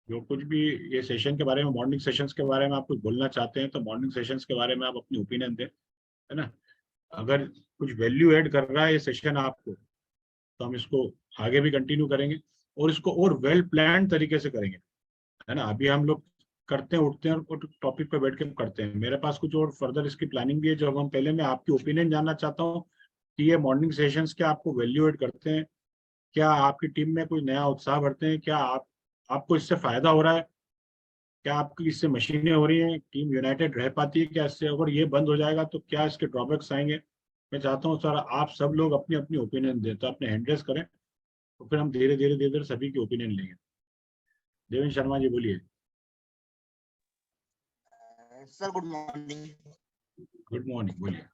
जो कुछ भी ये सेशन के बारे में, मॉर्निंग सेशंस के बारे में आप कुछ बोलना चाहते हैं तो मॉर्निंग सेशंस के बारे में आप अपनी ओपिनियन दें, है ना। अगर कुछ वैल्यू ऐड कर रहा है ये सेशन आपको, तो हम इसको आगे भी कंटिन्यू करेंगे और इसको और वेल प्लान तरीके से करेंगे, है ना। अभी हम लोग करते हैं, उठते हैं और टॉपिक पे बैठ के करते हैं। मेरे पास कुछ और फर्दर इसकी प्लानिंग भी है, जो हम पहले मैं आपकी ओपिनियन जानना चाहता हूँ कि ये मॉर्निंग सेशंस क्या आपको वैल्यू ऐड करते हैं, क्या आपकी टीम में कोई नया उत्साह भरते हैं, क्या आपको इससे फायदा हो रहा है, क्या आपकी इससे मशीनें हो रही हैं, टीम यूनाइटेड रह पाती है क्या इससे, अगर ये बंद हो जाएगा तो क्या इसके ड्रॉबैक्स आएंगे। मैं चाहता हूँ सर आप सब लोग अपनी अपनी ओपिनियन दें, तो अपने हैंड रेस करें, तो फिर हम धीरे धीरे धीरे धीरे सभी की ओपिनियन लेंगे। देवेंद्र शर्मा जी बोलिए। Sir good morning. Good morning, बोलिए।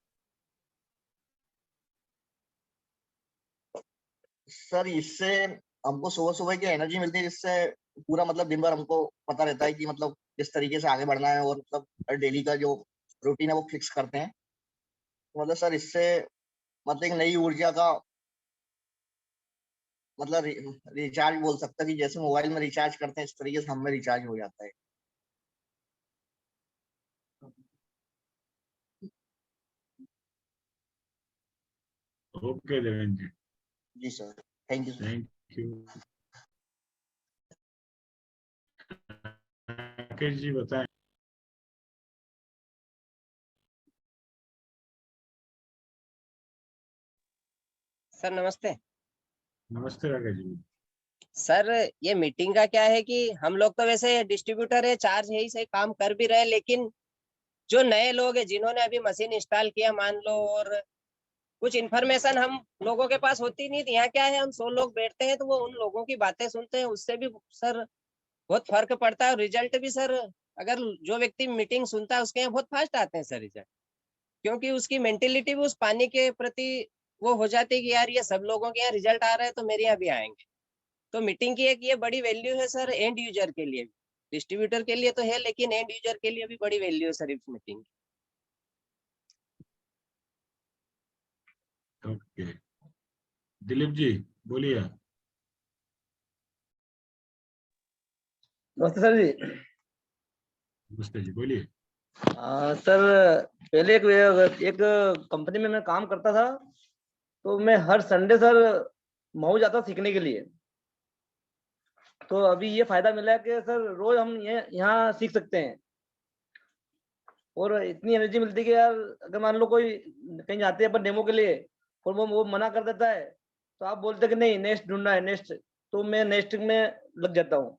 सर इससे हमको सुबह सुबह की एनर्जी मिलती है, जिससे पूरा मतलब दिन भर हमको पता रहता है कि मतलब किस तरीके से आगे बढ़ना है, और मतलब डेली का जो रूटीन है वो फिक्स करते हैं। तो मतलब सर इससे मतलब एक नई ऊर्जा का मतलब रिचार्ज बोल सकता है कि जैसे मोबाइल में रिचार्ज करते हैं इस तरीके से हम में रिचार्ज हो जाता है। ओके देवेंद्र जी, जी sir, thank you sir. Thank you. Rakesh ji बताएं। सर नमस्ते। नमस्ते राकेश जी। सर ये मीटिंग का क्या है कि हम लोग तो वैसे डिस्ट्रीब्यूटर है, चार्ज यही से काम कर भी रहे हैं, लेकिन जो नए लोग हैं जिन्होंने अभी मशीन इंस्टॉल किया मान लो, और कुछ इन्फॉर्मेशन हम लोगों के पास होती नहीं थी। यहाँ क्या है, हम 100 लोग बैठते हैं तो वो उन लोगों की बातें सुनते हैं, उससे भी सर बहुत फर्क पड़ता है। और रिजल्ट भी सर, अगर जो व्यक्ति मीटिंग सुनता है उसके यहाँ बहुत फास्ट आते हैं सर रिजल्ट, क्योंकि उसकी मेंटेलिटी भी उस पानी के प्रति वो हो जाती है कि यार ये सब लोगों के यहाँ रिजल्ट आ रहा है तो मेरे यहाँ भी आएंगे। तो मीटिंग की एक ये बड़ी वैल्यू है सर, एंड यूजर के लिए, डिस्ट्रीब्यूटर के लिए तो है, लेकिन एंड यूजर के लिए भी बड़ी वैल्यू है सर इस मीटिंग। ओके, दिलीप जी बोलिए। नमस्ते सर जी। नमस्ते जी, बोलिए। सर पहले एक कंपनी में मैं काम करता था, तो मैं हर संडे सर मऊ जाता सीखने के लिए। तो अभी ये फायदा मिला है कि सर रोज हम यहाँ सीख सकते हैं, और इतनी एनर्जी मिलती है कि यार अगर मान लो कोई कहीं जाते हैं अपन डेमो के लिए, और वो मना कर देता है, तो आप बोलते हैं कि नहीं नेक्स्ट ढूंढना है नेक्स्ट, तो मैं नेक्स्ट में लग जाता हूँ।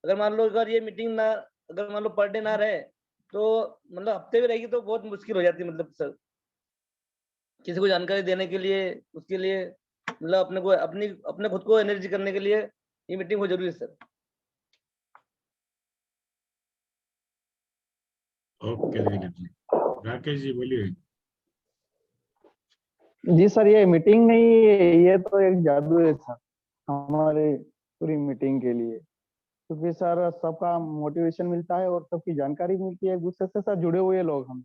अगर मान लो अगर ये मीटिंग ना, अगर मान लो पर डे ना रहे, तो मतलब हफ्ते में रहेगी तो बहुत मुश्किल हो जाती है, मतलब सर किसी को जानकारी देने के लिए, उसके लिए मतलब अपने को अपने खुद को एनर्जी करने के लिए ये मीटिंग बहुत जरूरी है सर। ओके दिलीप जी। राकेश जी बोलिए। जी सर, ये मीटिंग नहीं है, ये तो एक जादू है सर हमारे पूरी मीटिंग के लिए, क्योंकि सर सबका मोटिवेशन मिलता है और सबकी जानकारी मिलती है, एक दूसरे से सर जुड़े हुए लोग हम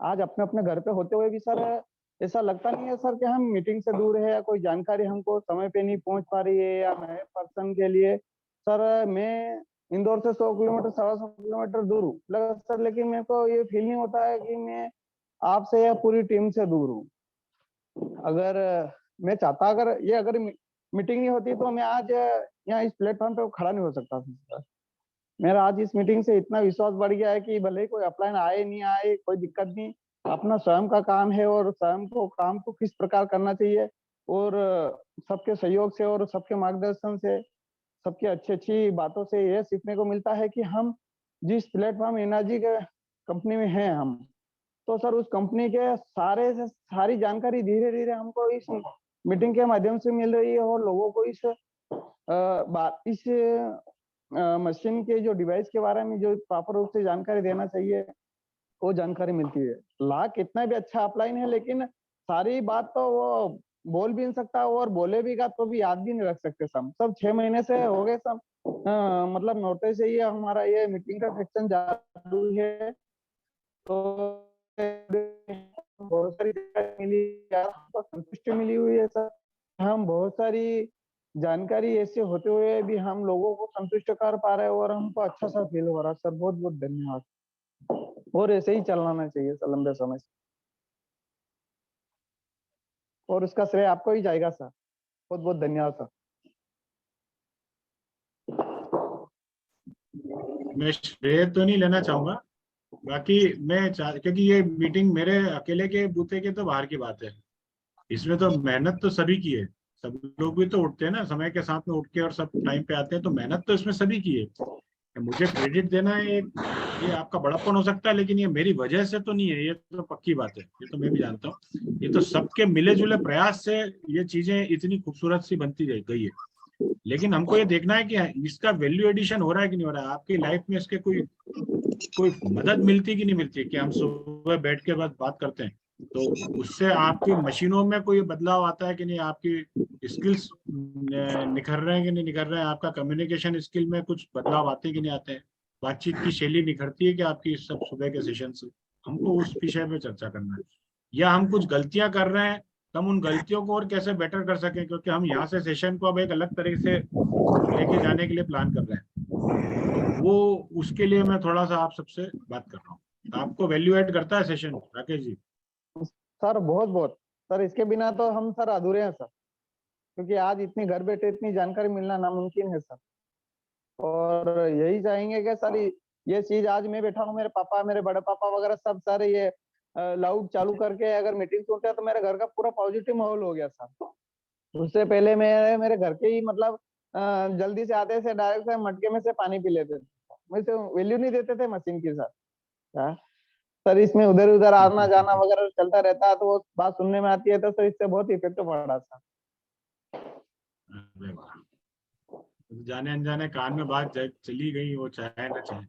आज अपने अपने घर पे होते हुए भी सर ऐसा लगता नहीं है सर कि हम मीटिंग से दूर है या कोई जानकारी हमको समय पे नहीं पहुंच पा रही है या नए पर्सन के लिए। सर मैं इंदौर से 100 किलोमीटर 125 किलोमीटर दूर हूँ लगा सर, लेकिन मेरे को ये फील नहीं होता है कि मैं आपसे या पूरी टीम से दूर हूँ। अगर मैं चाहता, अगर मीटिंग नहीं होती तो मैं आज यहाँ इस प्लेटफॉर्म पे खड़ा नहीं हो सकता था। मेरा आज इस मीटिंग से इतना विश्वास बढ़ गया है कि भले ही कोई अपलाइन आए नहीं आए कोई दिक्कत नहीं, अपना स्वयं का काम है और स्वयं को काम को किस प्रकार करना चाहिए, और सबके सहयोग से और सबके मार्गदर्शन से सबकी अच्छी अच्छी बातों से यह सीखने को मिलता है कि हम जिस प्लेटफॉर्म एनर्जी के कंपनी में हैं हम, तो सर उस कंपनी के सारे से सारी जानकारी धीरे धीरे हमको इस मीटिंग के माध्यम से मिल रही है, और लोगों को इस मशीन के जो डिवाइस के बारे में जो प्रॉपर रूप से जानकारी देना चाहिए वो जानकारी मिलती है। ला कितना भी अच्छा अपलाइन है, लेकिन सारी बात तो वो बोल भी नहीं सकता, और बोले भी का तो भी याद भी नहीं रख सकते। सब 6 महीने से हो गए सब, मतलब नोटिस से ही हमारा ये मीटिंग का सेक्शन चालू है। तो बहुत सारी मिली, संतुष्टि मिली हुई है सर। हम बहुत सारी जानकारी ऐसे होते हुए भी हम लोगों को संतुष्ट कर पा रहे हैं और हमको अच्छा सा फील हो रहा है सर। बहुत बहुत धन्यवाद। और ऐसे ही चलाना चाहिए सर लंबे समय से, और उसका श्रेय आपको ही जाएगा सर। बहुत बहुत धन्यवाद सर। मैं श्रेय तो नहीं लेना चाहूंगा, बाकी क्योंकि ये मीटिंग मेरे अकेले के बूते के तो बाहर की बात है। इसमें तो मेहनत तो सभी की है, सब लोग भी तो उठते हैं ना समय के साथ में उठ के, और सब टाइम पे आते हैं, तो मेहनत तो इसमें सभी की है। मुझे क्रेडिट देना ये आपका बड़प्पन हो सकता है, लेकिन ये मेरी वजह से तो नहीं है, ये तो पक्की बात है, ये तो मैं भी जानता हूँ। ये तो सबके मिले जुले प्रयास से ये चीजें इतनी खूबसूरत सी बनती गई है। लेकिन हमको ये देखना है कि इसका वैल्यू एडिशन हो रहा है कि नहीं हो रहा है, आपकी लाइफ में इसके कोई मदद मिलती है कि नहीं मिलती है, कि हम सुबह बैठ के बस बात करते हैं तो उससे आपकी मशीनों में कोई बदलाव आता है कि नहीं, आपकी स्किल्स निखर रहे हैं कि नहीं निखर रहे हैं, आपका कम्युनिकेशन स्किल में कुछ बदलाव आते हैं कि नहीं आते हैं, बातचीत की शैली निखरती है कि आपकी सब सुबह के सेशन से। हमको उस विषय पे चर्चा करना है, या हम कुछ गलतियां कर रहे हैं तो हम उन गलतियों को और कैसे बेटर कर सकें, क्योंकि हम यहाँ से सेशन को अब एक अलग तरीके से लेके जाने के लिए प्लान कर रहे हैं। तो वो उसके लिए मैं थोड़ा सा आप सबसे बात कर रहा हूँ। तो आपको वैल्यू ऐड करता है सेशन राकेश जी? सर बहुत बहुत सर, इसके बिना तो हम सर अधूरे हैं सर, क्योंकि आज इतनी घर बैठे इतनी जानकारी मिलना नामुमकिन है सर। और यही चाहेंगे कि सर ये चीज आज मैं बैठा हूँ, मेरे पापा मेरे बड़े पापा वगैरह सब सारे ये लाउड चालू करके अगर मीटिंग सुनते हैं तो मेरे घर का पूरा पॉजिटिव माहौल हो गया सर। उससे पहले मेरे घर के ही मतलब जल्दी से आते थे, डायरेक्ट से मटके में से पानी पी लेते थे, मुझे वैल्यू नहीं देते थे मशीन के साथ। सर इसमें उधर उधर आना जाना वगैरह चलता रहता है, तो वो बात सुनने में आती है, तो सर इससे बहुत इफेक्ट पड़ रहा था। अरे वाह, जाने अनजाने कान में बात चली गई, वो चाहे ना चाहे।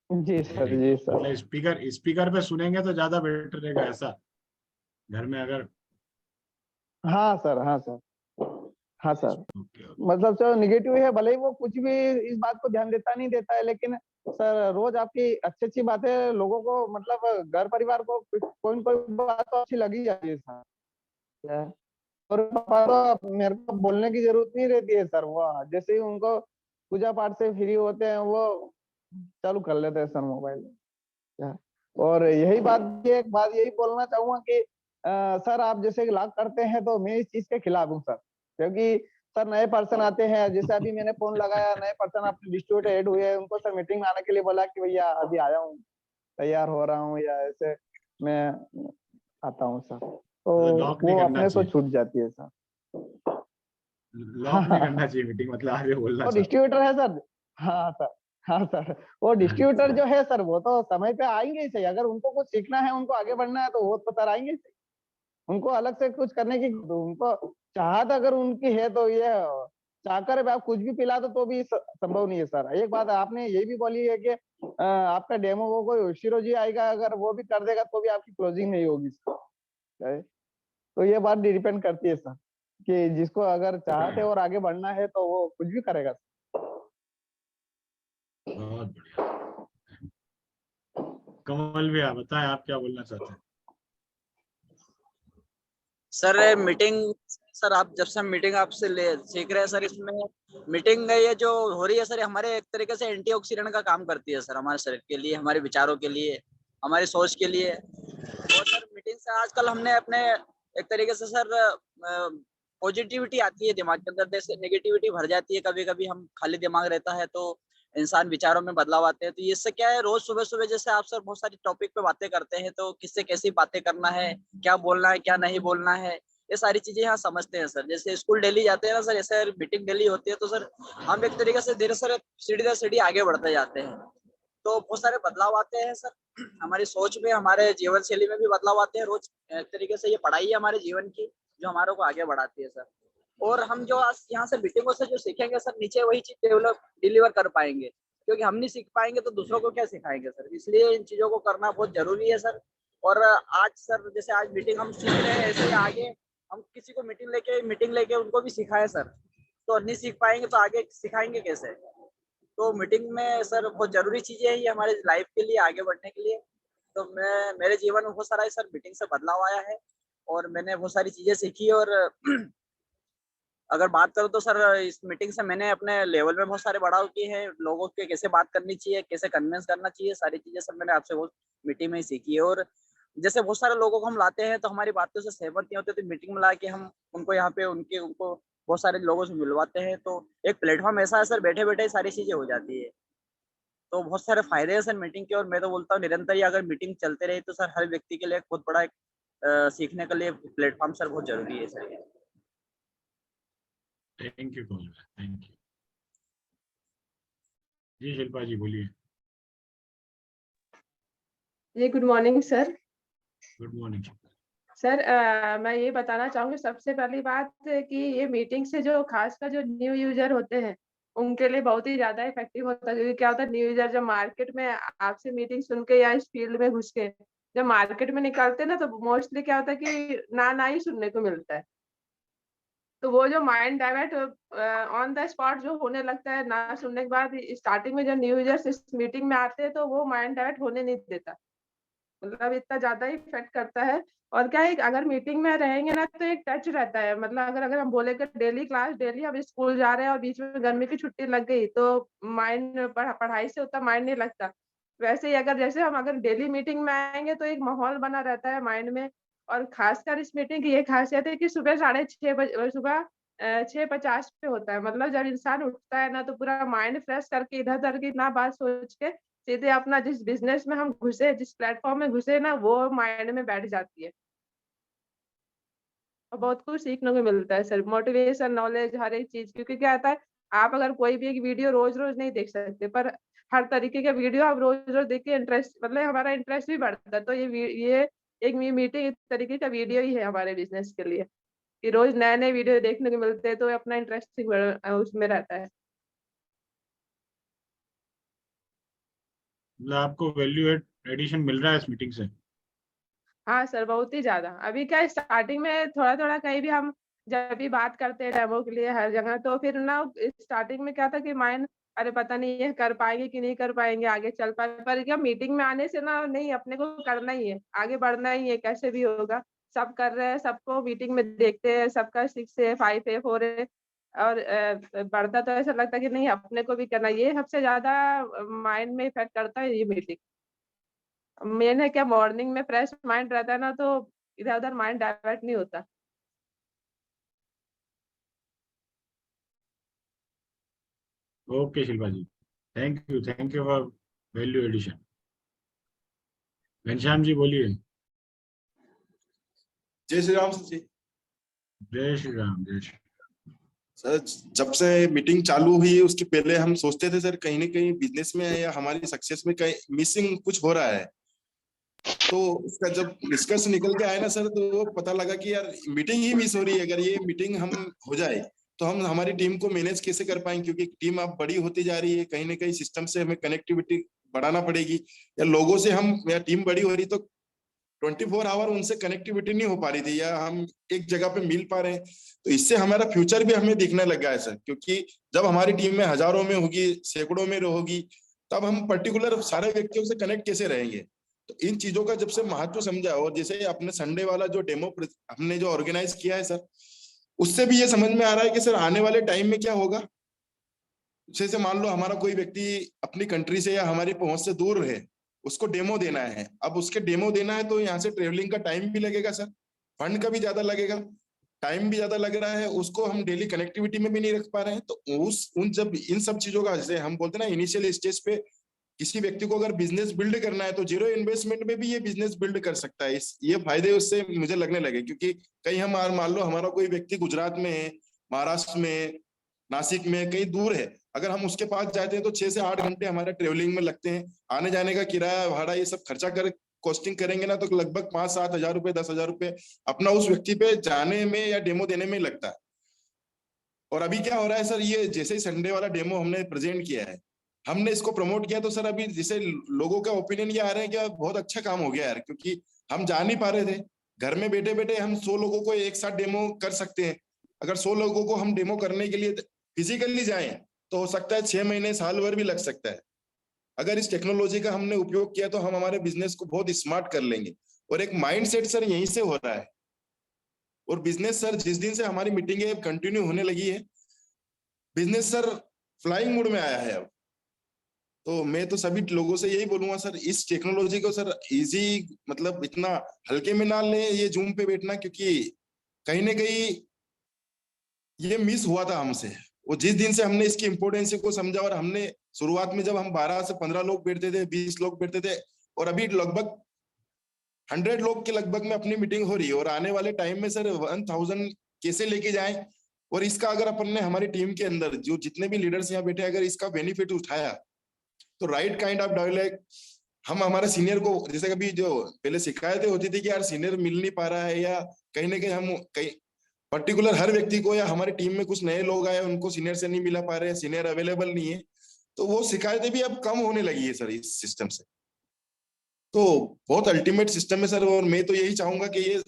जी सर, जी सर। मतलब स्पीकर पे सुनेंगे तो ज्यादा बेटर रहेगा, ऐसा घर में अगर। हाँ सर, हाँ सर, हाँ सर। ओके मतलब सर निगेटिव है, भले ही वो कुछ भी इस बात को ध्यान नहीं देता है, लेकिन सर रोज आपकी अच्छी अच्छी बातें लोगों को मतलब घर परिवार को कोई न कोई बात तो अच्छी लगी जाती है सर। और पापा तो मेरे को बोलने की जरूरत नहीं रहती है सर, वो जैसे ही उनको पूजा पाठ से फ्री होते हैं वो चालू कर लेते हैं सर मोबाइल। और यही बात, एक बात यही बोलना चाहूंगा कि सर आप जैसे लाभ करते हैं तो मैं इस चीज के खिलाफ हूँ सर, क्योंकि सर नए पर्सन आते हैं, जैसे अभी मैंने फोन लगाया, नए पर्सन अपने डिस्ट्रीब्यूटर ऐड हुए, उनको सर मीटिंग में आने के लिए बोला कि भैया अभी आया हूँ, तैयार हो रहा हूँ, या ऐसे मैं आता हूँ सर, तो लॉक नहीं वो करना अपने से चाहिए, छूट जाती है सर। लॉक नहीं करना चाहिए मीटिंग, मतलब आगे बोलना वो चाहते डिस्ट्रीब्यूटर है सर। हाँ सर, हाँ सर, वो हैं। डिस्ट्रीब्यूटर अच्छा, जो है सर वो तो समय पे आएंगे ही सही, अगर उनको कुछ सीखना है, उनको आगे बढ़ना है, तो वो तो सर आएंगे ही सही। उनको अलग से कुछ करने की, उनको चाहत अगर उनकी है तो ये चाहकर आप कुछ भी पिला दो तो भी संभव नहीं है सर। एक बात आपने ये भी बोली है कि आपका डेमो वो कोई शिरो जी आएगा, अगर वो भी कर देगा तो भी आपकी क्लोजिंग नहीं होगी सर। तो ये बात डिपेंड करती है सर, कि जिसको अगर चाहत है और आगे बढ़ना है तो वो कुछ भी करेगा। बहुत बढ़िया। कमल भैया बताएं, आप क्या बोलना चाहते हैं? सर मीटिंग, सर आप जब से हम मीटिंग आपसे सीख रहे हैं सर, इसमें मीटिंग ये जो हो रही है सर, हमारे एक तरीके से एंटीऑक्सीडेंट का काम करती है सर, हमारे शरीर के लिए, हमारे विचारों के लिए, हमारी सोच के लिए। और सर मीटिंग से आजकल हमने अपने एक तरीके से सर पॉजिटिविटी आती है दिमाग के अंदर, जैसे नेगेटिविटी भर जाती है, कभी कभी हम खाली दिमाग रहता है तो इंसान विचारों में बदलाव आते हैं। तो इससे क्या है, रोज सुबह सुबह जैसे आप सर बहुत सारी टॉपिक पे बातें करते हैं, तो किससे कैसी बातें करना है, क्या बोलना है क्या नहीं बोलना है, ये सारी चीजें यहाँ समझते हैं सर। जैसे स्कूल डेली जाते हैं ना सर, ऐसे मीटिंग डेली होती है, तो सर हम एक तरीके से धीरे सर सीढ़ी दर सीढ़ी आगे बढ़ते जाते हैं, तो बहुत सारे बदलाव आते हैं सर। हमारी सोच में, हमारे जीवन शैली में भी बदलाव आते हैं रोज। एक तरीके से ये पढ़ाई है हमारे जीवन की, जो हमारे को आगे बढ़ाती है सर। और हम जो आज यहाँ से मीटिंगों से जो सीखेंगे सर, नीचे वही चीज डिलीवर कर पाएंगे, क्योंकि हम नहीं सीख पाएंगे तो दूसरों को क्या सिखाएंगे सर। इसलिए इन चीजों को करना बहुत जरूरी है सर। और आज सर जैसे आज मीटिंग हम सीख रहे हैं, ऐसे ही आगे हम किसी को मीटिंग लेके उनको भी सिखाएं सर, तो नहीं सीख पाएंगे तो आगे सिखाएंगे कैसे। तो मीटिंग में सर बहुत जरूरी चीजें हैं ये हमारे लाइफ के लिए, आगे बढ़ने के लिए। तो मेरे जीवन में बहुत सारा सर मीटिंग से बदलाव आया है, और मैंने बहुत सारी चीजें सीखी, और अगर बात करूँ तो सर इस मीटिंग से मैंने अपने लेवल में बहुत सारे बढ़ाव किए हैं। लोगों के कैसे बात करनी चाहिए, कैसे कन्विंस करना चाहिए, सारी चीजें सब मैंने आपसे वो मीटिंग में ही सीखी है। और जैसे बहुत सारे लोगों को हम लाते हैं तो हमारी बातों से सहमत नहीं होते, तो मीटिंग में ला के हम उनको यहाँ पे उनको बहुत सारे लोगों से मिलवाते हैं। तो एक प्लेटफॉर्म ऐसा है सर, बैठे बैठे सारी चीजें हो जाती है। तो बहुत सारे फायदे हैं सर मीटिंग के। और मैं तो बोलता हूँ निरंतर ही अगर मीटिंग चलते रहे तो सर हर व्यक्ति के लिए एक बहुत बड़ा एक सीखने के लिए प्लेटफॉर्म सर बहुत जरूरी है sir. Thank you Kaul, thank you. जी शिल्पा जी बोलिए। जी good morning sir. Good morning sir मैं ये बताना चाहूंगी सबसे पहली बात कि ये मीटिंग से जो खासकर जो न्यू यूजर होते हैं उनके लिए बहुत ही ज्यादा इफेक्टिव होता है। क्योंकि क्या होता है, न्यू यूजर जब मार्केट में आपसे मीटिंग सुन के या इस फील्ड में घुस के जब मार्केट में निकलते हैं ना, तो मोस्टली क्या होता है कि ना ही सुनने को मिलता है। तो वो जो mind divert on the spot जो होने लगता है ना सुनने के बाद, स्टार्टिंग में जो न्यू यूजर्स इस मीटिंग में आते हैं तो वो माइंड डाइवर्ट होने नहीं देता। मतलब इतना ज्यादा इफेक्ट करता है। और क्या है, अगर मीटिंग में रहेंगे ना तो एक टच रहता है। मतलब अगर हम बोले कि डेली क्लास, डेली हम स्कूल जा रहे हैं और बीच में गर्मी की छुट्टी लग गई तो माइंड पढ़ाई से उतना माइंड नहीं लगता। वैसे ही अगर जैसे हम अगर डेली मीटिंग में आएंगे तो एक माहौल बना रहता है माइंड में। और खासकर इस मीटिंग की ये खासियत है कि सुबह 6:30 सुबह 6:50 पे होता है। मतलब जब इंसान उठता है ना तो पूरा माइंड फ्रेश करके इधर उधर की ना बात सोच के सीधे अपना जिस बिजनेस में हम घुसे, जिस प्लेटफॉर्म में घुसे ना, वो माइंड में बैठ जाती है। और बहुत कुछ सीखने को मिलता है सर, मोटिवेशन, नॉलेज, हर एक चीज। क्योंकि क्या आता है, आप अगर कोई भी एक वीडियो रोज रोज नहीं देख सकते, पर हर तरीके का वीडियो आप रोज रोज देख के इंटरेस्ट, मतलब हमारा इंटरेस्ट भी बढ़ता है। तो ये एक मीटिंग एक तरीके का वीडियो ही है हमारे बिजनेस के लिए, कि रोज नए नए वीडियो देखने को मिलते हैं तो अपना इंटरेस्ट उसमें रहता है। मतलब आपको वैल्यू एडिशन मिल रहा है इस मीटिंग से? हाँ सर, बहुत ही ज्यादा। अभी क्या स्टार्टिंग में थोड़ा थोड़ा कहीं भी हम जब भी बात करते हैं डेमो के लिए हर जगह, तो फिर ना स्टार्टिंग में क्या था कि माइंड, अरे पता नहीं ये कर पाएंगे कि नहीं कर पाएंगे, आगे चल पाए। पर क्या मीटिंग में आने से ना, नहीं, अपने को करना ही है, आगे बढ़ना ही है, कैसे भी होगा। सब कर रहे हैं, सबको मीटिंग में देखते हैं, सबका 6 है, 5 है, 4 है। और बढ़ता तो ऐसा लगता है कि नहीं, अपने को भी करना। ये सबसे ज्यादा माइंड में इफेक्ट करता है ये मीटिंग। मेन है क्या, मॉर्निंग में फ्रेश माइंड रहता है ना, तो इधर उधर माइंड डाइवर्ट नहीं होता। Okay Shilpa ji, thank you for value addition. Ghanshyam ji बोलिए। जय श्री राम जी। जय श्री राम, जय श्री सर, जब से मीटिंग चालू हुई उसके पहले हम सोचते थे सर कहीं ना कहीं बिजनेस में या हमारी सक्सेस में कहीं मिसिंग कुछ हो रहा है। तो उसका जब निष्कर्ष निकल के आया ना सर, तो पता लगा कि यार मीटिंग ही मिस हो रही है। अगर ये मीटिंग हम हो जाए तो हम हमारी टीम को मैनेज कैसे कर पाएंगे, क्योंकि टीम अब बड़ी होती जा रही है। कहीं ना कहीं सिस्टम से हमें कनेक्टिविटी बढ़ाना पड़ेगी, या लोगों से हम, या टीम बड़ी हो रही तो 24 आवर उनसे कनेक्टिविटी नहीं हो पा रही थी, या हम एक जगह पे मिल पा रहे हैं। तो इससे हमारा फ्यूचर भी हमें दिखने लग गया है सर, क्योंकि जब हमारी टीम में हजारों में होगी, सैकड़ों में होगी, तब हम पर्टिकुलर सारे व्यक्तियों से कनेक्ट कैसे रहेंगे। तो इन चीजों का जब से महत्व समझा, और जैसे अपने संडे वाला जो डेमो हमने जो ऑर्गेनाइज किया है सर, उससे भी ये समझ में आ रहा है कि सर आने वाले टाइम में क्या होगा। जैसे मान लो हमारा कोई व्यक्ति अपनी कंट्री से या हमारी पहुंच से दूर है, उसको डेमो देना है। अब उसके डेमो देना है तो यहाँ से ट्रेवलिंग का टाइम भी लगेगा सर, फंड का भी ज्यादा लगेगा, टाइम भी ज्यादा लग रहा है, उसको हम डेली कनेक्टिविटी में भी नहीं रख पा रहे हैं। तो जब इन सब चीजों का, जैसे हम बोलते हैं ना, इनिशियल स्टेज पे किसी व्यक्ति को अगर बिजनेस बिल्ड करना है तो जीरो इन्वेस्टमेंट में भी ये बिजनेस बिल्ड कर सकता है। ये फायदे उससे मुझे लगने लगे, क्योंकि कहीं हम मान लो हमारा कोई व्यक्ति गुजरात में है, महाराष्ट्र में, नासिक में, कहीं दूर है, अगर हम उसके पास जाते हैं तो 6 से 8 घंटे हमारे ट्रेवलिंग में लगते हैं। आने जाने का किराया, भाड़ा, ये सब खर्चा कर कॉस्टिंग करेंगे ना, तो लगभग 5-7 हजार रुपए, 10,000 रुपए अपना उस व्यक्ति पे जाने में या डेमो देने में लगता है। और अभी क्या हो रहा है सर, ये जैसे ही संडे वाला डेमो हमने प्रेजेंट किया है, हमने इसको प्रमोट किया, तो सर अभी जैसे लोगों का ओपिनियन ये आ रहा है कि बहुत अच्छा काम हो गया यार, क्योंकि हम जा नहीं पा रहे थे। घर में बैठे बैठे हम 100 लोगों को एक साथ डेमो कर सकते हैं। अगर 100 लोगों को हम डेमो करने के लिए फिजिकली जाएं तो हो सकता है 6 महीने, साल भर भी लग सकता है। अगर इस टेक्नोलॉजी का हमने उपयोग किया तो हम हमारे बिजनेस को बहुत स्मार्ट कर लेंगे। और एक माइंडसेट सर यहीं से हो रहा है। और बिजनेस सर जिस दिन से हमारी मीटिंगें कंटिन्यू होने लगी है, बिजनेस सर फ्लाइंग मोड में आया है अब। तो मैं तो सभी लोगों से यही बोलूंगा सर, इस टेक्नोलॉजी को सर इजी मतलब इतना हल्के में ना लें ये जूम पे बैठना, क्योंकि कहीं ना कहीं ये मिस हुआ था हमसे। वो जिस दिन से हमने इसकी इम्पोर्टेंस को समझा, और हमने शुरुआत में जब हम 12 से 15 लोग बैठते थे, 20 लोग बैठते थे, और अभी लगभग 100 लोग के लगभग में अपनी मीटिंग हो रही है, और आने वाले टाइम में सर 1000 कैसे लेके जाएं। और इसका अगर अपन ने हमारी टीम के अंदर जो जितने भी लीडर्स यहाँ बैठे, अगर इसका बेनिफिट उठाया तो राइट काइंड ऑफ डायलॉग हम हमारे सीनियर को, जैसे कभी जो पहले शिकायतें होती थी कि यार सीनियर मिल नहीं पा रहा है, या कहीं ना कहीं हम कहीं पर्टिकुलर हर व्यक्ति को, या हमारी टीम में कुछ नए लोग आए उनको सीनियर से नहीं मिला पा रहे हैं, सीनियर अवेलेबल नहीं है, तो वो शिकायतें भी अब कम होने लगी है सर इस सिस्टम से। तो बहुत अल्टीमेट सिस्टम है सर, और मैं तो यही चाहूंगा कि ये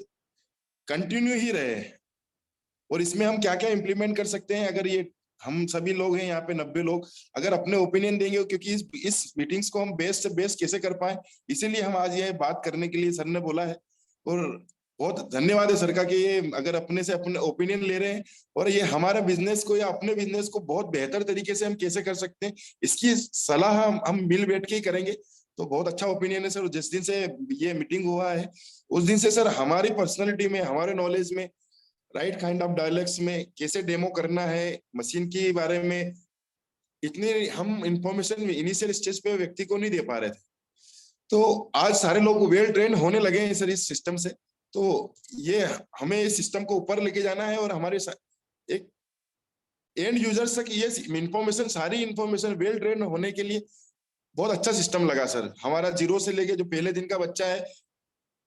कंटिन्यू ही रहे। और इसमें हम क्या क्या इम्प्लीमेंट कर सकते हैं, अगर ये हम सभी लोग हैं यहाँ पे 90 लोग अगर अपने ओपिनियन देंगे, क्योंकि इस मीटिंग्स को हम बेस्ट से बेस्ट कैसे कर पाए, इसीलिए हम आज ये बात करने के लिए सर ने बोला है। और बहुत धन्यवाद है सर का कि ये अगर अपने से अपने ओपिनियन ले रहे हैं, और ये हमारे बिजनेस को या अपने बिजनेस को बहुत बेहतर तरीके से हम कैसे कर सकते हैं, इसकी सलाह हम मिल बैठ के ही करेंगे। तो बहुत अच्छा ओपिनियन है सर। जिस दिन से ये मीटिंग हुआ है उस दिन से सर हमारी पर्सनैलिटी में, हमारे नॉलेज में, राइट काइंड ऑफ डायलॉग्स में कैसे डेमो करना है, मशीन के बारे में इतनी हम इंफॉर्मेशन इनिशियल स्टेज पे व्यक्ति को नहीं दे पा रहे थे। तो आज सारे लोग वेल ट्रेन होने लगे हैं सर इस सिस्टम से। तो ये हमें इस सिस्टम को ऊपर लेके जाना है, और हमारे एक एंड यूजर्स तक ये इंफॉर्मेशन, सारी इंफॉर्मेशन वेल ट्रेन होने के लिए बहुत अच्छा सिस्टम लगा सर। हमारा जीरो से लेके जो पहले दिन का बच्चा है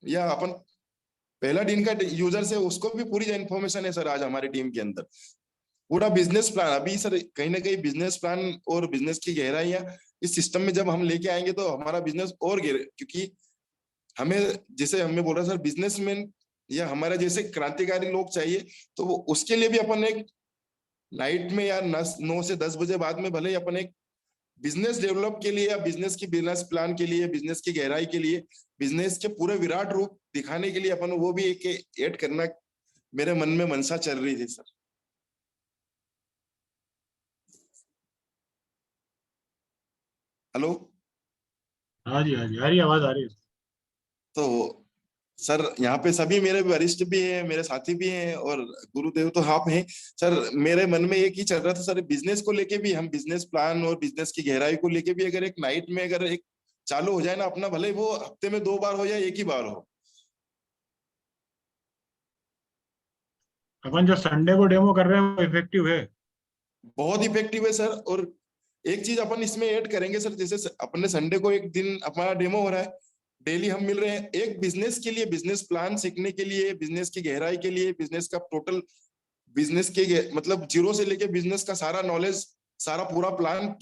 या अपन पहला दिन का यूजर से, उसको भी पूरी इन्फॉर्मेशन है सर आज हमारी टीम के अंदर। पूरा बिजनेस प्लान अभी सर कहीं ना कहीं बिजनेस प्लान और बिजनेस की गहराइयां इस सिस्टम में जब हम लेके आएंगे तो हमारा बिजनेस और क्योंकि हमें, जैसे हमें बोल रहा सर, बिजनेसमैन या हमारे जैसे क्रांतिकारी लोग चाहिए, तो वो उसके लिए भी अपन एक नाइट में या 9 से 10 बजे बाद में भले ही अपन एक बिजनेस डेवलप के लिए या बिजनेस की बिजनेस प्लान के लिए, बिजनेस की गहराई के लिए, बिजनेस के पूरे विराट रूप दिखाने के लिए अपन वो भी एक ऐड करना मेरे मन में मनसा चल रही थी सर। हेलो, हाँ जी, हाँ जी, आ रही आवाज आ रही है। तो सर यहाँ पे सभी मेरे वरिष्ठ भी हैं, मेरे साथी भी हैं, और गुरुदेव तो आप हैं सर। मेरे मन में एक ही चल रहा था सर, बिजनेस को लेके भी, हम बिजनेस प्लान और बिजनेस की गहराई को लेके भी अगर एक नाइट में अगर एक चालू हो जाए ना अपना, भले वो हफ्ते में 2 बार हो या एक ही बार हो। अपन जो संडे को डेमो कर रहे हैं वो इफेक्टिव है, बहुत इफेक्टिव है सर। और एक चीज अपन इसमें ऐड करेंगे सर, जैसे अपने संडे को एक दिन हमारा डेमो हो रहा है, डेली हम मिल रहे हैं, एक बिजनेस के लिए, बिजनेस प्लान सीखने के लिए, बिजनेस की गहराई के लिए, बिजनेस का टोटल बिजनेस के मतलब जीरो से लेके बिजनेस का सारा नॉलेज, सारा पूरा प्लान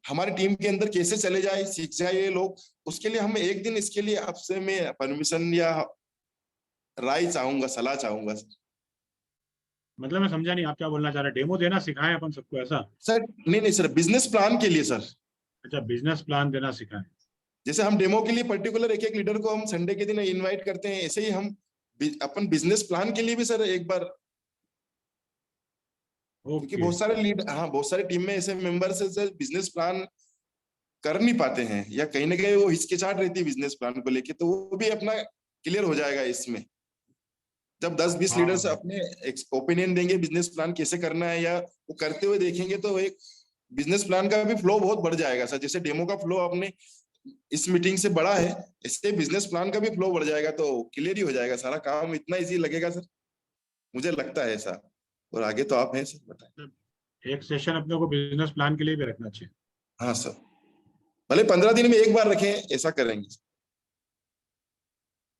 हमारी टीम के अंदर कैसे चले जाए, सीख जाए ये लोग, उसके लिए हम एक दिन इसके लिए आपसे मैं परमिशन या राय चाहूंगा, सलाह चाहूंगा सर। मतलब मैं समझा नहीं आप क्या बोलना चाह रहे हैं? डेमो देना सिखाएं अपन सबको ऐसा? सर नहीं सर, बिजनेस प्लान के लिए सर। अच्छा, बिजनेस प्लान देना सिखाएं। जैसे हम डेमो के लिए पर्टिकुलर एक एक लीडर को हम संडे के दिन इनवाइट करते हैं, ऐसे ही हम अपन बिजनेस प्लान के लिए भी सर एक बार, क्योंकि बहुत सारे टीम में ऐसे मेंबर्स हैं सर बिजनेस प्लान कर नहीं पाते हैं, या कहीं ना कहीं वो हिचकिचाहट रहती है बिजनेस प्लान को लेके, तो वो भी अपना क्लियर हो जाएगा इसमें। जब 10-20 लीडर्स अपने ओपिनियन देंगे बिजनेस प्लान कैसे करना है, या वो करते हुए देखेंगे, तो एक बिजनेस प्लान का भी फ्लो बहुत बढ़ जाएगा सर। जैसे डेमो का फ्लो आपने इस मीटिंग से बड़ा है, इससे बिजनेस प्लान का भी फ्लो बढ़ जाएगा, तो क्लियर ही हो जाएगा सारा काम, इतना इजी लगेगा सर, मुझे लगता है ऐसा। और आगे तो आप हैं सर, बताएं। एक सेशन अपने को बिजनेस प्लान के लिए भी रखना चाहिए। हाँ सर, भले 15 दिन में एक बार रखें, ऐसा करेंगे।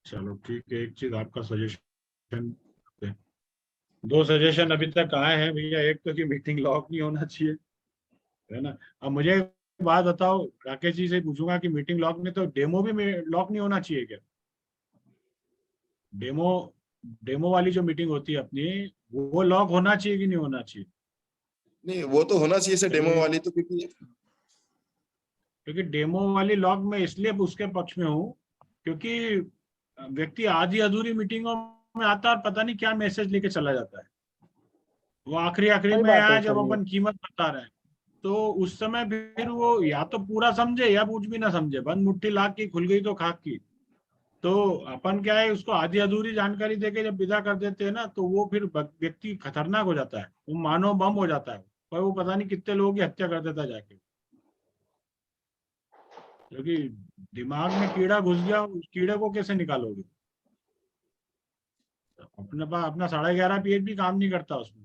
चलो ठीक है, एक चीज आपका सजेशन, 2 सजेशन अभी तक आए हैं भैया। एक तो कि मीटिंग लॉक नहीं होना चाहिए, है ना। अब मुझे बात बताओ, राकेश जी से पूछूंगा कि मीटिंग लॉक नहीं, तो डेमो भी लॉक नहीं होना चाहिए क्या? डेमो वाली जो मीटिंग होती है अपनी, वो लॉक होना चाहिए कि नहीं होना चाहिए? नहीं, वो तो होना चाहिए सर डेमो वाली तो, क्योंकि डेमो वाली लॉक मैं इसलिए उसके पक्ष में हूँ क्योंकि व्यक्ति आधी अधूरी मीटिंगों में आता है और पता नहीं क्या मैसेज लेके चला जाता है। वो आखिरी सही में बात है आया जब सर ये। अपन कीमत बता रहे हैं, तो उस समय फिर वो या तो पूरा समझे या कुछ भी ना समझे, बंद मुट्ठी लाख की खुल गई तो खाक की। तो अपन क्या है, उसको आधी अधूरी जानकारी देके जब विदा कर देते हैं ना, तो वो फिर व्यक्ति खतरनाक हो जाता है, वो मानव बम हो जाता है, पर वो पता नहीं कितने लोगों की हत्या कर देता है जाके, क्योंकि दिमाग में कीड़ा घुस गया, उस कीड़े को कैसे निकालोगे? अपने पास अपना 11.5 पीएच भी काम नहीं करता उसमें,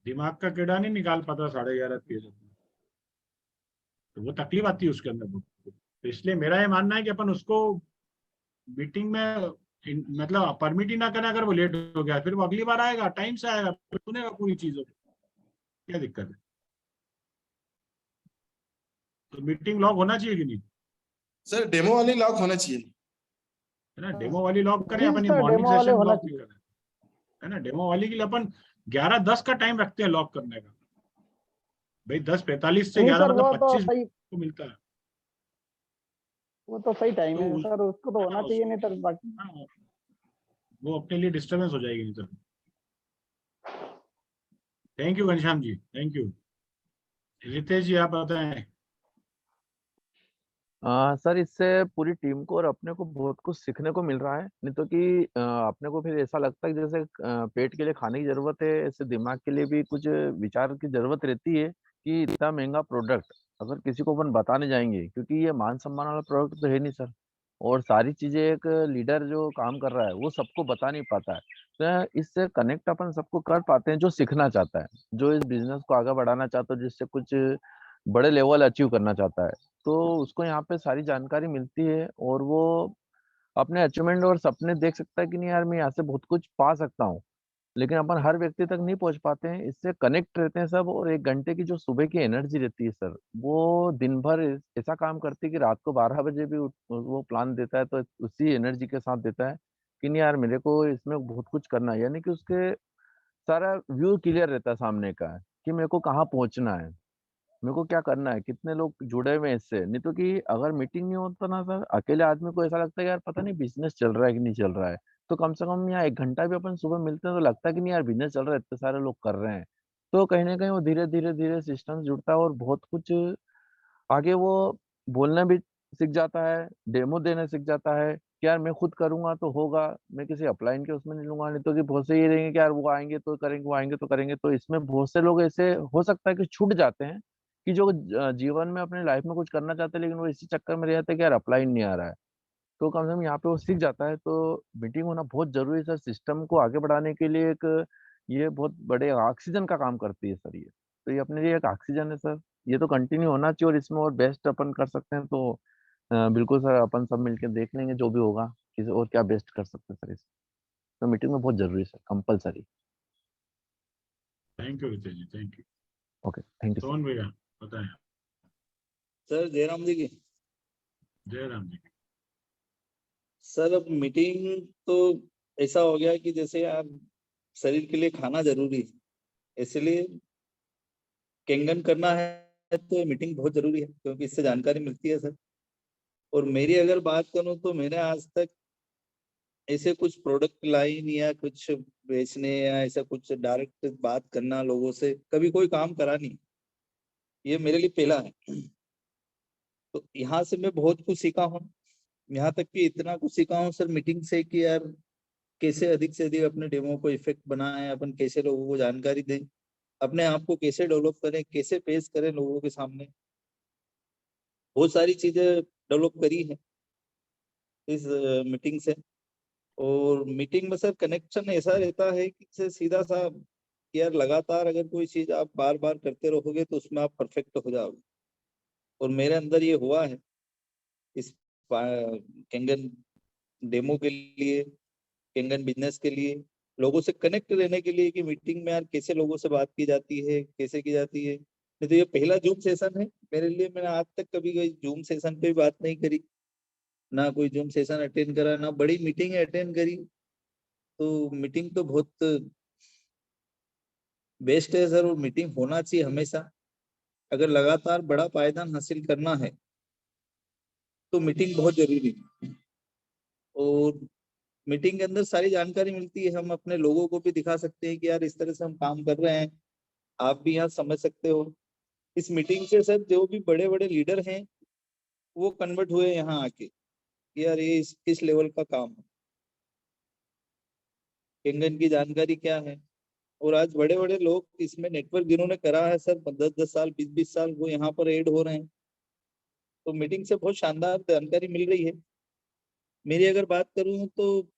दिमाग का कीड़ा नहीं निकाल पाता 11.5 पीएच, तो वो तकलीफ आती है उसके अंदर बहुत। तो इसलिए मेरा ये मानना है कि अपन उसको मीटिंग में मतलब परमिट ही ना करें, अगर वो लेट हो गया फिर वो अगली बार आएगा, टाइम से आएगा, फिर सुनेगा पूरी चीजों को, क्या दिक्कत है? तो मीटिंग लॉग होना चाहिए कि नहीं? सर डेमो वाली लॉक होना चाहिए। है ना, डेमो वाली लॉग करें जी अपन, ये सर, मॉर्निंग डेमो वाले सेशन होना लॉग नहीं चाहिए। करें, है ना। डेमो वाली के लिए अपन 11:10 का टाइम रखते हैं लॉक करने का, भाई 10:45 से नहीं 11 सर, वो मतलब तो 25 सही, को मिलता है। वो तो सही टाइम तो है उस, सर, उसको तो होना चाहिए, नहीं तो बाकी। हाँ, वो अपने लिए डिस्टर्बेंस हो जाएगी नहीं तो। Thank you Ghanshyam ji, thank you. Ritesh ji आप बताएं। सर इससे पूरी टीम को और अपने को बहुत कुछ सीखने को मिल रहा है। नहीं तो कि अपने को फिर ऐसा लगता है कि जैसे पेट के लिए खाने की जरूरत है, ऐसे दिमाग के लिए भी कुछ विचार की जरूरत रहती है कि इतना महंगा प्रोडक्ट अगर किसी को अपन बताने जाएंगे, क्योंकि ये मान सम्मान वाला प्रोडक्ट तो है नहीं सर, और सारी चीजें एक लीडर जो काम कर रहा है वो सबको बता नहीं पाता है। तो इससे कनेक्ट अपन सबको कर पाते हैं जो सीखना चाहता है, जो इस बिजनेस को आगे बढ़ाना चाहता है, जिससे कुछ बड़े लेवल अचीव करना चाहता है, तो उसको यहाँ पे सारी जानकारी मिलती है और वो अपने अचीवमेंट और सपने देख सकता है कि नहीं यार मैं यहाँ से बहुत कुछ पा सकता हूँ। लेकिन अपन हर व्यक्ति तक नहीं पहुंच पाते हैं, इससे कनेक्ट रहते हैं सब। और 1 घंटे की जो सुबह की एनर्जी रहती है सर, वो दिन भर ऐसा काम करती है कि रात को 12 बजे भी वो प्लान देता है तो उसी एनर्जी के साथ देता है कि नहीं यार मेरे को इसमें बहुत कुछ करना है। यानी कि उसके सारा व्यू क्लियर रहता है सामने का कि मेरे को कहाँ पहुंचना है, मेरे को क्या करना है, कितने लोग जुड़े हुए हैं इससे। नहीं तो कि अगर मीटिंग नहीं होता ना सर, अकेले आदमी को ऐसा लगता है यार पता नहीं बिजनेस चल रहा है कि नहीं चल रहा है। तो कम से कम यहाँ 1 घंटा भी अपन सुबह मिलते हैं तो लगता है कि नहीं यार बिजनेस चल रहा है, इतने सारे लोग कर रहे हैं। तो कहीं ना कहीं वो धीरे धीरे धीरे सिस्टम जुड़ता है और बहुत कुछ आगे वो बोलना भी सीख जाता है, डेमो देना सीख जाता है कि यार मैं खुद करूंगा तो होगा, मैं किसी अपलाइन के उसमें नहीं लूंगा। नहीं तो कि बहुत से ये रहेंगे कि यार वो आएंगे तो करेंगे, वो आएंगे तो करेंगे। तो इसमें बहुत से लोग ऐसे हो सकता है कि छूट जाते हैं कि जो जीवन में अपने लाइफ में कुछ करना चाहते हैं, लेकिन वो इसी चक्कर में रह जाते हैं कि यार अप्लाई नहीं आ रहा है। तो कम से कम यहाँ पे वो सीख जाता है। तो मीटिंग होना बहुत जरूरी है सर, सिस्टम को आगे बढ़ाने के लिए। एक ये बहुत बड़े ऑक्सीजन का काम करती है सर ये, तो ये अपने लिए एक ऑक्सीजन है सर। ये तो कंटिन्यू होना चाहिए और इसमें और बेस्ट अपन कर सकते हैं तो बिल्कुल सर अपन सब मिलके देख लेंगे जो भी होगा किसी और क्या बेस्ट कर सकते हैं सर इस। तो मीटिंग में बहुत जरूरी है sir, compulsory. Thank you Ritesh ji, thank you. Okay thank you sir. Sohan भैया बताएं। सर जयराम जी की। जयराम जी। सर अब मीटिंग तो ऐसा हो गया कि जैसे यार शरीर के लिए खाना जरूरी है, इसलिए केंगन करना है तो मीटिंग बहुत जरूरी है क्योंकि इससे जानकारी मिलती है सर। और मेरी अगर बात करूं तो मैंने आज तक ऐसे कुछ प्रोडक्ट लाइन या कुछ बेचने या ऐसा कुछ डायरेक्ट बात करना लोगों से कभी कोई काम करा नहीं, ये मेरे लिए पहला है। तो यहाँ से मैं बहुत कुछ सीखा हूँ, यहाँ तक कि इतना कुछ सीखा हूँ सर मीटिंग से कि यार कैसे अधिक से अधिक अपने डेमो को इफेक्ट बनाएं, अपन कैसे लोगों को जानकारी दें, अपने आप को कैसे डेवलप करें, कैसे पेश करें लोगों के सामने। बहुत सारी चीजें डेवलप करी है इस मीटिंग से। और मीटिंग में सर कनेक्शन ऐसा रहता है कि से सीधा सा यार लगातार अगर कोई चीज आप बार बार करते रहोगे तो उसमें आप परफेक्ट हो जाओगे। और मेरे अंदर ये हुआ है इस केंगन डेमो के लिए, केंगन बिजनेस के लिए, लोगों से कनेक्ट रहने के लिए कि मीटिंग में यार कैसे लोगों से बात की जाती है, कैसे की जाती है। नहीं तो ये पहला जूम सेशन है मेरे लिए, मैंने आज तक कभी कोई जूम सेशन पे बात नहीं करी, ना कोई जूम सेशन अटेंड करा, ना बड़ी मीटिंग अटेंड करी। तो मीटिंग तो बहुत बेस्ट है सर, और मीटिंग होना चाहिए हमेशा। अगर लगातार बड़ा पायदान हासिल करना है तो मीटिंग बहुत जरूरी है। और मीटिंग के अंदर सारी जानकारी मिलती है, हम अपने लोगों को भी दिखा सकते हैं कि यार इस तरह से हम काम कर रहे हैं, आप भी यहाँ समझ सकते हो। इस मीटिंग से सर जो भी बड़े बड़े लीडर हैं वो कन्वर्ट हुए यहाँ आके कि यार ये इस लेवल का काम है, केंगन की जानकारी क्या है। और आज बड़े बड़े लोग इसमें नेटवर्क जिन्होंने करा है सर 10-10 साल 20-20 साल, वो यहाँ पर ऐड हो रहे हैं। तो मीटिंग से बहुत शानदार जानकारी मिल रही है। मेरी अगर बात करूं तो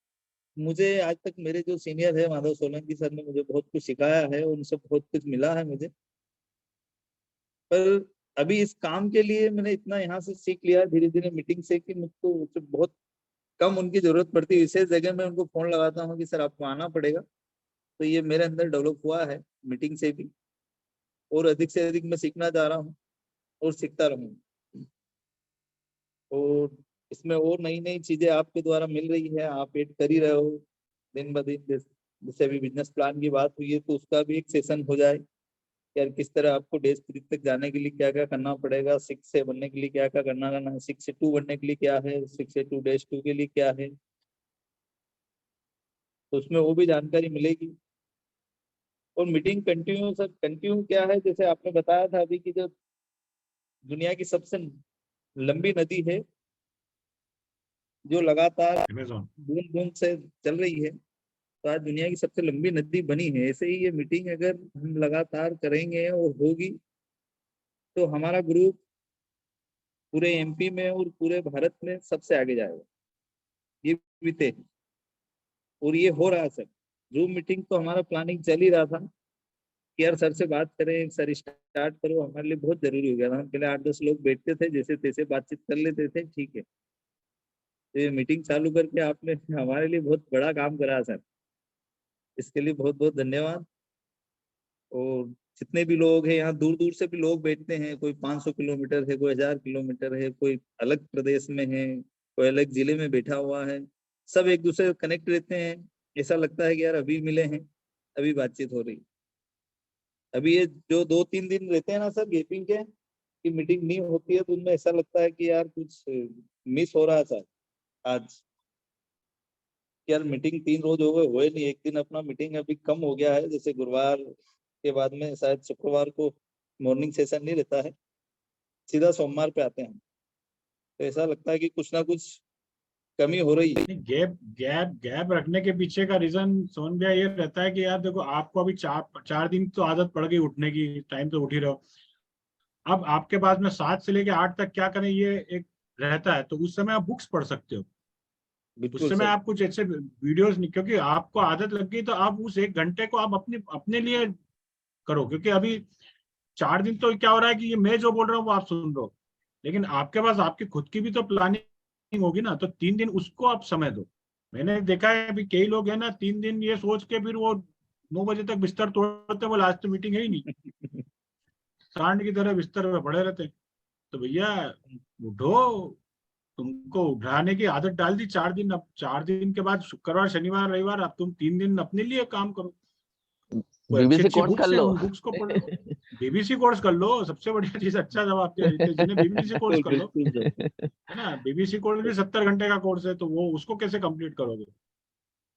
मुझे आज तक मेरे जो सीनियर है माधव सोलंकी सर ने मुझे बहुत कुछ सिखाया है, उनसे बहुत कुछ मिला है मुझे। पर अभी इस काम के लिए मैंने इतना यहाँ से सीख लिया धीरे धीरे मीटिंग से कि मुझको बहुत कम उनकी जरूरत पड़ती है। विशेष जगह में उनको फोन लगाता हूँ कि सर आपको आना पड़ेगा। तो ये मेरे अंदर डेवलप हुआ है मीटिंग से भी, और अधिक से अधिक मैं सीखना चाह रहा हूँ और सीखता रहूंगा। और इसमें और नई नई चीजें आपके द्वारा मिल रही है, आप ऐड कर ही रहे हो दिन ब दिन। जैसे अभी बिजनेस प्लान की बात हुई है तो उसका भी एक सेशन हो जाए यार, किस तरह आपको डैश 3 तक जाने के लिए क्या क्या करना पड़ेगा, 6 से बनने के लिए क्या क्या करना है, 6 से 2 बनने के लिए क्या है, 6 से 2-2 के लिए क्या है, तो उसमें वो भी जानकारी मिलेगी। और मीटिंग कंटिन्यू सर, कंटिन्यू क्या है, जैसे आपने बताया था अभी कि जो दुनिया की सबसे लंबी नदी है जो लगातार अमेज़न। बूंद बूंद से चल रही है, तो आज दुनिया की सबसे लंबी नदी बनी है। ऐसे ही ये मीटिंग अगर हम लगातार करेंगे और होगी तो हमारा ग्रुप पूरे एमपी में और पूरे भारत में सबसे आगे जाएगा, ये भी तय है। और ये हो रहा है सर। जूम मीटिंग तो हमारा प्लानिंग चल ही रहा था कि यार सर से बात करें, सर स्टार्ट करो, हमारे लिए बहुत जरूरी हो गया था। हम पहले 8-10 लोग बैठते थे, जैसे तैसे बातचीत कर लेते थे, ठीक है। तो ये मीटिंग चालू करके आपने हमारे लिए बहुत बड़ा काम करा सर, इसके लिए बहुत बहुत धन्यवाद। और जितने भी लोग हैं यहाँ, दूर दूर से भी लोग बैठते हैं, कोई 500 किलोमीटर है, कोई 1000 किलोमीटर है, कोई अलग प्रदेश में है, कोई अलग जिले में बैठा हुआ है, सब एक दूसरे से कनेक्ट रहते हैं। ऐसा लगता है कि यार अभी मिले हैं, अभी बातचीत हो रही। अभी ये जो 2-3 दिन रहते हैं ना सर गैपिंग के, कि मीटिंग नहीं होती है, तो उनमें ऐसा लगता है कि यार कुछ मिस हो रहा है सर। आज यार मीटिंग 3 रोज हो गए, हुए नहीं, एक दिन अपना मीटिंग अभी कम हो गया है। जैसे गुरुवार के बाद में शायद शुक्रवार को मॉर्निंग सेशन नहीं रहता है, सीधा सोमवार पे आते हैं। तो ऐसा लगता है कि कुछ ना कुछ कमी हो रही है। गैप रखने के पीछे का रीजन सोन भैया ये रहता है कि यार देखो, आपको अभी 4 दिन तो आदत पड़ गई उठने की, टाइम तो उठ ही रहे हो। अब आपके पास में 7 से लेके 8 तक क्या करें ये एक रहता है, तो उस समय आप बुक्स पढ़ सकते हो। उस समय आप कुछ ऐसे वीडियोस नहीं, क्योंकि आपको आदत लग गई तो आप उस 1 घंटे को आप अपने लिए करो। क्योंकि अभी 4 दिन तो क्या हो रहा है कि ये मैं जो बोल रहा हूँ वो आप सुन रहे हो, लेकिन आपके पास आपकी खुद की भी तो प्लानिंग होगी ना। तो 3 दिन उसको आप समय दो। मैंने देखा है अभी कई लोग है ना, 3 दिन ये सोच के फिर वो 9 बजे तक बिस्तर तोड़ते, वो लास्ट मीटिंग है ही नहीं, सांड की तरह बिस्तर में पड़े रहते। तो भैया उठो, तुमको उठाने की आदत डाल दी 4 दिन। अब 4 दिन के बाद शुक्रवार शनिवार रविवार अब तुम 3 दिन अपने लिए काम करो। बीबीसी कोर्स कर लो, बुक्स को पढ़ो, बीबीसी कोर्स कर लो। सबसे बढ़िया चीज, अच्छा जवाब दिया रितेश जी ने, बीबीसी कोर्स कर लो, है ना। बीबीसी कोर्स भी 70 घंटे का कोर्स है, तो वो उसको कैसे कंप्लीट करोगे।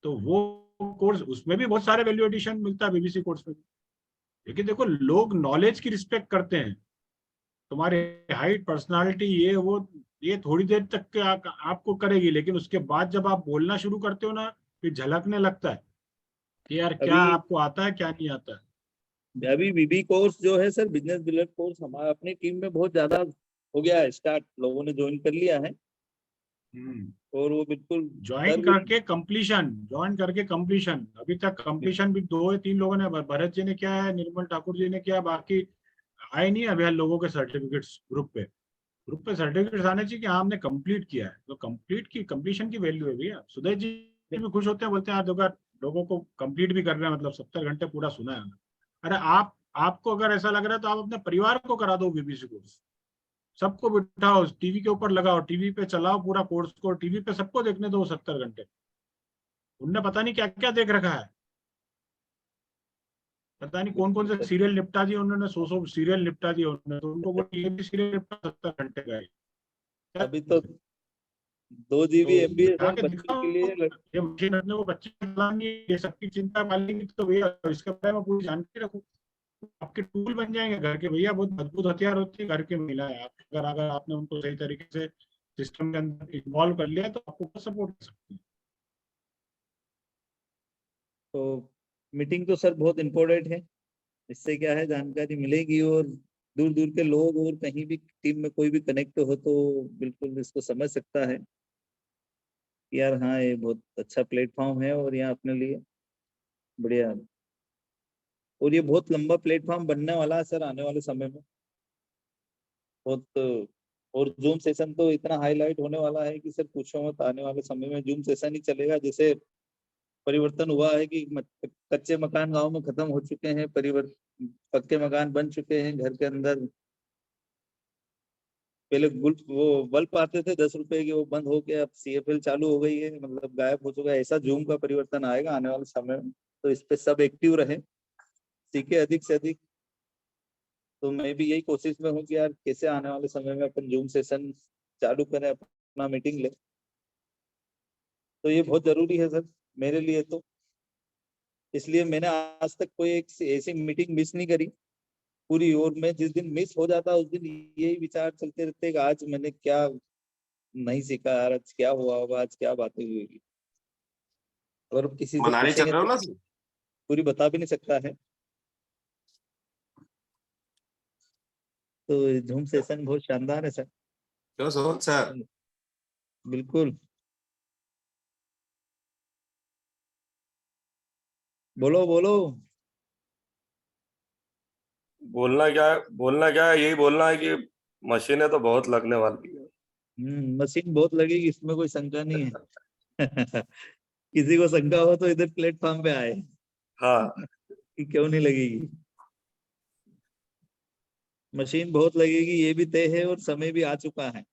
तो वो कोर्स, उसमें भी बहुत सारे वैल्यू एडिशन मिलता है बीबीसी कोर्स में। लेकिन देखो, लोग नॉलेज की रिस्पेक्ट करते हैं। तुम्हारे हाइट, पर्सनालिटी, ये वो, ये थोड़ी देर तक के आपको करेगी, लेकिन उसके बाद जब आप बोलना शुरू करते हो ना, फिर झलकने लगता है कि यार क्या आपको आता है, क्या नहीं आता है। अभी बीबी कोर्स जो है सर, बिजनेस बिल्डर कोर्स, हमारा अपनी टीम में बहुत ज्यादा हो गया है स्टार्ट, लोगों ने ज्वाइन कर लिया है। और वो बिल्कुल ज्वाइन करके कंप्लीशन, अभी तक कंप्लीशन भी 2-3 लोगों ने, भरत जी ने किया है, निर्मल ठाकुर जी ने किया, बाकी आए नहीं अभी लोगों के सर्टिफिकेट्स ग्रुप पे सर्टिफिकेट्स आने चाहिए कि हाँ हमने कंप्लीट किया है। तो कंप्लीशन की वैल्यू है भैया। सुधीर जी भी खुश होते हैं, बोलते हैं यार देखो, लोगों को कंप्लीट भी कर रहे हैं, मतलब 70 घंटे पूरा सुना है। अरे आपको अगर ऐसा लग रहा है तो आप अपने परिवार को करा दो बीबीसी कोर्स, सबको बिठाओ, टीवी के ऊपर लगाओ, टीवी पे चलाओ पूरा कोर्स को, टीवी पे सबको देखने दो 70 घंटे। उनने पता नहीं क्या क्या देख रखा है, पता नहीं कौन कौन से सीरियल निपटा दिए उन्होंने, 100 सीरियल निपटा दिए उन्होंने, तो उनको वो ये भी सीरियल निपटा 70 घंटे का है। अभी तो 2 GB तो MB बिठा सर के बच्चों दिखाओ, के लिए। ये मशीन अपने को बच्चे चलाएंगे, ये सबकी चिंता पालेंगे, तो भैया इसके बारे में पूरी जानकारी रखो। आपके टूल बन जाएंगे घर के, भैया बहुत अद्भुत हथियार होती है घर के महिलाएं। आप अगर आपने उनको सही तरीके से सिस्टम के अंदर इन्वॉल्व कर लिया तो आपको सपोर्ट कर सकती है। तो मीटिंग तो सर बहुत इम्पोर्टेंट है, इससे क्या है जानकारी मिलेगी और दूर दूर के लोग और कहीं भी टीम में कोई भी कनेक्ट हो तो बिल्कुल इसको समझ सकता है कि यार हाँ ये बहुत अच्छा प्लेटफॉर्म है और यहाँ अपने लिए बढ़िया। और ये बहुत लंबा प्लेटफॉर्म बनने वाला है सर आने वाले समय में बहुत। और जूम सेशन तो इतना हाईलाइट होने वाला है कि सर पूछो मत, आने वाले समय में जूम सेशन ही चलेगा। जैसे परिवर्तन हुआ है कि कच्चे मकान गांव में खत्म हो चुके हैं, पक्के मकान बन चुके हैं घर के अंदर। पहले वो बल्ब आते थे 10 रुपए के, वो बंद होके अब CFL चालू हो गई है, मतलब गायब हो चुका है। ऐसा जूम का परिवर्तन आएगा आने वाले समय में, तो इस पे सब एक्टिव रहे, सीखे अधिक से अधिक। तो मैं भी यही कोशिश में हूँ कि यार कैसे आने वाले समय में अपन जूम सेशन चालू करें, अपना मीटिंग ले। तो ये बहुत जरूरी है सर मेरे लिए तो, इसलिए मैंने आज तक कोई एक ऐसी मीटिंग मिस नहीं करी पूरी। और मैं जिस दिन मिस हो जाता उस दिन यही विचार चलते रहते कि आज मैंने क्या नहीं सीखा यार, आज क्या हुआ होगा, आज क्या बातें हुई होगी। और किसी से मनाली चल पूछेंगे रहे हो तो ना? पूरी बता भी नहीं सकता है। तो जूम सेशन बहुत शानदार है सर। क्यों सोच सर? बिल्कुल, बोलो बोलो। बोलना क्या है, यही बोलना है कि मशीनें तो बहुत लगने वाली है। मशीन बहुत लगेगी, इसमें कोई शंका नहीं है। किसी को शंका हो तो इधर प्लेटफॉर्म पे आए हाँ, कि क्यों नहीं लगेगी। मशीन बहुत लगेगी ये भी तय है, और समय भी आ चुका है,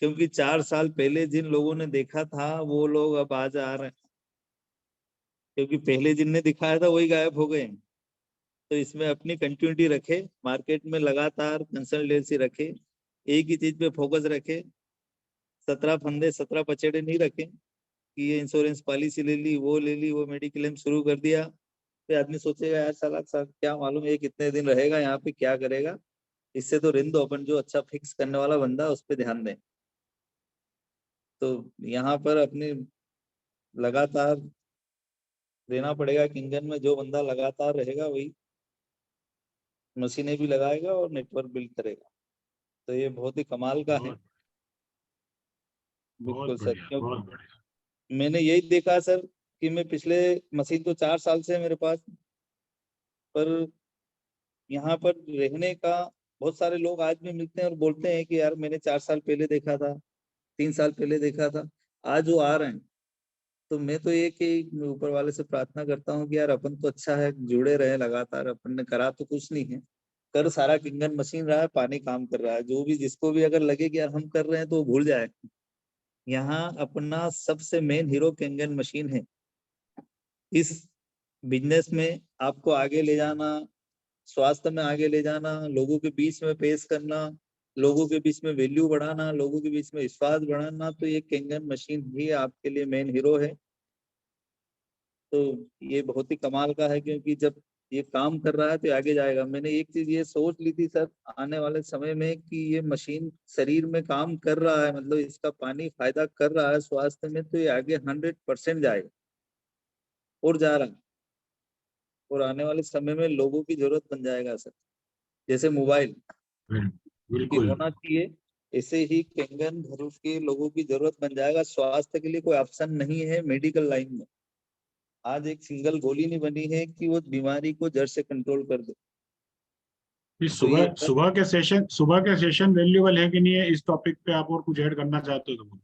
क्योंकि 4 साल पहले जिन लोगों ने देखा था वो लोग अब आज आ रहे हैं, क्योंकि पहले जिनने दिखाया था वही गायब हो गए। तो इसमें अपनी कंटिन्यूटी रखे, मार्केट में लगातार कंसल्टेंसी रखे, एक ही चीज पे फोकस रखे, 17 फंदे 17 पचेड़े नहीं रखे कि ये इंश्योरेंस पॉलिसी ले ली, वो मेडिक्लेम क्लेम शुरू कर दिया। फिर आदमी सोचेगा यार साला क्या मालूम ये कितने दिन रहेगा यहाँ पे, क्या करेगा। इससे तो रिंद अपन जो अच्छा फिक्स करने वाला बंदा उस पर ध्यान दें। तो यहाँ पर अपने लगातार देना पड़ेगा। किंगन में जो बंदा लगातार रहेगा वही मशीनें भी लगाएगा और नेटवर्क बिल्ड करेगा। तो ये बहुत ही कमाल का है। बिल्कुल बहुत सर, बढ़िया, क्योंकि बहुत बढ़िया। मैंने यही देखा सर कि मैं पिछले मशीन तो 4 साल से है मेरे पास, पर यहाँ पर रहने का बहुत सारे लोग आज भी मिलते हैं और बोलते हैं कि यार मैंने 4 साल पहले देखा था, 3 साल पहले देखा था, आज वो आ रहे हैं। तो मैं तो ये कि मैं ऊपर वाले से प्रार्थना करता हूँ कि यार अपन तो अच्छा है जुड़े रहे लगातार, अपन ने करा तो कुछ नहीं है, कर सारा किंगन मशीन रहा है, पानी काम कर रहा है। जो भी जिसको भी अगर लगे कि यार हम कर रहे हैं तो वो भूल जाए, यहाँ अपना सबसे मेन हीरो किंगन मशीन है। इस बिजनेस में आपको आगे ले जाना, स्वास्थ्य में आगे ले जाना, लोगों के बीच में पेश करना, लोगों के बीच में वैल्यू बढ़ाना, लोगों के बीच में विश्वास बढ़ाना, तो ये किंगन मशीन ही आपके लिए मेन हीरो है। तो ये बहुत ही कमाल का है, क्योंकि जब ये काम कर रहा है तो आगे जाएगा। मैंने एक चीज ये सोच ली थी सर आने वाले समय में कि ये मशीन शरीर में काम कर रहा है, मतलब इसका पानी फायदा कर रहा है स्वास्थ्य में, तो ये आगे 100% जाएगा और जा रहा है। और आने वाले समय में लोगों की जरूरत बन जाएगा सर, जैसे मोबाइल की बिल्कुल। होना चाहिए, ऐसे ही कंगन भरूच के लोगों की जरूरत बन जाएगा। स्वास्थ्य के लिए कोई ऑप्शन नहीं है मेडिकल लाइन में। आज एक सिंगल गोली नहीं बनी है कि वो बीमारी को जड़ से कंट्रोल कर दे। इस तो ये सुबह के सेशन वैल्यूएबल है कि नहीं है, इस टॉपिक पे आप और कुछ ऐड करना चाहते हो तो?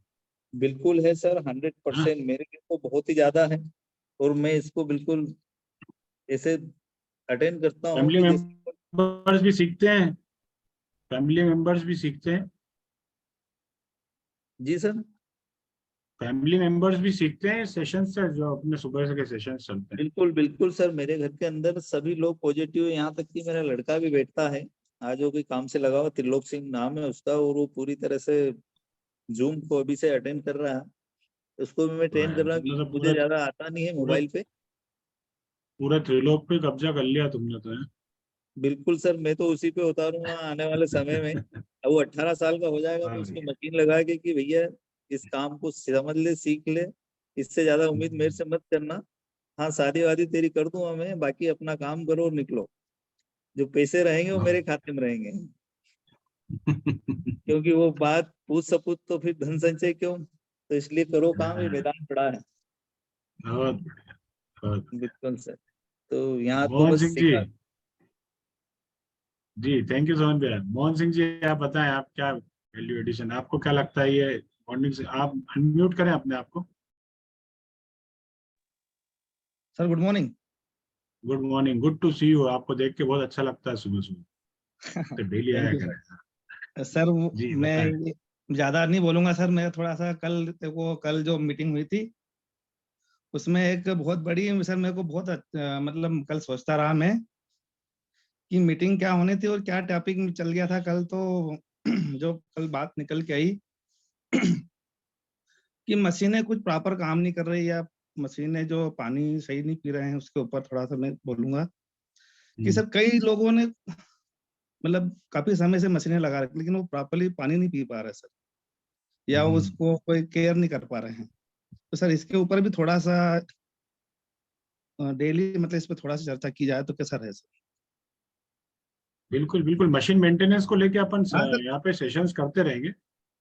बिल्कुल है सर, 100% मेरे लिए तो बहुत ही ज्यादा है। और मैं इसको बिल्कुल ऐसे अटेंड करता हूँ फैमिली कि जैसे मेंबर्स भी सीखते हैं, फैमिली मेंबर्स भी सीखते हैं। जी सर, फैमिली मेंबर्स भी सीखते हैं सेशन से, जो अपने सुबह से के सेशन चलते हैं। बिल्कुल बिल्कुल सर, मेरे घर के अंदर सभी लोग पॉजिटिव है, यहाँ तक कि मेरा लड़का भी बैठता है आज, वो कोई काम से लगा हुआ, त्रिलोक सिंह नाम है उसका, और वो पूरी तरह से जूम को अभी से अटेंड कर रहा है, उसको भी मैं ट्रेन कर रहा हूँ, तुमने तो मुझे ज्यादा आता नहीं है मोबाइल पे। पूरा त्रिलोक पे कब्जा कर लिया तुमने तो, है? बिल्कुल सर, मैं तो उसी पे उतारूंगा आने वाले समय में। अब वो 18 साल का हो जाएगा तो उसको मशीन लगा के कि भैया इस काम को समझ ले, सीख ले, इससे ज्यादा उम्मीद मेरे से मत करना। हाँ, शादी वादी तेरी कर दूंगा मैं, बाकी अपना काम करो और निकलो। जो पैसे रहेंगे वो मेरे खाते में रहेंगे। क्योंकि वो बात पूछ सपूत तो फिर धन संचय क्यों, तो इसलिए करो काम, ये मैदान पड़ा है। बहुत बढ़िया, बहुत बिल्कुल सर। तो यहाँ तो मोहन बस सिंह जी। सीखा। जी थैंक यू सोमन भैया। मोहन सिंह जी आप बताएं, आप क्या वैल्यू एडिशन, आपको क्या लगता है ये मॉर्निंग से, आप अनम्यूट करें अपने आप को। Sir good morning. Good morning, good to see you. आपको देख के बहुत अच्छा लगता है सुबह सुबह, तो डेली आया थैंक यू करें। सर। जी मैं बताएं। ज्यादा नहीं बोलूंगा सर, मैं थोड़ा सा कल जो मीटिंग हुई थी उसमें एक बहुत बड़ी सर, मेरे को बहुत मतलब कल सोचता रहा मैं कि मीटिंग क्या होनी थी और क्या टॉपिक चल गया था कल। तो जो कल बात निकल के आई कि मशीनें कुछ प्रॉपर काम नहीं कर रही, या मशीनें जो पानी सही नहीं पी रहे हैं, उसके ऊपर थोड़ा सा मैं बोलूंगा कि सर कई लोगों ने मतलब काफी समय से मशीनें लगा रखी, लेकिन वो प्रॉपरली पानी नहीं पी पा रहे सर, या उसको कोई केयर नहीं कर पा रहे हैं। तो सर इसके ऊपर भी थोड़ा सा डेली मतलब इस पर थोड़ा सा चर्चा की जाए तो कैसा रहे सर। बिल्कुल बिल्कुल, मशीन मेंटेनेंस को लेके अपन हाँ सर। यहाँ पे सेशंस करते रहेंगे।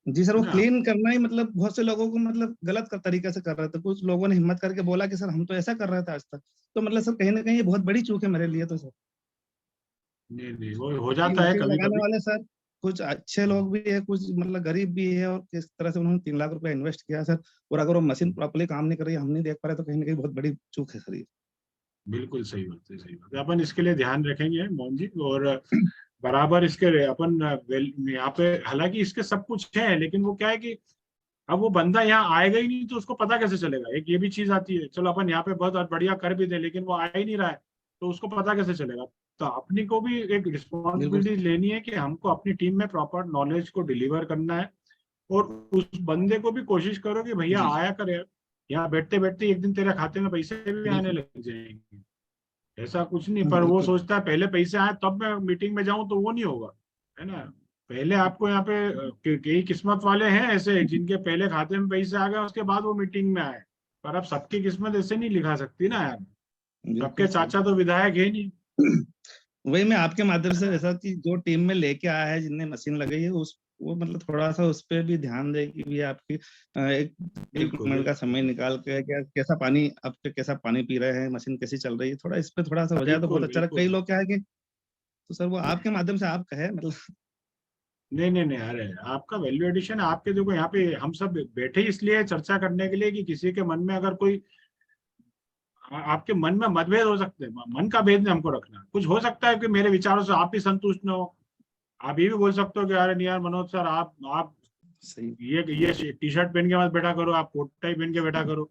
जी सर, वो ना। क्लीन करना ही मतलब बहुत से लोगों को मतलब गलत तरीके से कर रहे थे। कुछ लोगों ने हिम्मत करके बोला कि सर हम तो ऐसा कर रहे थे आज तक, तो मतलब सर कहीं ना कहीं ये बहुत बड़ी चूक है मेरे लिए तो सर। नहीं नहीं, वो हो ये जाता है मशीन कभी लगाने कभी। वाले सर कुछ अच्छे लोग भी है, कुछ मतलब गरीब भी है, और किस तरह से उन्होंने 3 लाख रुपए इन्वेस्ट किया सर, और अगर वो मशीन प्रॉपर्ली काम नहीं कर रही है, हम नहीं देख पा रहे, तो कहीं ना कहीं बहुत बड़ी चूक है सर ये। बिल्कुल सही बात है, सही बात है। अपन इसके लिए ध्यान रखेंगे मोहन जी, और बराबर इसके अपन यहाँ पे, हालांकि इसके सब कुछ है, लेकिन वो क्या है कि अब वो बंदा यहाँ आएगा ही नहीं तो उसको पता कैसे चलेगा। एक ये भी चीज आती है, चलो अपन यहाँ पे बहुत बढ़िया कर भी दे, लेकिन वो आ ही नहीं रहा है तो उसको पता कैसे चलेगा। तो अपनी को भी एक बिल्कुल रिस्पॉन्सिबिलिटी लेनी है कि हमको अपनी टीम में प्रॉपर नॉलेज को डिलीवर करना है, और उस बंदे को भी कोशिश करो कि भैया जी आया करे, यहाँ बैठते बैठते एक दिन तेरे खाते में पैसे भी आने बिल्कुल लग जाएंगे। ऐसा कुछ नहीं, पर वो बिल्कुल सोचता है पहले पैसे आए तब मैं मीटिंग में जाऊं, तो वो नहीं होगा, है ना। पहले आपको यहाँ पे कई किस्मत वाले हैं ऐसे जिनके पहले खाते में पैसे आ गए, उसके बाद वो मीटिंग में आए। पर अब सबकी किस्मत ऐसे नहीं लिखा सकती ना यार, बिल्कुल सबके सही। चाचा तो विधायक है नहीं। वही मैं आपके माध्यम से ऐसा कि जो टीम में लेके आया है, जिनने मशीन लगाई है, उस वो मतलब थोड़ा सा उस पर भी ध्यान दे कि भी आपकी एक बिल्कुल मिनट का बिल्कुल समय निकाल के क्या कैसा पानी आप कैसा पानी पी रहे हैं, मशीन कैसी चल रही है, थोड़ा इस पे थोड़ा सा हो जाए तो बहुत बिल्कुल अच्छा लगेगा। कई बिल्कुल। लोग क्या है कि तो सर वो आपके माध्यम से आप कहे मतलब। नहीं नहीं नहीं, अरे आपका वैल्यू एडिशन आपके, देखो यहाँ पे हम सब बैठे इसलिए चर्चा करने के लिए कि किसी के मन में अगर कोई, आपके मन में मतभेद हो सकते हैं, मन का भेद नहीं हमको रखना। कुछ हो सकता है कि मेरे विचारों से आप भी संतुष्ट न हो, आप ये भी बोल सकते हो कि अरे नहीं यार मनोज सर, आप सही ये टी शर्ट पहन के मत बैठा करो, आप कोट टाई पहन के बैठा करो।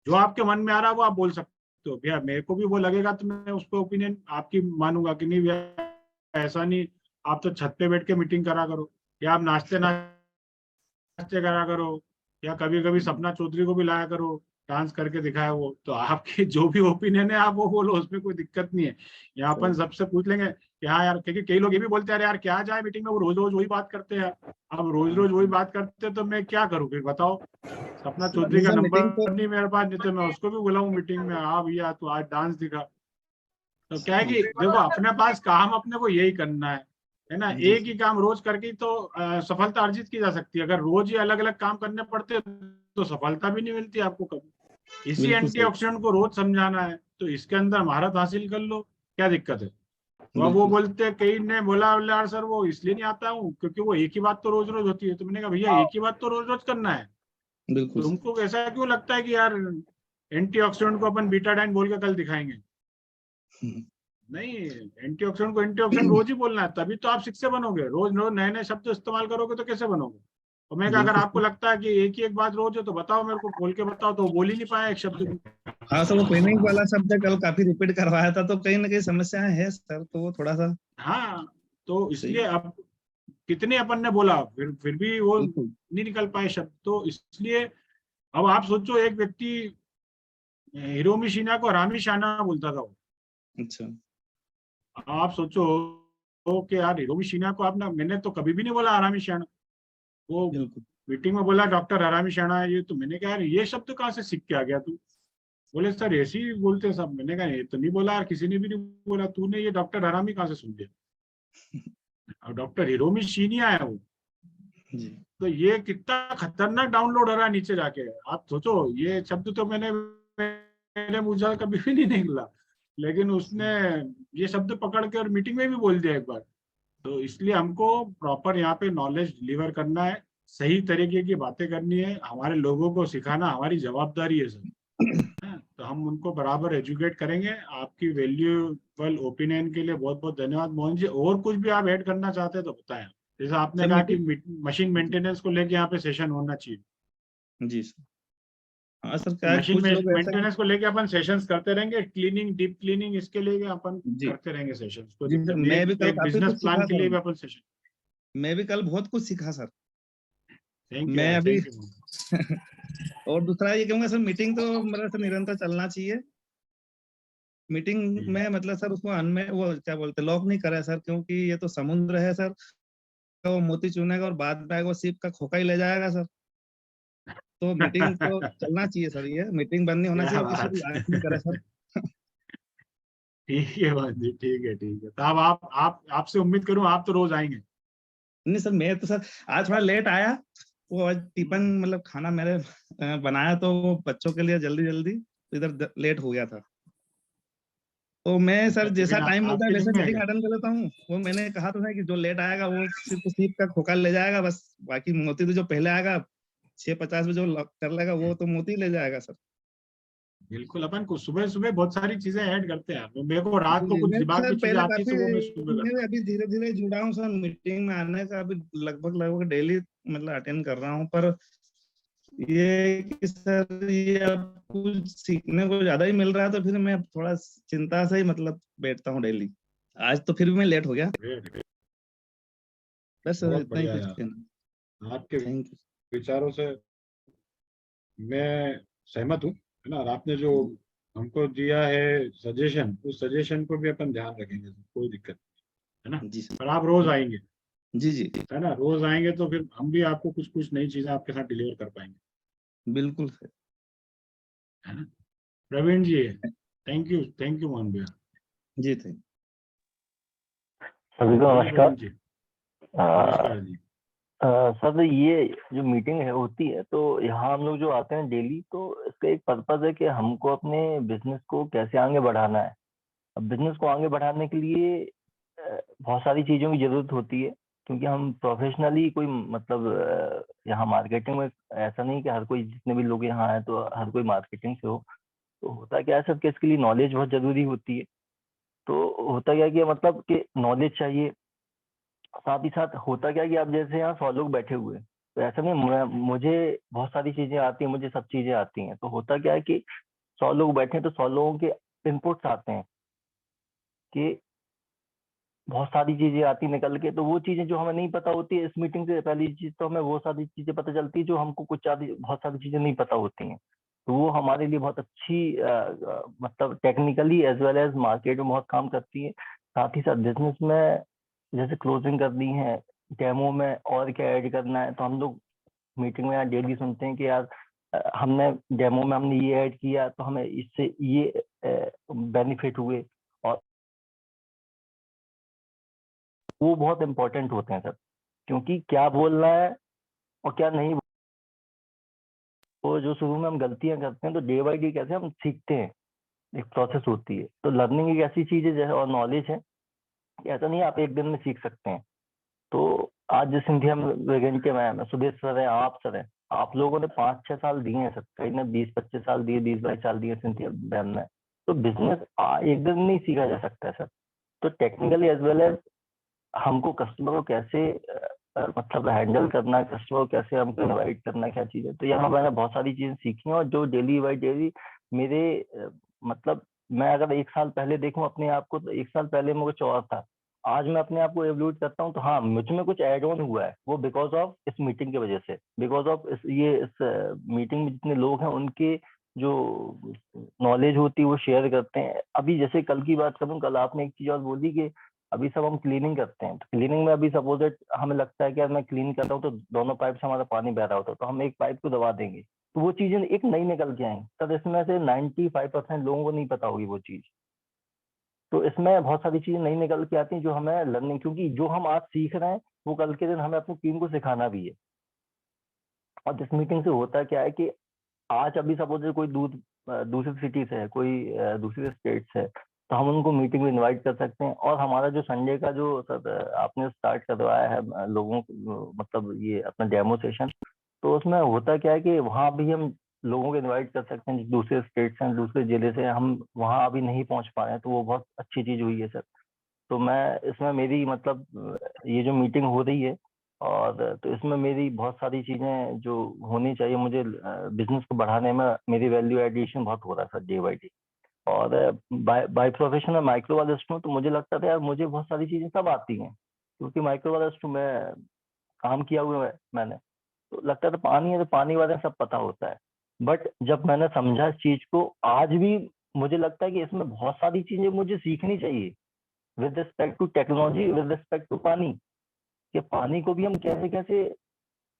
जो आपके मन में आ रहा है वो आप बोल सकते हो। भैया मेरे को भी वो लगेगा तो मैं उस पर ओपिनियन आपकी मानूंगा कि नहीं भैया ऐसा नहीं, आप तो छत पे बैठ के मीटिंग करा करो, या आप नाचते नाचते करा करो, या कभी कभी सपना चौधरी को भी लाया करो, डांस करके दिखाया वो। तो आपकी जो भी ओपिनियन है आप वो बोलो, उसमें कोई दिक्कत नहीं है। यहाँ अपन सही सबसे पूछ लेंगे कि हाँ यार, क्योंकि कई लोग ये भी बोलते हैं यार क्या जाए मीटिंग में, वो रोज रोज वही बात करते हैं। अब रोज रोज वही बात करते हैं तो मैं क्या करूँ फिर बताओ। सपना चौधरी नहीं का सर मीटिंग तो नंबर नहीं मेरे पास, नहीं तो मैं उसको भी बुलाऊं मीटिंग में, हाँ भैया तो आज डांस दिखा। तो क्या है कि देखो अपने पास काम अपने को यही करना है ना। जी एक ही काम रोज करके तो सफलता अर्जित की जा सकती है। अगर रोज ही अलग अलग काम करने पड़ते तो सफलता भी नहीं मिलती आपको कभी। इसी बिल्कुल सही एंटीऑक्सीडेंट को रोज समझाना है, तो इसके अंदर महारत हासिल कर लो, क्या दिक्कत है। तो अब वो बिल्कुल बोलते, कई ने बोला यार सर वो इसलिए नहीं आता हूँ क्योंकि वो एक ही बात तो रोज रोज होती है। तो मैंने कहा भैया एक ही बात तो रोज रोज करना है, बिल्कुल सही तुमको ऐसा क्यों लगता है कि यार एंटीऑक्सीडेंट को अपन बीटाडाइन बोल के कल दिखाएंगे। नहीं, एंटीऑक्सीडेंट को एंटीऑक्सीडेंट रोज ही बोलना है, तभी तो आप शिक्षक बनोगे। रोज रोज नए नए शब्द इस्तेमाल करोगे तो कैसे बनोगे। और मैं अगर बिल्कुल आपको सही। लगता है कि एक ही एक बात रोज है तो बताओ, मेरे को बोल के बताओ। तो वो बोल ही नहीं पाया एक शब्द भी। हाँ सर, वो ट्रेनिंग वाला शब्द कल काफी रिपीट करवाया था, तो कहीं ना कहीं समस्याएं है सर, तो वो थोड़ा सा हाँ, तो सही। इसलिए अब कितने अपन ने बोला, फिर भी वो बिल्कुल नहीं निकल पाए शब्द। तो इसलिए अब आप सोचो, एक व्यक्ति हिरोमी शिना को हरामी शाना बोलता था वो। अच्छा आप सोचो तो कि यार हिरोमी शिना को आपने, मैंने तो कभी भी नहीं बोला हरामी शाना। वो बिल्कुल मीटिंग में बोला डॉक्टर हरामी शाना है ये, तो मैंने कहा यार ये शब्द कहाँ से सीख के आ गया तू? बोले सर ऐसे ही बोलते हैं सब। मैंने कहा ये तो नहीं बोला यार, किसी ने भी नहीं बोला, तूने ये डॉक्टर हरामी कहाँ से सुन लिया? और डॉक्टर हिरोमी शिनिया है वो। जी तो ये कितना खतरनाक डाउनलोड हो रहा है नीचे जाके। आप सोचो, ये शब्द तो मेरे मुंह से कभी भी नहीं निकला, लेकिन उसने ये शब्द पकड़ के और मीटिंग में भी बोल दिया एक बार। तो इसलिए हमको प्रॉपर यहाँ पे नॉलेज डिलीवर करना है, सही तरीके की बातें करनी है, हमारे लोगों को सिखाना हमारी जवाबदारी है सर। तो हम उनको बराबर एजुकेट करेंगे। आपकी वैल्यूएबल ओपिनियन के लिए बहुत बहुत धन्यवाद मोहन जी। और कुछ भी आप ऐड करना चाहते हैं तो बताएं। जैसे आपने सर कहा कि मीटिंग मशीन मेंटेनेंस को लेके यहाँ पे सेशन होना चाहिए। जी सर। हाँ सर, क्या है मशीन कुछ लोग ऐसा मेंटेनेंस को लेके अपन सेशंस करते रहेंगे, क्लीनिंग, डीप क्लीनिंग, इसके लिए भी अपन जी करते रहेंगे सेशंस। कोई जी दिक्कत सर, नहीं, मैं भी कल एक काफी बिजनेस कुछ प्लान सीखा के सर। लिए भी अपन सेशन। मैं भी कल बहुत कुछ सीखा सर। थैंक यू मैं यार, अभी थैंक यू। और दूसरा ये कहूंगा सर, मीटिंग तो मतलब सर निरंतर चलना चाहिए। मीटिंग में मतलब सर उसको अनमें वो क्या बोलते लॉक नहीं करा है सर, क्योंकि ये तो समुद्र है सर। वो मोती चुनेगा और बाद में आएगा वो सीप का खोखा ही ले जाएगा सर। तो मीटिंग तो चलना चाहिए सर, ये मीटिंग बंद नहीं होना क्या चाहिए और किसी बात को लाइक नहीं करे सर। ठीक है बात जी, ठीक है ठीक है। तो अब आप आपसे उम्मीद करूं आप तो रोज आएंगे। नहीं सर, मैं तो सर आज थोड़ा लेट आया। वो आज टिफिन मतलब खाना मेरे बनाया, तो वो बच्चों के लिए जल्दी जल्दी इधर लेट हो गया था। तो मैं सर अच्छा, जैसा टिफिन टाइम मिलता है आपके वैसे जिम में है मीटिंग क्या? अटेंड कर लेता हूँ। वो मैंने कहा तो था कि जो लेट आएगा वो सिर्फ सीप का खोखा ले जाएगा बस। बाकी मोती तो जो पहले आएगा 6:50 में जो लॉक कर लेगा वो तो मोती ले जाएगा सर। बिल्कुल, अपन को सुबह सुबह बहुत सारी चीजें ऐड करते हैं। तो मेरे को रात को जी कुछ मैं दिमाग सर में चीजें पहले आती है काफी, तो वो मैं सुबह मैं करता भी हूँ। अभी धीरे धीरे जुड़ा हूँ सर मीटिंग में आने का। अभी लगभग लगभग डेली मतलब अटेंड कर रहा हूँ। पर ये कि सर ये अब कुछ सीखने को ज्यादा ही मिल रहा है, तो फिर मैं थोड़ा चिंता से ही मतलब बैठता हूँ डेली। आज तो फिर भी मैं लेट हो गया। Great, बस सर बहुत इतना ही बढ़िया कुछ यार। कहना। आपके थैंक यू। विचारों से मैं सहमत हूँ, है ना। और आपने जो हमको दिया है सजेशन, उस सजेशन को भी अपन ध्यान रखेंगे, कोई दिक्कत नहीं, है ना। जी सर। पर आप रोज आएंगे, जी जी है ना, रोज आएंगे तो फिर हम भी आपको कुछ कुछ नई चीजें आपके साथ डिलीवर कर पाएंगे, बिल्कुल सर। है ना। प्रवीण जी, थैंक यू मोहन भैया। जी थैंक सभी को बोलिए नमस्कार। प्रवीण जी। नमस्कार जी। सर ये जो मीटिंग है होती है, तो यहाँ हम लोग जो आते हैं डेली, तो इसका एक पर्पज है कि हमको अपने बिजनेस को कैसे आगे बढ़ाना है। अब बिजनेस को आगे बढ़ाने के लिए बहुत सारी चीज़ों की जरूरत होती है, क्योंकि हम प्रोफेशनली कोई मतलब यहाँ मार्केटिंग में ऐसा नहीं कि हर कोई, जितने भी लोग यहाँ आए तो हर कोई मार्केटिंग से हो। तो होता क्या है सर कि इसके लिए नॉलेज बहुत जरूरी होती है। तो होता क्या है कि मतलब कि नॉलेज चाहिए, साथ ही साथ होता क्या है कि आप जैसे यहाँ 100 लोग बैठे हुए हैं, तो ऐसा नहीं मुझे बहुत सारी चीजें आती हैं, मुझे सब चीजें आती हैं। तो होता क्या है कि 100 लोग बैठे हैं तो 100 लोगों के इनपुट्स आते हैं कि बहुत सारी चीजें आती निकल के। तो वो चीजें जो हमें नहीं पता होती है, इस मीटिंग से पहली चीज तो हमें वो सारी चीजें पता चलती है जो हमको बहुत सारी चीजें नहीं पता होती हैं। तो वो हमारे लिए बहुत अच्छी मतलब technically as well as market में बहुत काम करती है। साथ ही साथ बिजनेस में जैसे क्लोजिंग करनी है, डेमो में और क्या ऐड करना है, तो हम लोग मीटिंग में यहाँ डेली सुनते हैं कि यार हमने डेमो में हमने ये ऐड किया तो हमें इससे ये बेनिफिट हुए। और वो बहुत इंपॉर्टेंट होते हैं सर, क्योंकि क्या बोलना है और क्या नहीं। वो जो शुरू में हम गलतियां करते हैं, तो डे बाई डे कैसे हम सीखते हैं, एक प्रोसेस होती है। तो लर्निंग एक ऐसी चीज है जैसे, और नॉलेज है, ऐसा नहीं आप एक दिन में सीख सकते हैं। तो आज जो सिंधिया वेगन के मैम है, सुदेश सर है, आप सर है, आप लोगों ने 5-6 साल दिए हैं सर, कहीं ने 20-25 साल दिए, 20-22 साल दिए सिंधिया मैम ने। तो बिजनेस एक दिन नहीं सीखा जा सकता है सर। तो टेक्निकली एज वेल एज हमको कस्टमर को कैसे मतलब हैंडल करना है, कस्टमर को कैसे हमको इनवाइट करना है, क्या चीज़ है। तो यहाँ मैंने बहुत सारी चीजें सीखी हैं, और जो डेली बाई डेली मेरे मतलब मैं अगर 1 साल पहले देखूं अपने आप को, तो 1 साल पहले मैं कुछ और था, आज मैं अपने आप को एवल्यूट करता हूँ तो हाँ मुझ में कुछ ऐड ऑन हुआ है, वो बिकॉज ऑफ इस मीटिंग की वजह से, बिकॉज ऑफ इस मीटिंग में जितने लोग हैं उनके जो नॉलेज होती है वो शेयर करते हैं। अभी जैसे कल की बात करूँ, कल आपने एक चीज और बोली कि अभी सब हम क्लीनिंग करते हैं, तो क्लीनिंग में अभी सपोज हमें लगता है कि यार मैं क्लीन कर रहा हूँ तो दोनों पाइप से हमारा पानी बह रहा होता है, तो हम एक पाइप को दबा देंगे, तो वो चीजें एक नई निकल के आएंगी। तब इसमें से 95% लोगों को नहीं पता होगी वो चीज। तो इसमें बहुत सारी चीजें नई निकल के आती हैं जो हमें लर्निंग, क्योंकि जो हम आज सीख रहे हैं वो कल के दिन हमें अपनी टीम को सिखाना भी है। और जिस मीटिंग से होता क्या है कि आज अभी सपोज कोई दूसरी सिटी से है, कोई दूसरे स्टेट से है, तो हम उनको मीटिंग में इनवाइट कर सकते हैं। और हमारा जो संडे का जो सर आपने स्टार्ट करवाया है लोगों को, मतलब ये अपना डेमो सेशन, तो उसमें होता क्या है कि वहाँ भी हम लोगों को इनवाइट कर सकते हैं दूसरे स्टेट से, दूसरे जिले से, हम वहाँ अभी नहीं पहुँच पा रहे हैं, तो वो बहुत अच्छी चीज हुई है सर। तो मैं इसमें मेरी मतलब ये जो मीटिंग हो रही है, और तो इसमें मेरी बहुत सारी चीजें जो होनी चाहिए मुझे बिजनेस को बढ़ाने में, मेरी वैल्यू एडिशन बहुत हो रहा है सर डे बाई डे। और बाय प्रोफेशन में माइक्रोबायोलॉजिस्ट हूँ, तो मुझे लगता था यार मुझे बहुत सारी चीजें सब आती हैं, क्योंकि माइक्रोबायोलॉजिस्ट में काम किया हुआ है मैंने, तो लगता था पानी है तो पानी वाले सब पता होता है। बट जब मैंने समझा इस चीज को, आज भी मुझे लगता है कि इसमें बहुत सारी चीजें मुझे सीखनी चाहिए with respect to technology, with respect to पानी, कि पानी को भी हम कैसे कैसे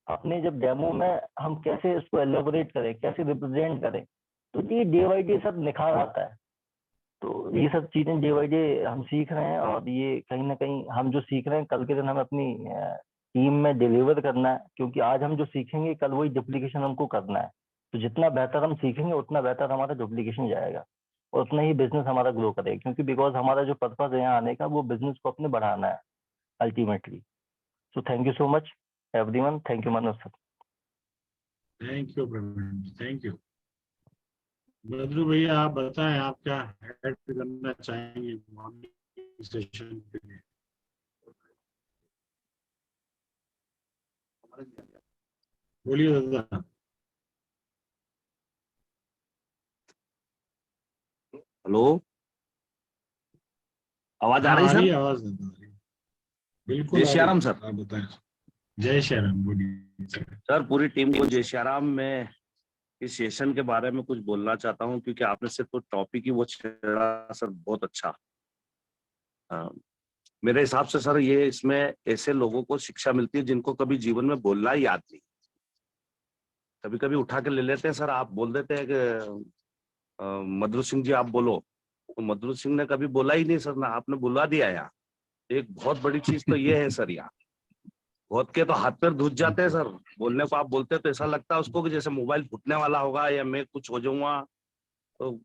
अपने जब डेमो में हम कैसे इसको एलोबोरेट करें, कैसे रिप्रेजेंट करें, तो ये डे बाई डे सब निखार आता है। तो ये सब चीजें डे बाई डे हम सीख रहे हैं, और ये कहीं ना कहीं हम जो सीख रहे हैं कल के दिन हमें अपनी टीम में डिलीवर करना है, क्योंकि आज हम जो सीखेंगे कल वही डुप्लीकेशन हमको करना है। तो जितना बेहतर हम सीखेंगे उतना बेहतर हमारा डुप्लीकेशन जाएगा, और उतना ही बिजनेस हमारा ग्रो करेगा, क्योंकि बिकॉज हमारा जो पर्पज है यहाँ आने का वो बिजनेस को अपने बढ़ाना है ultimately. So thank you so much, everyone. Thank you, Manoj sir. Thank you Praveen, thank you. Badru भैया आप बताएं, आप क्या ऐड करना चाहेंगे मॉर्निंग सेशन के लिए? बोलिए दादा। हेलो, आवाज आ रही है सर? आवाज बिल्कुल। जय श्री राम सर। आप बताएं। जय श्री राम, बोलिए सर। पूरी टीम को जय श्री राम। मैं इस सेशन के बारे में कुछ बोलना चाहता हूं, क्योंकि आपने से तो टॉपिक ही वो छेड़ा सर, बहुत अच्छा। मेरे हिसाब से सर ये इसमें ऐसे लोगों को शिक्षा मिलती है जिनको कभी जीवन में बोलना ही याद नहीं। कभी कभी उठा के ले लेते हैं सर, आप बोल देते हैं कि मधुर सिंह जी आप बोलो, तो मधुर सिंह ने कभी बोला ही नहीं सर, ना आपने बुला दिया यहाँ। एक बहुत बड़ी चीज तो ये है सर, यहाँ बहुत के तो हाथ पैर धुस जाते हैं सर। बोलने को आप बोलते हैं तो ऐसा लगता है उसको कि जैसे मोबाइल फूटने वाला होगा या मैं कुछ हो जाऊंगा। तो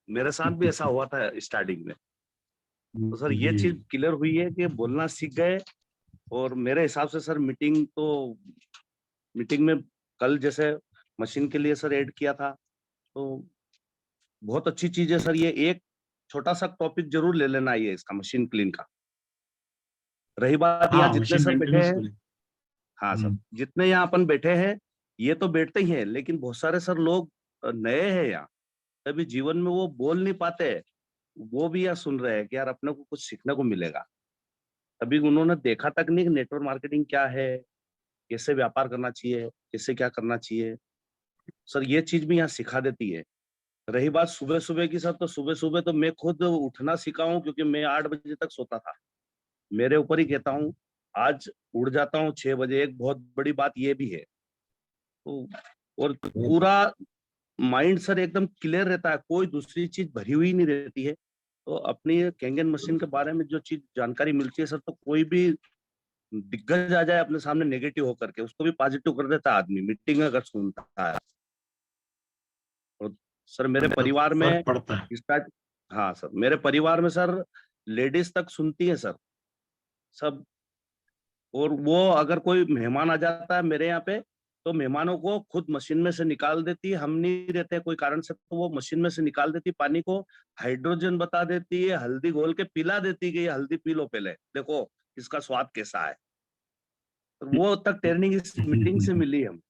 मेरे साथ भी ऐसा हुआ था स्टार्टिंग में। तो सर ये चीज क्लियर हुई है कि बोलना सीख गए। और मेरे हिसाब से सर मीटिंग में कल जैसे मशीन के लिए सर ऐड किया था, तो बहुत अच्छी चीज है सर। ये एक छोटा सा टॉपिक जरूर ले लेना है इसका, मशीन क्लीन का। रही बात यहाँ जितने सर बैठे हैं, हाँ सर, जितने यहाँ अपन बैठे हैं ये तो बैठते ही हैं, लेकिन बहुत सारे सर लोग नए हैं यहाँ, कभी जीवन में वो बोल नहीं पाते, वो भी यहाँ सुन रहे हैं कि यार अपने को कुछ सीखने को मिलेगा। अभी उन्होंने देखा तक नहीं कि नेटवर्क मार्केटिंग क्या है, कैसे व्यापार करना चाहिए, कैसे क्या करना चाहिए। सर ये चीज भी यहाँ सिखा देती है। रही बात सुबह सुबह की सर, तो सुबह सुबह तो मैं खुद उठना सीखा हूँ, क्योंकि मैं 8 बजे तक सोता था। मेरे ऊपर ही कहता हूँ, आज उड़ जाता हूँ 6 बजे। एक बहुत बड़ी बात ये भी है। तो और पूरा माइंड सर एकदम क्लियर रहता है, कोई दूसरी चीज भरी हुई नहीं रहती है। तो अपनी कैंगन मशीन के बारे में जो चीज जानकारी मिलती है सर, तो कोई भी दिग्गज आ जाए अपने सामने नेगेटिव होकर के, उसको भी पॉजिटिव कर देता आदमी मीटिंग अगर सुनता है। और सर मेरे परिवार में स्टार्ट, हाँ सर, मेरे परिवार में सर लेडीज तक सुनती है सर सब। और वो अगर कोई मेहमान आ जाता है मेरे यहाँ पे, तो मेहमानों को खुद मशीन में से निकाल देती है। हम नहीं रहते कोई कारण से, तो वो मशीन में से निकाल देती है पानी को, हाइड्रोजन बता देती है, हल्दी घोल के पिला देती है कि ये हल्दी पी लो पहले, देखो इसका स्वाद कैसा है। तो वो तक ट्रेनिंग इस मीटिंग से मिली हम।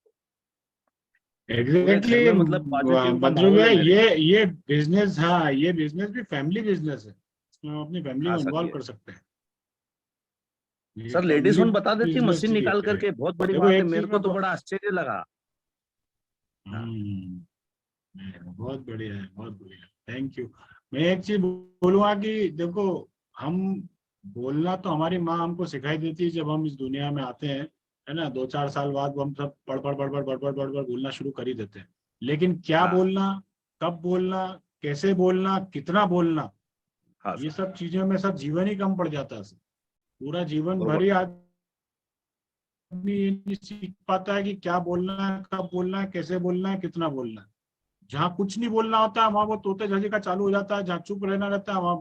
एग्जैक्टली मतलब बद्रू भाई, ये बिजनेस, हाँ ये बिजनेस भी फैमिली बिजनेस है, इसमें हम अपनी फैमिली को इन्वॉल्व कर सकते हैं। सर लेडीज फैमिली वन बता देती बिजनेस मशीन निकाल चाहिए। करके, बहुत बड़ी देखो बात है, एक मेरे चीज को मैं तो बड़ा आश्चर्य लगा। बहुत बढ़िया है, बहुत बढ़िया, थैंक यू। मैं एक चीज बोलूंगा कि देखो, हम बोलना तो हमारी माँ हमको सिखाई देती है जब हम इस दुनिया में आते हैं, है ना। 2-4 साल बाद हम सब पढ़ बोलना शुरू कर ही देते हैं। लेकिन क्या हाँ बोलना, कब बोलना, कैसे बोलना, कितना बोलना, हाँ ये सर, सब चीजों में सब जीवन ही कम पड़ जाता है। पूरा जीवन भर बरोबर। ही आदमी ये नहीं सीख पाता है कि क्या बोलना है, कब बोलना है, कैसे बोलना है, कितना बोलना है। जहाँ कुछ नहीं बोलना होता है वहां वो तोते झजी का चालू हो जाता है। जहाँ चुप रहना रहता है वहाँ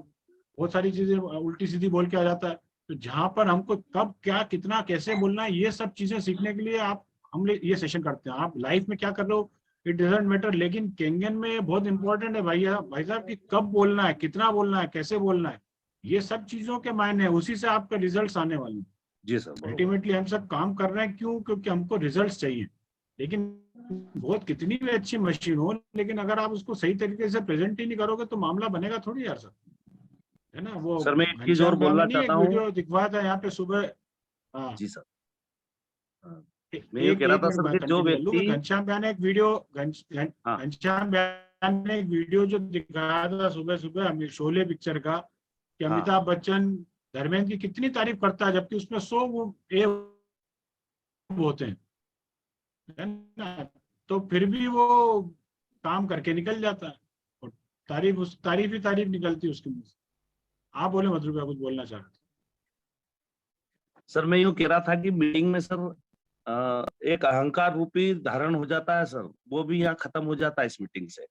बहुत सारी चीजें उल्टी सीधी बोल के आ जाता है। तो जहाँ पर हमको कब क्या कितना कैसे बोलना है, ये सब चीजें सीखने के लिए हम लोग ये सेशन करते हैं। आप लाइफ में क्या कर रहे हो इट डजंट मैटर, लेकिन केंगन में ये बहुत इंपॉर्टेंट है भाई साहब कि कब बोलना है, कितना बोलना है, कैसे बोलना है। ये सब चीजों के मायने है, उसी से आपका रिजल्ट आने वाले हैं। जी सर, बरोबर। अल्टीमेटली हम सब काम कर रहे हैं क्यों, क्योंकि हमको रिजल्ट चाहिए। लेकिन बहुत कितनी भी अच्छी मशीन हो, लेकिन अगर आप उसको सही तरीके से प्रेजेंट ही नहीं करोगे तो मामला बनेगा थोड़ी यार सर, है ना। वो सर मैं एक चीज और घनश्याम भैया बोलना ने नहीं एक चाहता हूँ। वीडियो दिखवाया था यहाँ पे सुबह। हाँ जी सर, मैं ये एक कह रहा एक था मिनट सर मैं कि जो कंटिन्यू कर लूँ। व्यक्ति, घनश्याम भैया ने एक वीडियो हाँ घनश्याम भैया ने एक वीडियो जो दिखाया था सुबह सुबह शोले पिक्चर का, कि हाँ अमिताभ बच्चन धर्मेंद्र की कितनी तारीफ करता है, जबकि उसमें 100 वो ए होते हैं, है ना। तो फिर भी वो काम करके निकल जाता है और तारीफ ही तारीफ निकलती है उसके मुंह से। आप बोले मधुर भैया, कुछ बोलना चाह रहे थे। सर मैं यूँ कह रहा था कि मीटिंग में सर एक अहंकार रूपी धारण हो जाता है सर, वो भी यहाँ खत्म हो जाता है इस मीटिंग से।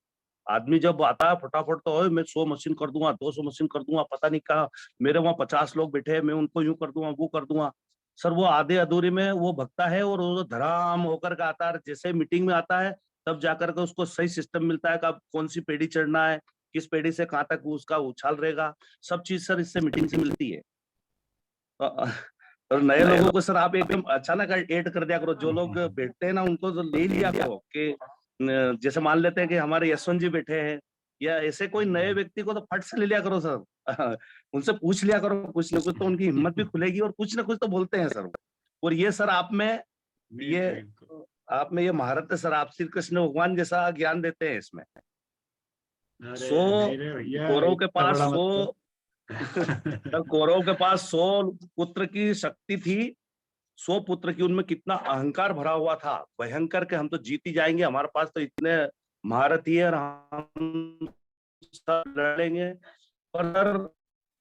आदमी जब आता है फटाफट तो ओए मैं 100 मशीन कर दूंगा, 200 मशीन कर दूंगा, पता नहीं कहा मेरे वहां 50 लोग बैठे हैं, मैं उनको यूं कर दूंगा, वो कर दूंगा। सर वो आधे अधूरे में वो भगता है और वो धड़ाम होकर के आता है। जैसे मीटिंग में आता है तब जाकर के उसको सही सिस्टम मिलता है कि अब कौन सी पेड़ी चढ़ना है, किस पेड़ी से कहाँ तक उसका उछाल रहेगा, सब चीज सर इससे मीटिंग से मिलती है। और नए लोगों को सर आप एकदम अचानक ऐड कर दिया करो। जो लोग बैठते हैं ना उनको तो ले लिया करो कि जैसे मान लेते हैं कि हमारे यशवंत जी बैठे हैं या ऐसे कोई नए व्यक्ति को तो फट से ले लिया करो सर। उनसे पूछ लिया करो कुछ ना कुछ, तो उनकी हिम्मत भी खुलेगी और कुछ ना कुछ तो बोलते हैं सर। और ये सर आप में ये महारत है सर, आप श्री कृष्ण भगवान जैसा ज्ञान देते हैं इसमें। 100 कौरव के पास 100 कौरव के पास 100 पुत्र की शक्ति थी, 100 पुत्र की, उनमें कितना अहंकार भरा हुआ था, भयंकर के हम तो जीत ही जाएंगे, हमारे पास तो इतने महारथी है और हम सब लड़ेंगे। पर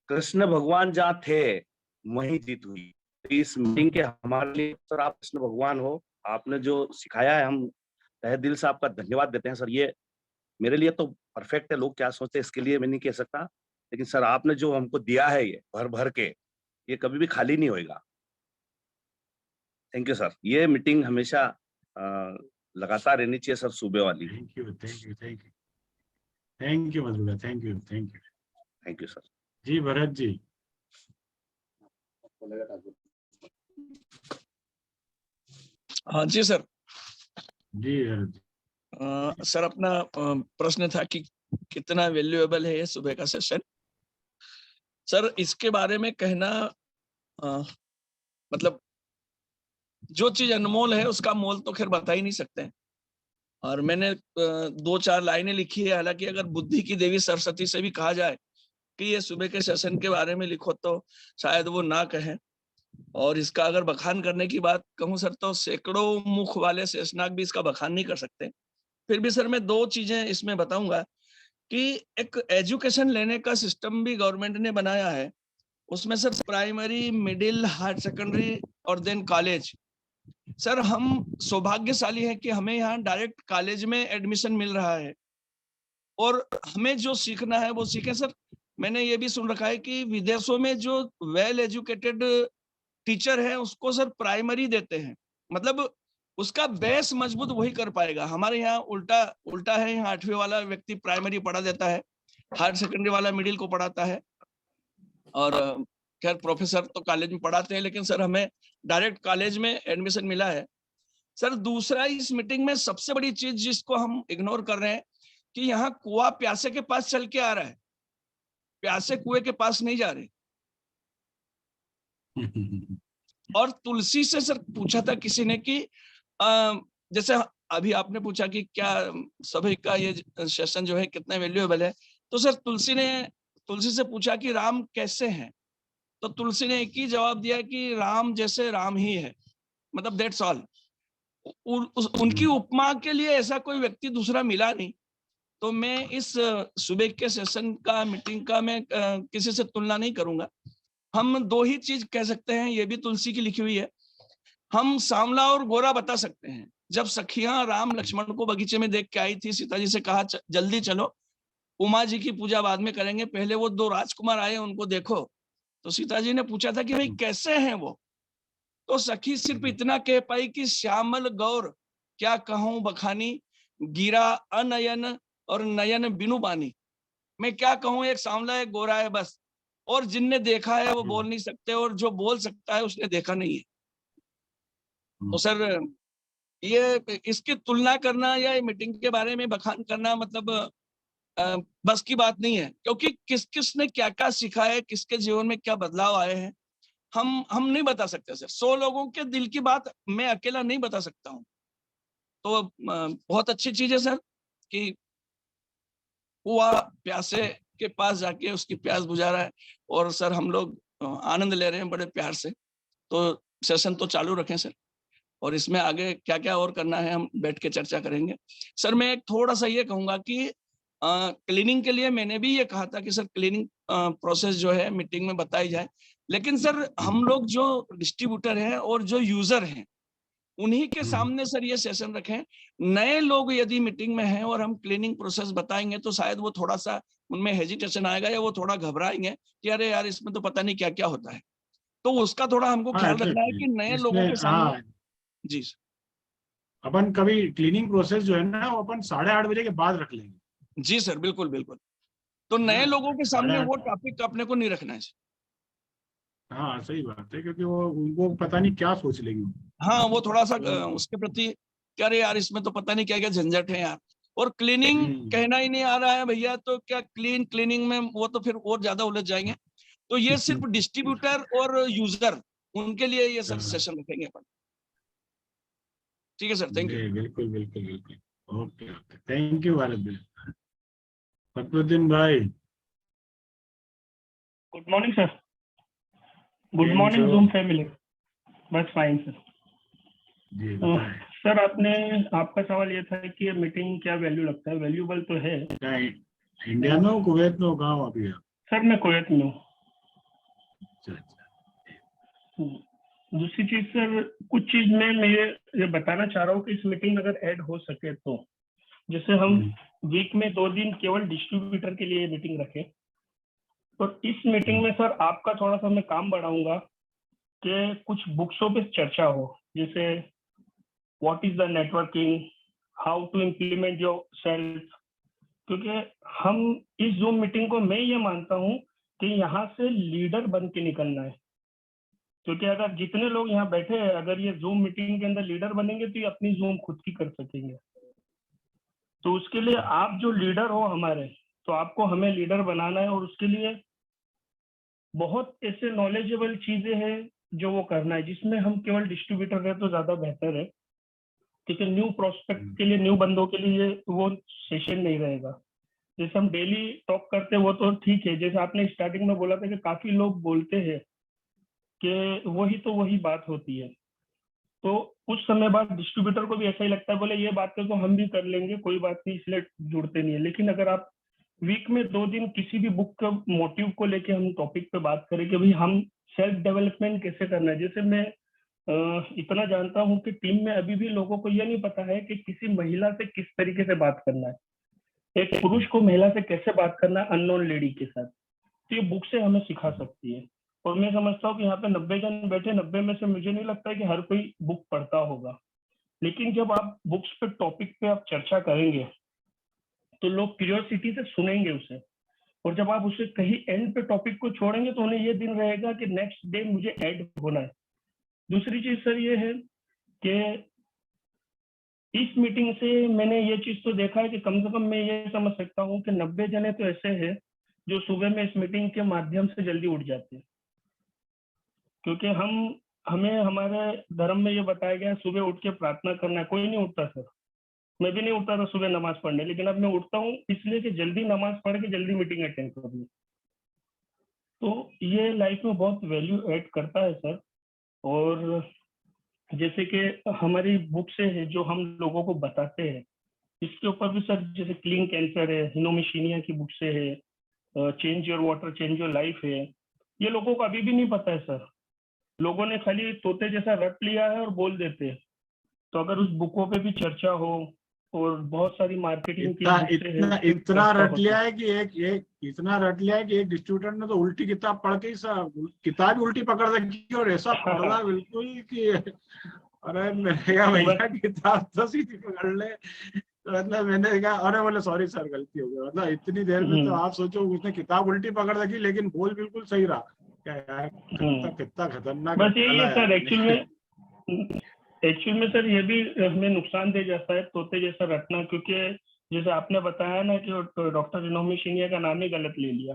कृष्ण भगवान जहाँ थे वहीं जीत हुई। इस मीटिंग के हमारे लिए सर आप कृष्ण भगवान हो, आपने जो सिखाया है हम तहे दिल से आपका धन्यवाद देते हैं सर। ये मेरे लिए तो परफेक्ट है, लोग क्या सोचते हैं इसके लिए मैं नहीं कह सकता, लेकिन सर आपने जो हमको दिया है ये भर भर के, ये कभी भी खाली नहीं होएगा। Thank you sir. ये मीटिंग हमेशा लगातार रहनी चाहिए सर, सुबह वाली। थैंक यू थैंक यू मधुर भैया, थैंक यू सर। जी भरत जी। हाँ जी सर। जी भरत जी। सर अपना प्रश्न था कि कितना वैल्यूएबल है ये सुबह का सेशन। सर इसके बारे में कहना मतलब जो चीज अनमोल है उसका मोल तो खैर बता ही नहीं सकते हैं। और मैंने 2-4 लाइनें लिखी है, हालांकि अगर बुद्धि की देवी सरस्वती से भी कहा जाए कि ये सुबह के सेशन के बारे में लिखो तो शायद वो ना कहें। और इसका अगर बखान करने की बात कहूं सर तो सैकड़ों मुख वाले शेषनाग भी इसका बखान नहीं कर सकते। फिर भी सर मैं 2 चीजें इसमें बताऊंगा कि एक एजुकेशन लेने का सिस्टम भी गवर्नमेंट ने बनाया है। उसमें sir primary, middle, higher secondary और देन कॉलेज। सर हम सौभाग्यशाली हैं कि हमें यहाँ डायरेक्ट कॉलेज में एडमिशन मिल रहा है और हमें जो सीखना है वो सीखें। सर मैंने ये भी सुन रखा है कि विदेशों में जो वेल एजुकेटेड टीचर है उसको सर प्राइमरी देते हैं, मतलब उसका बेस मजबूत वही कर पाएगा। हमारे यहाँ उल्टा है, यहाँ 8वीं वाला व्यक्ति प्राइमरी पढ़ा देता है, हायर सेकेंडरी वाला मिडिल को पढ़ाता है और खैर प्रोफेसर तो कॉलेज में पढ़ाते हैं, लेकिन सर हमें डायरेक्ट कॉलेज में एडमिशन मिला है। सर दूसरा इस मीटिंग में सबसे बड़ी चीज जिसको हम इग्नोर कर रहे हैं कि यहाँ कुआं प्यासे के पास चल के आ रहा है, प्यासे कुएं के पास नहीं जा रहे। और तुलसी से सर पूछा था किसी ने कि जैसे अभी आपने पूछा कि क्या सभी का ये सेशन जो है कितना वैल्यूएबल है, तो सर तुलसी से पूछा कि राम कैसे हैं, तो तुलसी ने एक ही जवाब दिया कि राम जैसे राम ही है, मतलब दैट्स ऑल। उनकी उपमा के लिए ऐसा कोई व्यक्ति दूसरा मिला नहीं। तो मैं इस सुबह के सेशन का, मीटिंग का मैं किसी से तुलना नहीं करूंगा। हम दो ही चीज कह सकते हैं, ये भी तुलसी की लिखी हुई है, हम सांवला और गोरा बता सकते हैं। जब सखियां राम लक्ष्मण को बगीचे में देख के आई थी, सीता जी से कहा जल्दी चलो, उमा जी की पूजा बाद में करेंगे, पहले वो दो राजकुमार आए उनको देखो। तो सीता जी ने पूछा था कि भाई कैसे हैं वो, तो सखी सिर्फ इतना कह पाई कि श्यामल गौर क्या कहूं बखानी, गिरा अनयन और नयन बिनु बानी। मैं क्या कहूं, एक सांवला एक गोरा है बस, और जिनने देखा है वो बोल नहीं सकते, और जो बोल सकता है उसने देखा नहीं है। तो सर ये इसकी तुलना करना या ये मीटिंग के बारे में बखान करना मतलब बस की बात नहीं है, क्योंकि किस किस ने क्या क्या सीखा है, किसके जीवन में क्या बदलाव आए हैं, हम नहीं बता सकते सर। 100 लोगों के दिल की बात मैं अकेला नहीं बता सकता हूँ। तो बहुत अच्छी चीज है सर कि कुआ प्यासे के पास जाके उसकी प्यास बुझा रहा है, और सर हम लोग आनंद ले रहे हैं बड़े प्यार से। तो सेशन तो चालू रखें सर, और इसमें आगे क्या क्या और करना है हम बैठ के चर्चा करेंगे। सर मैं एक थोड़ा सा ये कहूंगा कि क्लीनिंग के लिए मैंने भी ये कहा था कि सर क्लीनिंग प्रोसेस जो है मीटिंग में बताई जाए, लेकिन सर हम लोग जो डिस्ट्रीब्यूटर हैं और जो यूजर हैं उन्हीं के सामने सर ये सेशन रखें। नए लोग यदि मीटिंग में हैं और हम क्लीनिंग प्रोसेस बताएंगे तो शायद वो थोड़ा सा उनमें हेजिटेशन आएगा, या वो थोड़ा घबराएंगे कि अरे यार इसमें तो पता नहीं क्या क्या होता है। तो उसका थोड़ा हमको ख्याल रखना है कि नए लोगों के सामने। जी सर। अपन कभी क्लीनिंग प्रोसेस जो है ना वो अपन 8:30 बजे के बाद रख लेंगे। जी सर, बिल्कुल बिल्कुल। तो नए लोगों के सामने वो टॉपिक अपने को नहीं रखना है। हाँ सही बात है, क्योंकि वो उनको पता नहीं क्या सोच लेंगे। हाँ, वो थोड़ा सा उसके प्रति क्या, अरे यार इसमें तो पता नहीं क्या क्या झंझट है यार, और क्लीनिंग कहना ही नहीं आ रहा है भैया, तो क्या क्लीनिंग में वो तो फिर और ज्यादा उलझ जाएंगे। तो ये सिर्फ डिस्ट्रीब्यूटर और यूजर उनके लिए ये सर सेशन रखेंगे अपन। ठीक है सर, थैंक यू। बिल्कुल बिल्कुल बिल्कुल, okay okay, thank you Bharat भाई। फखरुद्दीन भाई। Good morning sir. Good morning zoom family. बस फाइन सर। जी सर आपका सवाल ये था कि ये मीटिंग क्या वैल्यू लगता है। वैल्यूबल तो है। इंडिया में हो, कुवैत में हो, कहाँ हो अभी? सर मैं कुवैत में हूँ। दूसरी चीज सर, कुछ चीज में मैं ये बताना चाह रहा हूँ कि इस मीटिंग में अगर ऐड हो सके तो, जैसे हम वीक में 2 दिन केवल डिस्ट्रीब्यूटर के लिए मीटिंग रखें, तो इस मीटिंग में सर आपका थोड़ा सा मैं काम बढ़ाऊंगा कि कुछ बुक्सों पे चर्चा हो, जैसे what is the networking, how to implement your self. क्योंकि हम इस जूम मीटिंग को मैं ये मानता हूँ कि यहाँ से लीडर बन के निकलना है। क्योंकि अगर जितने लोग यहाँ बैठे हैं, अगर ये जूम मीटिंग के अंदर लीडर बनेंगे तो ये अपनी जूम खुद की कर सकेंगे। तो उसके लिए आप जो लीडर हो हमारे, तो आपको हमें लीडर बनाना है, और उसके लिए बहुत ऐसे नॉलेजेबल चीजें हैं जो वो करना है, जिसमें हम केवल डिस्ट्रीब्यूटर रहे तो ज्यादा बेहतर है। क्योंकि न्यू प्रोस्पेक्ट के लिए, न्यू बंदों के लिए वो सेशन नहीं रहेगा। जैसे हम डेली टॉक करते हैं वो तो ठीक है, जैसे आपने स्टार्टिंग में बोला था कि काफी लोग बोलते हैं कि वही बात होती है, तो कुछ समय बाद डिस्ट्रीब्यूटर को भी ऐसा ही लगता है, बोले ये बातें तो हम भी कर लेंगे, कोई बात नहीं, इसलिए जुड़ते नहीं है। लेकिन अगर आप वीक में 2 दिन किसी भी बुक का मोटिव को लेके हम टॉपिक पे बात करें कि भाई हम सेल्फ डेवलपमेंट कैसे करना है। जैसे मैं इतना जानता हूँ कि टीम में अभी भी लोगों को यह नहीं पता है कि किसी महिला से किस तरीके से बात करना है, एक पुरुष को महिला से कैसे बात करना है अननोन लेडी के साथ। तो ये बुक से हमें सिखा सकती है। और मैं समझता हूँ कि यहाँ पे 90 जन बैठे, 90 में से मुझे नहीं लगता है कि हर कोई बुक पढ़ता होगा। लेकिन जब आप बुक्स पे टॉपिक पे आप चर्चा करेंगे तो लोग क्यूरियोसिटी से सुनेंगे उसे, और जब आप उसे कहीं एंड पे टॉपिक को छोड़ेंगे तो उन्हें ये दिन रहेगा कि नेक्स्ट डे मुझे ऐड होना है। दूसरी चीज सर ये है कि इस मीटिंग से मैंने ये चीज तो देखा है कि कम से कम मैं ये समझ सकता हूँ कि 90 जने तो ऐसे हैं जो सुबह में इस मीटिंग के माध्यम से जल्दी उठ जाते हैं। क्योंकि हमें हमारे धर्म में ये बताया गया है सुबह उठ के प्रार्थना करना है। कोई नहीं उठता सर, मैं भी नहीं उठता था सुबह नमाज पढ़ने, लेकिन अब मैं उठता हूँ इसलिए कि जल्दी नमाज पढ़ के जल्दी मीटिंग अटेंड कर लूँ। तो ये लाइफ में बहुत वैल्यू ऐड करता है सर। और जैसे कि हमारी बुक से है जो हम लोगों को बताते हैं, इसके ऊपर भी सर जैसे क्लीन कैंसर है, हिनोमिशीनिया की बुक से है, change your water change your life है, ये लोगों को अभी भी नहीं पता है सर। लोगों ने खाली तोते जैसा रट लिया है और बोल देते हैं। तो अगर उस बुकों पे भी चर्चा हो और बहुत सारी मार्केटिंग की इतना रट लिया है कि इतना रट लिया है कि एक डिस्ट्रीब्यूटर ने तो उल्टी किताब पढ़ के ही किताब ही उल्टी पकड़ रखी और ऐसा पढ़ा बिल्कुल कि अरे मैंने कहा भैया किताब तो सीधी पकड़ ले। तो मतलब मैंने कहा अरे बोले सॉरी सर गलती हो गई। मतलब इतनी देर में तो आप सोचो उसने किताब उल्टी पकड़ रखी लेकिन बोल बिल्कुल सही रहा। क्या यार कितना खतरनाक बस यही है सर। एक्चुअल में सर ये भी हमें नुकसान दे जाता है तोते जैसा रटना, क्योंकि जैसे आपने बताया ना कि डॉक्टर हिनोमिशीनिया का नाम ही गलत ले लिया,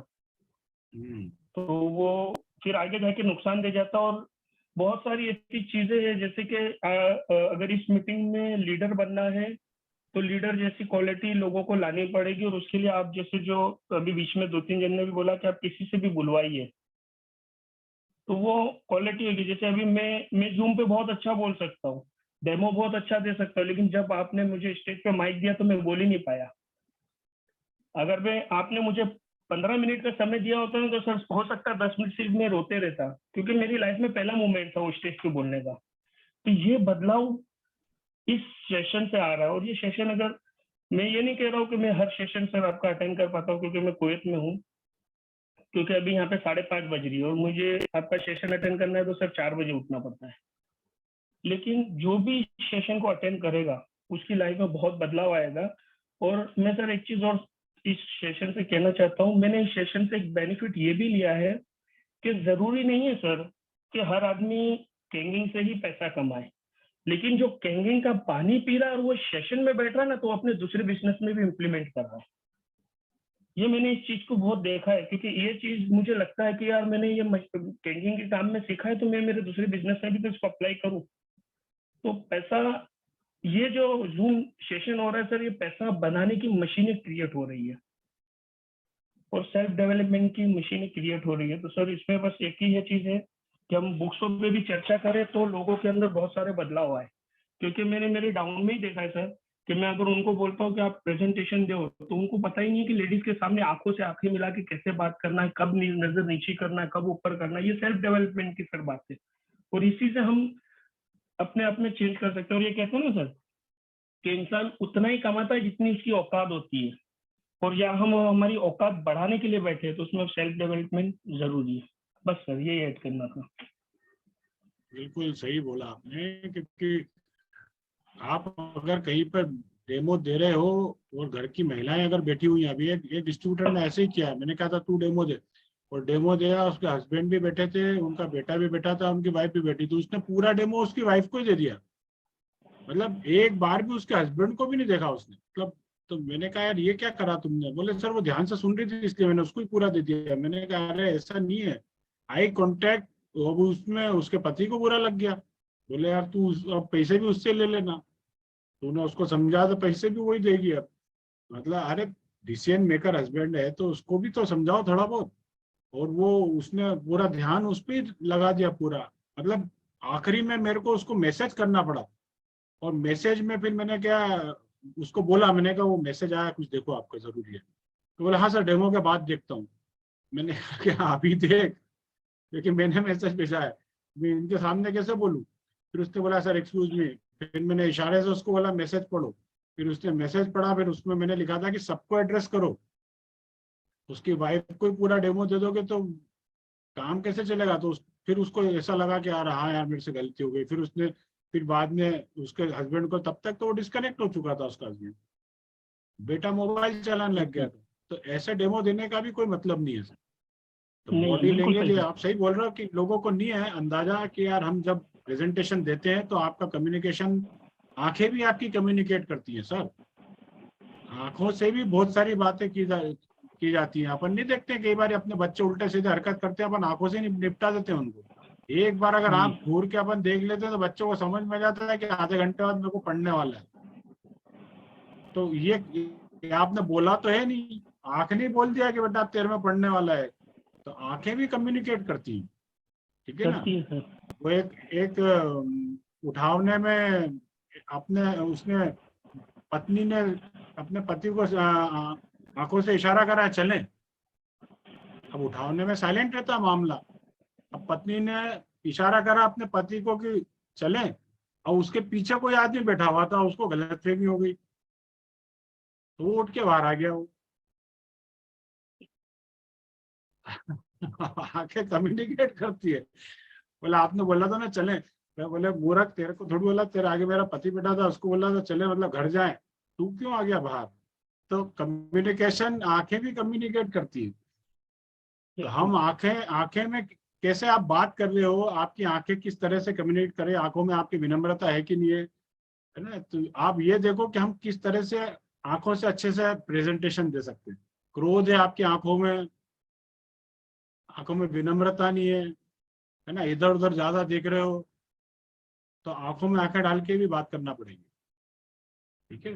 तो वो फिर आगे जाके नुकसान दे जाता। और बहुत सारी ऐसी चीजें हैं जैसे कि अगर इस मीटिंग में लीडर बनना है तो लीडर जैसी क्वालिटी लोगों को लानी पड़ेगी। और उसके लिए आप जैसे जो अभी बीच में 2-3 जन ने भी बोला कि आप किसी से भी बुलवाइए, तो वो क्वालिटी होगी। जैसे अभी मैं जूम पे बहुत अच्छा बोल सकता हूँ, डेमो बहुत अच्छा दे सकता हूँ, लेकिन जब आपने मुझे स्टेज पे माइक दिया तो मैं बोल ही नहीं पाया। अगर आपने मुझे 15 मिनट का समय दिया होता है तो सर हो सकता है 10 मिनट सिर्फ मैं रोते रहता, क्योंकि मेरी लाइफ में पहला मोमेंट था वो स्टेज पे बोलने का। तो ये बदलाव इस सेशन से आ रहा है। और ये सेशन, अगर मैं ये नहीं कह रहा हूँ कि मैं हर सेशन सर आपका अटेंड कर पाता हूँ, क्योंकि मैं कुवैत में हूँ, क्योंकि अभी यहाँ पे 5:30 बज रही है और मुझे आपका सेशन अटेंड करना है तो सर 4 बजे उठना पड़ता है। लेकिन जो भी सेशन को अटेंड करेगा उसकी लाइफ में बहुत बदलाव आएगा। और मैं सर एक चीज और इस सेशन से कहना चाहता हूँ, मैंने इस सेशन से एक बेनिफिट ये भी लिया है कि जरूरी नहीं है सर कि हर आदमी कैंगिंग से ही पैसा कमाए, लेकिन जो कैंगिंग का पानी पी रहा है और वो सेशन में बैठ रहा है ना, तो अपने दूसरे बिजनेस में भी इम्प्लीमेंट कर रहा है। ये मैंने इस चीज को बहुत देखा है, क्योंकि ये चीज मुझे लगता है कि यार मैंने ये कैंगिंग के काम में सीखा है तो मैं मेरे दूसरे बिजनेस में भी तो इसको अप्लाई करूँ। तो पैसा, ये जो जूम सेशन हो रहा है सर, ये पैसा बनाने की मशीनें क्रिएट हो रही है और सेल्फ डेवलपमेंट की मशीनें क्रिएट हो रही है। तो सर इसमें बस एक ही ये चीज है कि हम बुक्सों पे भी चर्चा करें तो लोगों के अंदर बहुत सारे बदलाव आए। क्योंकि मैंने मेरे डाउन में ही देखा है सर कि मैं अगर उनको बोलता हूँ कि आप प्रेजेंटेशन दो, तो उनको पता ही नहीं कि लेडीज के सामने आंखों से आंखें मिला के कैसे बात करना है, कब नजर नीचे करना है, कब ऊपर करना है। ये सेल्फ डेवलपमेंट की सर बात है और इसी से हम अपने आप में चेंज कर सकते हैं। और ये कहते हैं ना सर कि इंसान उतना ही कमाता है जितनी उसकी औकात होती है, और यहाँ हम हमारी औकात बढ़ाने के लिए बैठे हैं, तो उसमें सेल्फ डेवलपमेंट जरूरी है। बस सर ये ऐड करना था। बिल्कुल सही बोला आपने, क्योंकि आप अगर कहीं पर डेमो दे रहे हो और घर की महिलाएं अगर बैठी हुई हैं, अभी एक डिस्ट्रीब्यूटर ने ऐसे ही किया है, मैंने कहा था तू डेमो दे, और डेमो दिया, उसके हस्बैंड भी बैठे थे, उनका बेटा भी बैठा था, उनकी वाइफ भी बैठी थी, उसने पूरा डेमो उसकी वाइफ को ही दे दिया। मतलब एक बार भी उसके हस्बैंड को भी नहीं देखा उसने। मतलब तो मैंने कहा यार ये क्या करा तुमने? बोले सर वो ध्यान से सुन रही थी इसलिए मैंने उसको ही पूरा दे दिया। मैंने कहा अरे ऐसा नहीं है, आई कॉन्टेक्ट, उसमें उसके पति को बुरा लग गया। बोले यार तू अब पैसे भी उससे ले लेना, तूने उसको समझा तो पैसे भी वही देगी। अब मतलब अरे डिसीजन मेकर हस्बैंड है तो उसको भी तो समझाओ थोड़ा बहुत। और वो उसने पूरा ध्यान उस पर लगा दिया पूरा। मतलब आखिरी में मेरे को उसको मैसेज करना पड़ा, और मैसेज में फिर मैंने क्या उसको बोला, मैंने कहा वो मैसेज आया कुछ देखो आपको जरूरी है। तो बोला हाँ सर डेमो के बाद देखता हूँ। मैंने कहा अभी देख, क्योंकि मैंने मैसेज भेजा है, मैं इनके सामने कैसे बोलूँ? फिर उसने बोला सर एक्सक्यूज मी। फिर मैंने इशारे से उसको बोला मैसेज पढ़ो। फिर उसने मैसेज पढ़ा, फिर उसमें मैंने लिखा था कि सबको एड्रेस करो। उसकी वाइफ को ही पूरा डेमो दे दोगे तो काम कैसे चलेगा? तो फिर उसको ऐसा लगा कि यार हाँ यार मेरे से गलती हो गई। फिर उसने फिर बाद में उसके हस्बैंड को, तब तक तो वो डिस्कनेक्ट हो चुका था उसका हस्बैंड, बेटा मोबाइल चलाने लग गया था। तो ऐसे डेमो देने का भी कोई मतलब नहीं है सर। तो बॉडी लैंग्वेज, आप सही बोल रहे हो कि लोगों को नहीं है अंदाजा कि यार हम जब प्रेजेंटेशन देते हैं तो आपका कम्युनिकेशन, आंखें भी आपकी कम्युनिकेट करती हैं सर। आंखों से भी बहुत सारी बातें की जाती हैं। अपन नहीं देखते, कई बार अपने बच्चे उल्टे सीधे हरकत करते हैं, अपन आंखों से निपटा देते हैं उनको। एक बार अगर आंख घूर के अपन देख लेते हैं तो बच्चों को समझ में जाता है कि आधे घंटे बाद मेरे को पढ़ने वाला है। तो ये आपने बोला तो है नहीं, आंख नहीं बोल दिया कि बेटा तेरे में पढ़ने वाला है, तो आंखें भी कम्युनिकेट करती हैं, ठीक है ना। वो एक उठावने में अपने उसने पत्नी ने अपने पति को आंखों से इशारा करा चले। अब उठावने में साइलेंट रहता मामला, अब पत्नी ने इशारा करा अपने पति को कि चले, और उसके पीछे कोई आदमी बैठा हुआ था, उसको गलतफहमी हो गई तो वो उठ के बाहर आ गया। वो आंखें कम्युनिकेट करती है। बोला आपने बोला था ना चले, मैं बोले मूर्ख तेरे को थोड़ी बोला, तेरे आगे मेरा पति बैठा था, उसको बोला था चले मतलब घर जाए, तू क्यों आ गया बाहर। तो कम्युनिकेशन, आंखें भी कम्युनिकेट करती है। तो हम आंखें में कैसे आप बात कर रहे हो, आपकी आंखें किस तरह से कम्युनिकेट करें, आंखों में आपकी विनम्रता है कि नहीं है ना। तो आप ये देखो कि हम किस तरह से आंखों से अच्छे से प्रेजेंटेशन दे सकते हैं। क्रोध है आपकी आंखों में विनम्रता नहीं है ना, इधर उधर ज्यादा देख रहे हो, तो आंखों में आंखें डाल के भी बात करना पड़ेगी, ठीक है।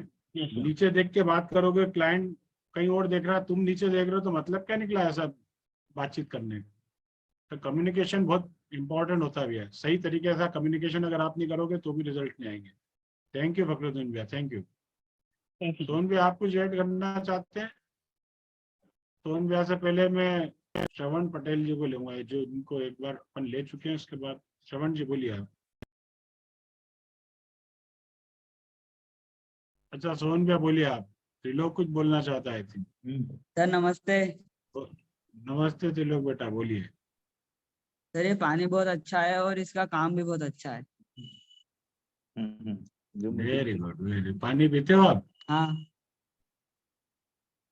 नीचे देख के बात करोगे, क्लाइंट कहीं और देख रहा है, तुम नीचे देख रहे हो, तो मतलब क्या निकला ऐसा बातचीत करने। तो कम्युनिकेशन बहुत इंपॉर्टेंट होता भी है। सही तरीके से कम्युनिकेशन अगर आप नहीं करोगे तो भी रिजल्ट नहीं आएंगे। थैंक यू फखरुद्दीन भैया, थैंक यू। सोहन भैया आप कुछ ऐड करना चाहते हैं? सोहन भैया से पहले मैं श्रवण पटेल जी को लूंगा, जो इनको एक बार अपन ले चुके हैं। उसके बाद श्रवण जी बोलिए आप। अच्छा सोहन भैया बोलिए आप। त्रिलोक कुछ बोलना चाहता है थी। सर नमस्ते। नमस्ते त्रिलोक बेटा, बोलिए। सर ये पानी बहुत अच्छा है और इसका काम भी बहुत अच्छा है। Very good, very. पानी पीते हो आप? हाँ।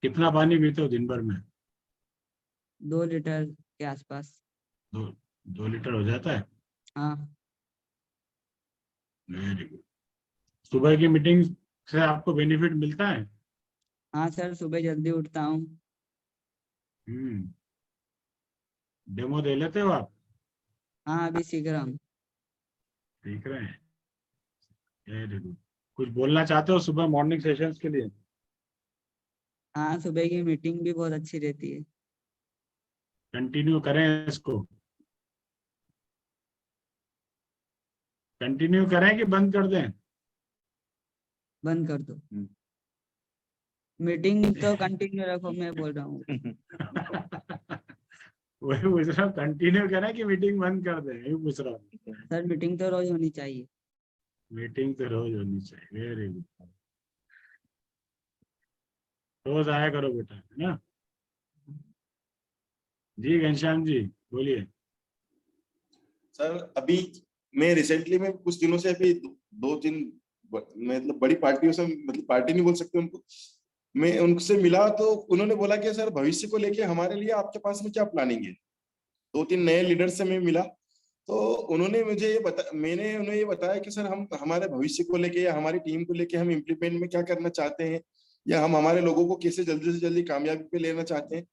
कितना पानी पीते हो दिन भर में? 2 लीटर के आसपास। 2 लीटर हो जाता है? हाँ। Very good. सुबह की मीटिंग से आपको बेनिफिट मिलता है? हाँ सर, सुबह जल्दी उठता हूँ। डेमो दे लेते हो आप? हाँ अभी सीख रहा हूँ। सीख रहे हैं, वेरी गुड। कुछ बोलना चाहते हो सुबह मॉर्निंग सेशंस के लिए? हाँ सुबह की मीटिंग भी बहुत अच्छी रहती है। कंटिन्यू करें इसको? कंटिन्यू करें कि बंद कर दें? बंद कर दो। मीटिंग तो कंटिन्यू रखो, मैं बोल रहा हूँ। वही पूछ रहा हूँ, कंटिन्यू करें कि मीटिंग बंद कर दें, यही पूछ रहा हूँ। सर मीटिंग तो रोज होनी चाहिए। मीटिंग तो रोज होनी चाहिए, वेरी गुड। रोज आया करो बेटा, है ना। जी घनश्याम जी बोलिए। सर अभी मैं रिसेंटली में कुछ दिनों से अभी 2-3 मतलब बड़ी पार्टियों से, मतलब पार्टी नहीं बोल सकते उनको, मैं उनसे मिला तो उन्होंने बोला कि सर भविष्य को लेके हमारे लिए आपके पास में क्या प्लानिंग है। 2-3 नए लीडर से मैं मिला तो उन्होंने मुझे मैंने उन्हें ये बताया कि सर हम हमारे भविष्य को लेके या हमारी टीम को लेके हम इम्प्लीमेंट में क्या करना चाहते हैं, या हम हमारे लोगों को कैसे जल्दी से जल्दी कामयाबी पे लेना चाहते हैं।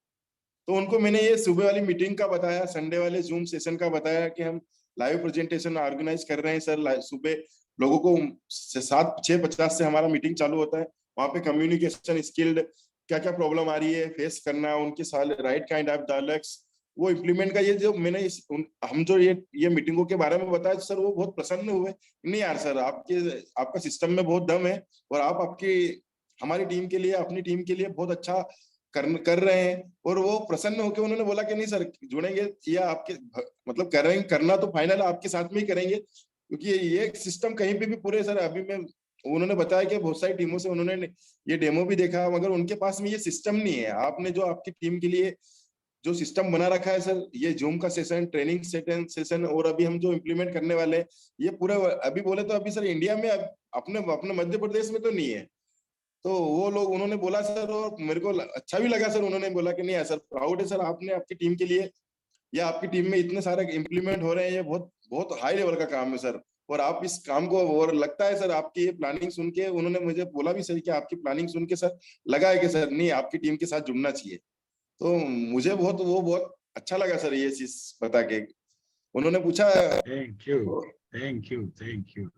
तो उनको मैंने ये सुबह वाली मीटिंग का बताया, संडे वाले जूम सेशन का बताया कि हम लाइव प्रेजेंटेशन ऑर्गेनाइज कर रहे हैं सर। सुबह लोगों को 6:50 से हमारा मीटिंग चालू होता है। वहाँ पे कम्युनिकेशन स्किल्ड क्या क्या प्रॉब्लम आ रही है फेस करना, उनके साथ राइट काइंड ऑफ डायलॉग्स वो इम्प्लीमेंट का, ये जो मैंने हम जो ये मीटिंगों के बारे में बताया सर, वो बहुत प्रसन्न हुए। नहीं यार सर, आपका सिस्टम में बहुत दम है और आप हमारी टीम के लिए, अपनी टीम के लिए बहुत अच्छा कर रहे हैं। और वो प्रसन्न होकर उन्होंने बोला कि नहीं सर जुड़ेंगे, या आपके मतलब करना तो फाइनल आपके साथ में ही करेंगे, क्योंकि ये सिस्टम कहीं पे भी पूरे सर अभी मैं उन्होंने बताया कि बहुत सारी टीमों से उन्होंने ये डेमो भी देखा, मगर उनके पास में ये सिस्टम नहीं है। आपने जो आपकी टीम के लिए जो सिस्टम बना रखा है सर, ये जूम का सेशन, ट्रेनिंग सेशन, और अभी हम जो इम्प्लीमेंट करने वाले हैं, ये पूरा अभी बोले तो अभी सर इंडिया में अपने मध्य प्रदेश में तो नहीं है। तो वो लोग उन्होंने बोला सर, और मेरे को अच्छा भी लगा सर, उन्होंने बोला कि नहीं सर प्राउड है सर आपने आपकी टीम के लिए, या आपकी टीम में इतने सारे इम्प्लीमेंट हो रहे हैं, ये बहुत बहुत हाई लेवल का काम है सर। और आप इस काम को, और लगता है सर आपकी ये प्लानिंग सुन के, उन्होंने मुझे बोला भी सर कि आपकी प्लानिंग सुन के सर लगा है कि सर नहीं आपकी टीम के साथ जुड़ना चाहिए। तो मुझे बहुत अच्छा लगा सर ये चीज बता के। उन्होंने पूछा। Thank you, thank you, thank you.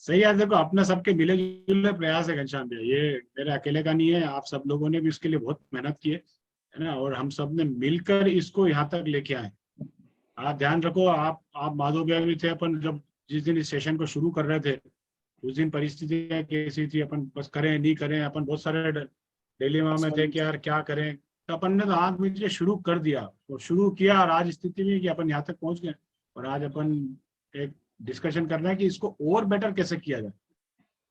सही है, देखो अपना सबके मिले जुले प्रयास है घनश्याम भैया, ये मेरे अकेले का नहीं है, आप सब लोगों ने भी इसके लिए बहुत मेहनत की है ना, और हम सब ने मिलकर इसको यहाँ तक लेके आए। आप ध्यान रखो, आप माधव भैया भी थे, अपन जब जिस दिन इस सेशन को शुरू कर रहे थे उस दिन परिस्थितियां कैसी थी, अपन बस करें नहीं करें, अपन बहुत सारे डिलेमा में थे कि यार क्या करें, तो अपन ने तो आंख मीच के शुरू कर दिया और शुरू किया, और आज स्थिति में कि अपन यहाँ तक पहुंच गए, और आज अपन एक डिस्कशन करना है कि इसको और बेटर कैसे किया जाए,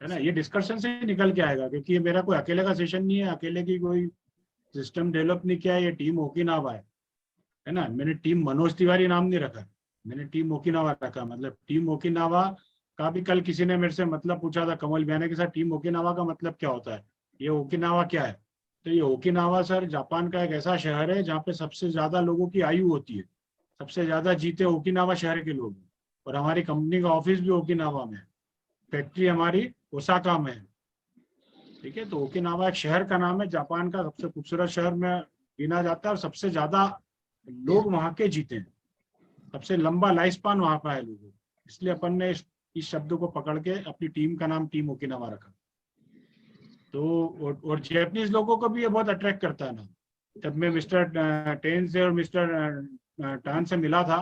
है ना। ये डिस्कशन से निकल के आएगा, क्योंकि ये मेरा कोई अकेले का सेशन नहीं है, अकेले की कोई सिस्टम डेवलप नहीं किया है, ये टीम ओकिनावा है ना। मैंने टीम मनोज तिवारी नाम नहीं रखा, मैंने टीम ओकिनावा रखा। मतलब टीम ओकिनावा का भी कल किसी ने मेरे से मतलब पूछा था कमल भैया के साथ, टीम ओकिनावा का मतलब क्या होता है, ये ओकिनावा क्या है। तो ये ओकिनावा सर जापान का एक ऐसा शहर है जहाँ पे सबसे ज्यादा लोगों की आयु होती है, सबसे ज्यादा जीते ओकिनावा शहर के लोग, और हमारी कंपनी का ऑफिस भी ओकिनावा में है, फैक्ट्री हमारी ओसाका में है, ठीक है। तो ओकिनावा एक शहर का नाम है, जापान का सबसे खूबसूरत शहर में गिना जाता है, और सबसे ज्यादा लोग वहाँ के जीते हैं, सबसे लंबा लाइफ स्पान वहाँ का है लोगों, इसलिए अपन ने इस शब्द को पकड़ के अपनी टीम का नाम टीम ओकिनावा रखा। तो और जैपनीज लोगों को भी ये बहुत अट्रैक्ट करता है ना। जब मैं मिस्टर टेन से और मिस्टर टान से मिला था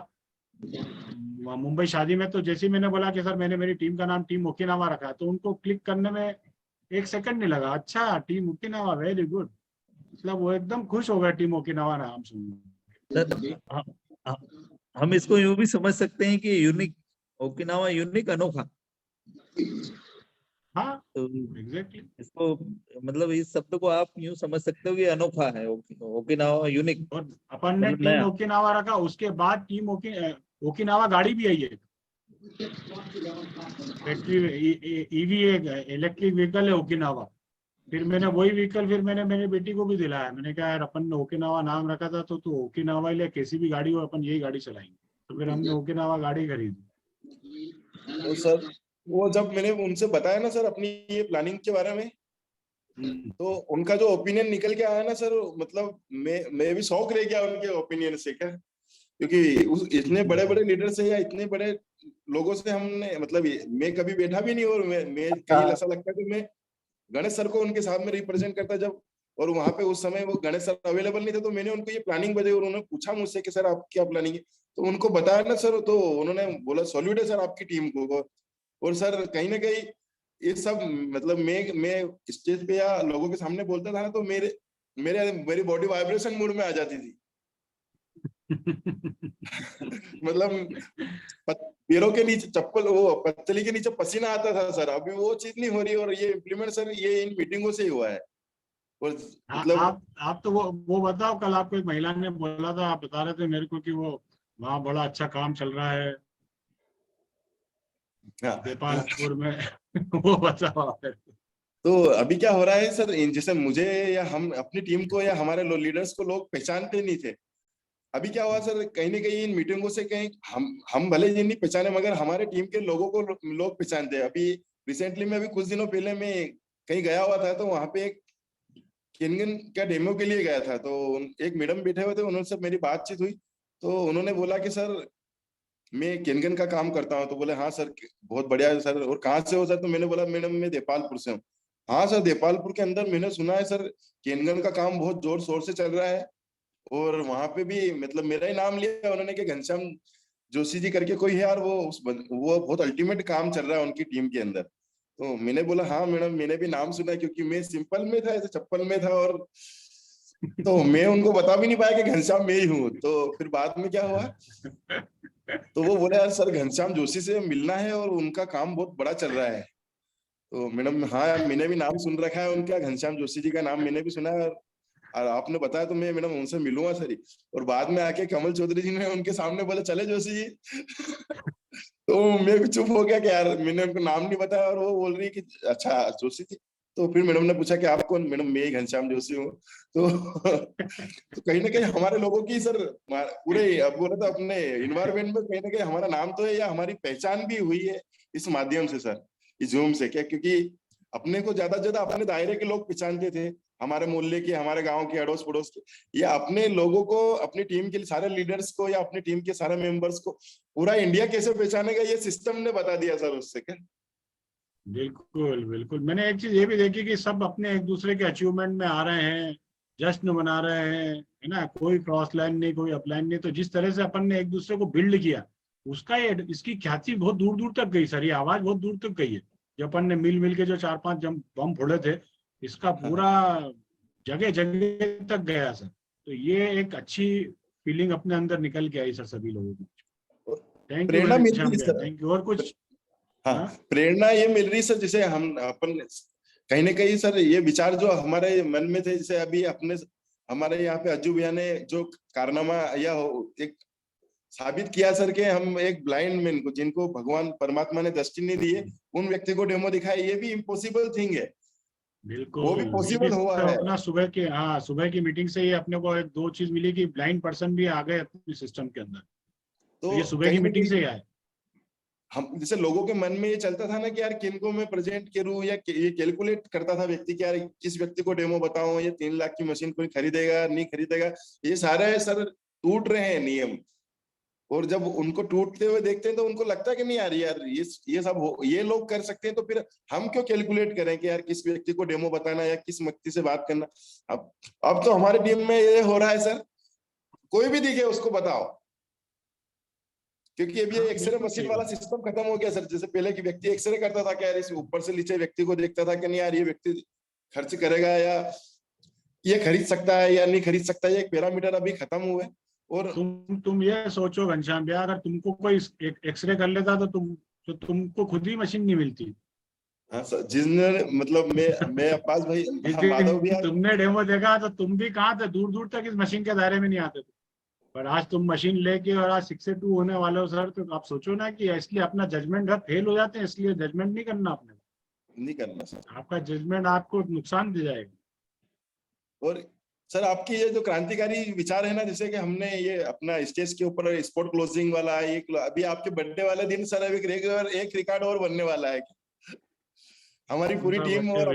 मुंबई शादी में, तो जैसे ही मैंने बोला कि सर मैंने मेरी टीम का नाम टीम ओकिनावा रखा है, तो उनको क्लिक करने में 1 सेकंड नहीं लगा, अच्छा टीम ओकिनावा, वेरी गुड, मतलब वो एकदम खुश हो गया टीम ओकिनावा नाम सुन। हम इसको यूं भी समझ सकते हैं कि यूनिक, ओकिनावा यूनिक, अनोखा। हाँ, तो एग्जैक्टली इसको मतलब इस शब्द को आप यूं समझ सकते हो कि अनोखा है, ओकिनावा यूनिक, और अपन ने मतलब टीम नया। ओकिनावा रखा, उसके बाद टीम ओकिनावा गाड़ी भी आई है, फैक्ट्री ईवी इलेक्ट्रिक व्हीकल है ओकिनावा। फिर मैंने वही व्हीकल फिर मैंने मेरी बेटी को भी दिलाया, मैंने कहा यार अपन ने ओकिनावा नाम रखा था, तो तू ओकिनावा ले, कैसी भी गाड़ी हो अपन यही गाड़ी चलाएंगे, तो फिर हमने ओकिनावा गाड़ी खरीदी। तो सर वो जब मैंने उनसे बताया ना सर अपनी ये प्लानिंग के बारे में, तो उनका जो ओपिनियन निकल के आया ना सर, मतलब मैं भी शौक रह गया उनके ओपिनियन से, क्या क्योंकि इतने बड़े बड़े लीडर से या इतने बड़े लोगों से हमने, मतलब मैं कभी बैठा भी नहीं, और मैं कहीं ऐसा लगता है कि मैं गणेश सर को उनके साथ में रिप्रेजेंट करता जब, और वहां पे उस समय वो गणेश सर अवेलेबल नहीं थे, तो मैंने उनको ये प्लानिंग बताई, और उन्होंने पूछा मुझसे कि सर आप क्या प्लानिंग है, तो उनको बताया ना सर, तो उन्होंने बोला सॉल्यूट है सर आपकी टीम को। और सर कहीं ना कहीं ये सब, मतलब मैं स्टेज पे या लोगों के सामने बोलता था ना, तो मेरी बॉडी वाइब्रेशन मूड में आ जाती थी। मतलब पैरों के नीचे चप्पल, वो पतली के नीचे पसीना आता था सर, अभी वो चीज नहीं हो रही, और ये इम्प्लीमेंट सर ये इन मीटिंगों से ही हुआ है। और मतलब आप तो वो बताओ, कल आपको एक महिला ने बोला था, आप बता रहे थे मेरे को कि वो वहाँ बड़ा अच्छा काम चल रहा है देपालपुर में। वो बताओ। तो अभी क्या हो रहा है सर, जैसे मुझे या हम अपनी टीम को या हमारे लीडर्स को लोग पहचानते नहीं थे, अभी क्या हुआ सर, कहीं ना कहीं इन मीटिंगों से कहीं हम भले ही नहीं पहचाने, मगर हमारे टीम के लोगों को लोग पहचानते हैं। अभी रिसेंटली में, अभी कुछ दिनों पहले मैं कहीं गया हुआ था, तो वहां पे एक केनगन का डेमो के लिए गया था, तो एक मैडम बैठे हुए थे, उन्होंने मेरी बातचीत हुई, तो उन्होंने बोला कि सर मैं केनगन का काम करता हूँ, तो बोले हाँ सर बहुत बढ़िया है सर, और कहाँ से हो सर, तो मैंने बोला मैडम मैं देपालपुर से हूँ। हाँ सर, देपालपुर के अंदर मैंने सुना है सर केनगन का काम बहुत जोर शोर से चल रहा है, और वहां पे भी मतलब मेरा ही नाम लिया उन्होंने कि घनश्याम जोशी जी करके कोई है यार, वो बहुत अल्टीमेट काम चल रहा है उनकी टीम के अंदर। तो मैंने बोला हाँ मैडम मैंने भी नाम सुना, क्योंकि मैं सिंपल में था, ऐसे चप्पल में था, और तो मैं उनको बता भी नहीं पाया कि घनश्याम मैं ही हूँ। तो फिर बाद में क्या हुआ, तो वो बोले यार सर घनश्याम जोशी से मिलना है, और उनका काम बहुत बड़ा चल रहा है। तो मैडम हाँ यार मैंने भी नाम सुन रखा है उनका, घनश्याम जोशी जी का नाम मैंने भी सुना है, और आपने बताया तो मैं मैडम उनसे मिलूंगा सर। और बाद में आके कमल चौधरी जी ने उनके सामने बोले चले जोशी जी। तो मैं भी चुप हो गया कि यार मैंने उनको नाम नहीं बताया, और वो बोल रही कि अच्छा जोशी जी। तो फिर मैडम ने पूछा कि आप कौन, मैडम मैं ही घनश्याम जोशी हूँ। तो कहीं ना कहीं हमारे लोगों की सर पूरे, अब बोला था अपने इन्वायरमेंट में कहीं ना कहीं हमारा नाम तो है, या हमारी पहचान भी हुई है इस माध्यम से सर, इस जूम से। क्या क्योंकि अपने को ज्यादा से ज्यादा अपने दायरे के लोग पहचानते थे, हमारे मोहल्ले के, हमारे गांव के, अड़ोस पड़ोस के, या अपने लोगों को, अपनी टीम के सारे लीडर्स को या अपनी टीम के सारे मेंबर्स को पूरा इंडिया कैसे पहचानेगा, ये सिस्टम ने बता दिया सर उससे। क्या बिल्कुल बिल्कुल, मैंने एक चीज ये भी देखी कि सब अपने एक दूसरे के अचीवमेंट में आ रहे हैं, जश्न मना रहे हैं, है ना, कोई क्रॉस लाइन नहीं, कोई अपलाइन नहीं। तो जिस तरह से अपन ने एक दूसरे को बिल्ड किया, उसका ये, इसकी ख्याति बहुत दूर दूर तक गई सर, ये आवाज बहुत दूर तक गई है। जो अपन ने मिल मिल के जो 4-5 बम फोड़े थे, इसका पूरा जगह जगह तक गया सर। तो ये एक अच्छी फीलिंग अपने अंदर निकल के आई सर सभी लोगों की। थैंक यू, प्रेरणा मिल रही सर। Thank you. और कुछ? हाँ, प्रेरणा ये मिल रही सर, जैसे हम अपन कहीं ना कहीं सर ये विचार जो हमारे मन में थे, जैसे अभी अपने हमारे यहाँ पे अज्जू भैया ने जो कारनामा या एक साबित किया सर कि हम एक ब्लाइंड मैन को, जिनको भगवान परमात्मा ने दृष्टि नहीं दी है, उन व्यक्ति को डेमो दिखाया, ये भी इम्पॉसिबल थिंग है। बिल्कुल, वो भी पॉसिबल हुआ है। अपना सुबह के, हाँ, सुबह की मीटिंग से ही अपने को एक दो चीज मिली कि ब्लाइंड पर्सन भी आ गए अपने सिस्टम के अंदर। तो ये सुबह की मीटिंग से ही आए। हम जैसे लोगों के मन में ये चलता था ना कि यार किनको मैं प्रेजेंट करूं, या ये कैलकुलेट करता था व्यक्ति कि यार किस व्यक्ति को डेमो बताऊं, ये 3 लाख की मशीन कोई खरीदेगा नहीं खरीदेगा, ये सारे सर टूट रहे हैं नियम। और जब उनको टूटते हुए देखते हैं तो उनको लगता है कि नहीं यार ये सब ये लोग कर सकते हैं, तो फिर हम क्यों कैलकुलेट करें कि यार किस व्यक्ति को डेमो बताना या किस व्यक्ति से बात करना। अब तो हमारे टीम में ये हो रहा है सर, कोई भी दिखे उसको बताओ, क्योंकि अभी एक्सरे मशीन वाला सिस्टम खत्म हो गया सर। जैसे पहले की व्यक्ति एक्सरे करता था क्या यार, इस ऊपर से नीचे व्यक्ति को देखता था कि नहीं यार ये व्यक्ति खर्च करेगा या ये खरीद सकता है या नहीं खरीद सकता है, ये एक पैरामीटर अभी खत्म हुए। और तुम ये सोचो घनश्याम भैया, अगर तुमको कोई एक्सरे कर लेता तो तुमको खुद ही मशीन नहीं मिलती। हाँ सर, जिसने मतलब मैं अब्बास भाई, माधव भैया, तुमने डेमो देखा तो तुम भी कहाँ थे, दूर दूर तक इस मशीन के दायरे में नहीं आते थे। पर आज तुम मशीन लेके और आज 6 से 2 होने वाले हो सर, तो आप सोचो ना कि इसलिए अपना जजमेंट अगर फेल हो जाते हैं, इसलिए जजमेंट नहीं करना, आपने नहीं करना सर, आपका जजमेंट आपको नुकसान दे जाएगा। और सर आपकी ये जो क्रांतिकारी विचार है ना, जैसे कि हमने ये अपना स्टेज के ऊपर स्पोर्ट क्लोजिंग वाला है, अभी आपके बर्थडे वाले दिन सर अभी एक रिकॉर्ड और बनने वाला है हमारी पूरी टीम। और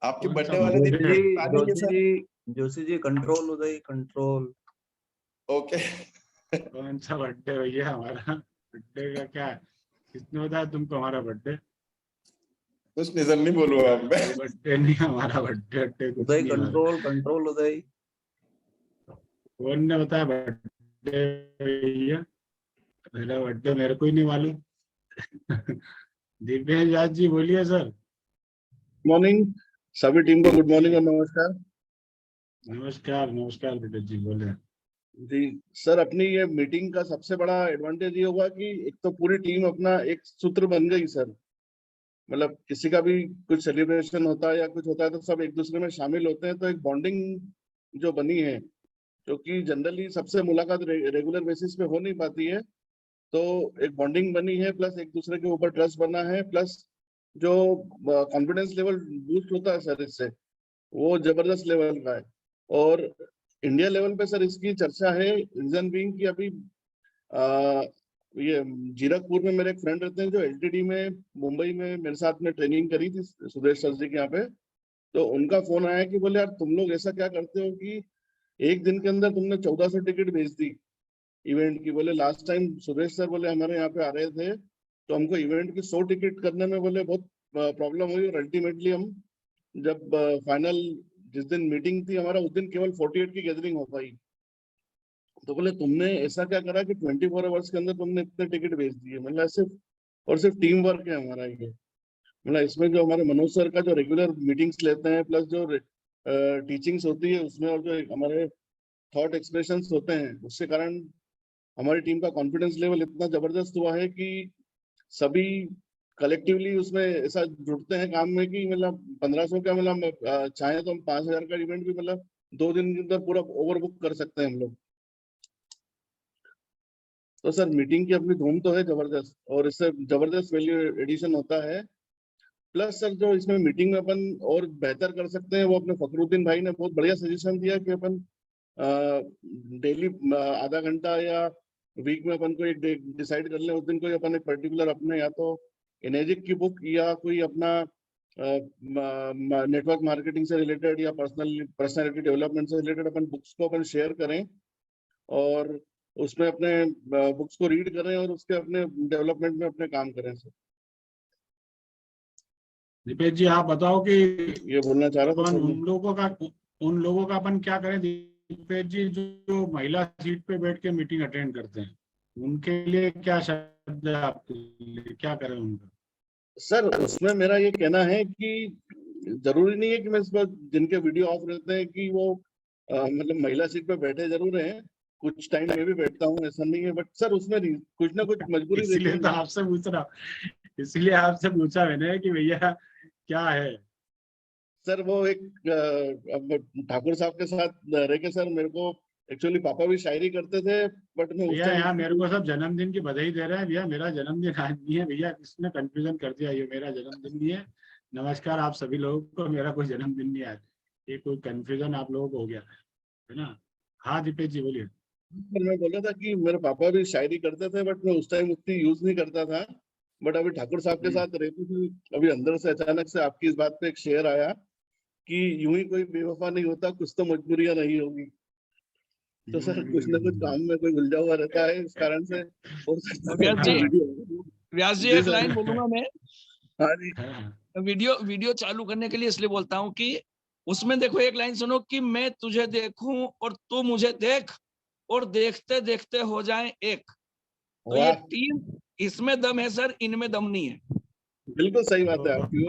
आपके बर्थडे वाले दिन जोशी जी कंट्रोल उदय कंट्रोल। ओके, कौन सा बर्थडे भैया हमारा? बर्थडे का क्या, किसने बताया तुमको हमारा बर्थडे? कुछ नहीं सर, नहीं बोलूंगा आप। बर्थडे नहीं हमारा, बर्थडे उदय कंट्रोल कंट्रोल उदय। कौन ने बताया बर्थडे भैया? मेरा बर्थडे मेरे को ही नहीं मालूम। दिव्यांश राज जी बोलिए सर। मॉर्निंग सभी टीम को, गुड मॉर्निंग और नमस्कार। नमस्कार नमस्कार बेटा जी, बोले जी सर, अपनी ये मीटिंग का सबसे बड़ा एडवांटेज ये होगा कि एक तो पूरी टीम अपना एक सूत्र बन गई सर। मतलब किसी का भी कुछ सेलिब्रेशन होता है या कुछ होता है तो सब एक दूसरे में शामिल होते हैं, तो एक बॉन्डिंग जो बनी है, जो कि जनरली सबसे मुलाकात रेगुलर बेसिस पे हो नहीं पाती है, तो एक बॉन्डिंग बनी है, प्लस एक दूसरे के ऊपर ट्रस्ट बना है, प्लस जो कॉन्फिडेंस लेवल बूस्ट होता है सर इससे, वो जबरदस्त लेवल का है। और इंडिया लेवल पे सर इसकी चर्चा है, रीजन बीइंग कि अभी ये जीरकपुर में मेरे एक फ्रेंड रहते हैं जो एलटीडी में मुंबई में मेरे साथ में ट्रेनिंग करी थी सुदेश सर जी के यहाँ पे। तो उनका फोन आया कि बोले यार तुम लोग ऐसा क्या करते हो कि एक दिन के अंदर तुमने 1400 टिकट बेच दी इवेंट की। बोले लास्ट टाइम सुदेश सर बोले हमारे यहाँ पे आ रहे थे तो हमको इवेंट की 100 टिकट करने में बोले बहुत प्रॉब्लम हुई, और अल्टीमेटली हम जब फाइनल जिस दिन मीटिंग थी हमारा, उस दिन केवल 48 की गैदरिंग हो पाई। तो बोले तुमने ऐसा क्या करा कि 24 आवर्स के अंदर तुमने इतने टिकट बेच दिए। मतलब सिर्फ टीम वर्क है हमारा ये। मतलब इसमें जो हमारे मनोज सर का जो रेगुलर मीटिंग्स लेते हैं, प्लस जो टीचिंग्स होती है उसमें, और जो हमारे थॉट एक्सप्रेशंस होते हैं, उसके कारण हमारी टीम का कॉन्फिडेंस लेवल इतना जबरदस्त हुआ है कि सभी कलेक्टिवली उसमें ऐसा जुड़ते हैं काम में कि मतलब 1500 का, मतलब चाहे तो हम 5000 का इवेंट भी मतलब 2 दिन के अंदर पूरा ओवरबुक कर सकते हैं हम लोग। तो सर मीटिंग की अपनी धूम तो है जबरदस्त, और इससे जबरदस्त वैल्यू एडिशन होता है। प्लस सर जो इसमें मीटिंग में अपन और बेहतर कर सकते हैं, वो अपने फखरुद्दीन भाई ने बहुत बढ़िया सजेशन दिया कि अपन डेली आधा घंटा या वीक में अपन को एक डिसाइड कर लें, उस दिन कोई अपन एक पर्टिकुलर अपने या तो एनर्जिक की बुक या कोई अपना नेटवर्क मार्केटिंग से रिलेटेड या पर्सनालिटी डेवलपमेंट से रिलेटेड अपन बुक्स को अपन शेयर करें और उसमें अपने बुक्स को रीड करें और उसके अपने डेवलपमेंट में अपने काम करें सर। दीपेश जी आप बताओ कि ये बोलना चाह रहा था अपन सर। उन लोगों का अपन क्या करें दीपेश जी जो महिला सीट पे बैठ के मीटिंग अटेंड करते हैं, उनके लिए क्या शब्द है आपके लिए, क्या करें उनका? सर उसमें मेरा ये कहना है कि जरूरी नहीं है कि मैं इस बार जिनके वीडियो ऑफ रहते हैं कि वो मतलब महिला सीट पे बैठे जरूर हैं, कुछ टाइम में भी बैठता हूँ, ऐसा नहीं है, बट सर उसमें कुछ ना कुछ मजबूरी इसीलिए तो आपसे पूछ रहा, इसलिए आपसे पूछा मैंने कि भैया क्या है। सर वो एक ठाकुर साहब के साथ रह के सर मेरे को एक्चुअली पापा भी शायरी करते थे, बट मैं भैया यहाँ मेरे को सब जन्मदिन की बधाई दे रहे हैं। भैया मेरा जन्मदिन आज नहीं है भैया, किसने कंफ्यूजन कर दिया, ये मेरा जन्मदिन नहीं है। नमस्कार आप सभी लोगों को, मेरा कोई जन्मदिन नहीं है, ये कोई कंफ्यूजन आप लोगों को हो गया है ना। हाँ दीपेश जी बोलिए। मैं बोल रहा था कि मेरे पापा भी शायरी करते थे, बट मैं उस टाइम उतनी यूज नहीं करता था, बट अभी ठाकुर साहब के साथ रहते थे, अभी अंदर से अचानक से आपकी इस बात पे एक शेर आया कि यूं ही कोई बेवफा नहीं होता, कुछ तो मजबूरियां नहीं होगी। तो सर कुछ ना कुछ काम में कोई उलझा हुआ रहता है, इस कारण से। व्यास जी एक लाइन बोलूंगा मैं। हाँ जी। वीडियो चालू करने के लिए इसलिए बोलता हूँ कि उसमें देखो एक लाइन सुनो कि मैं तुझे देखूं और तू मुझे देख और देखते देखते हो जाए एक। तो ये टीम, इसमें दम है सर, इनमें दम नहीं है। बिल्कुल सही बात है आपकी।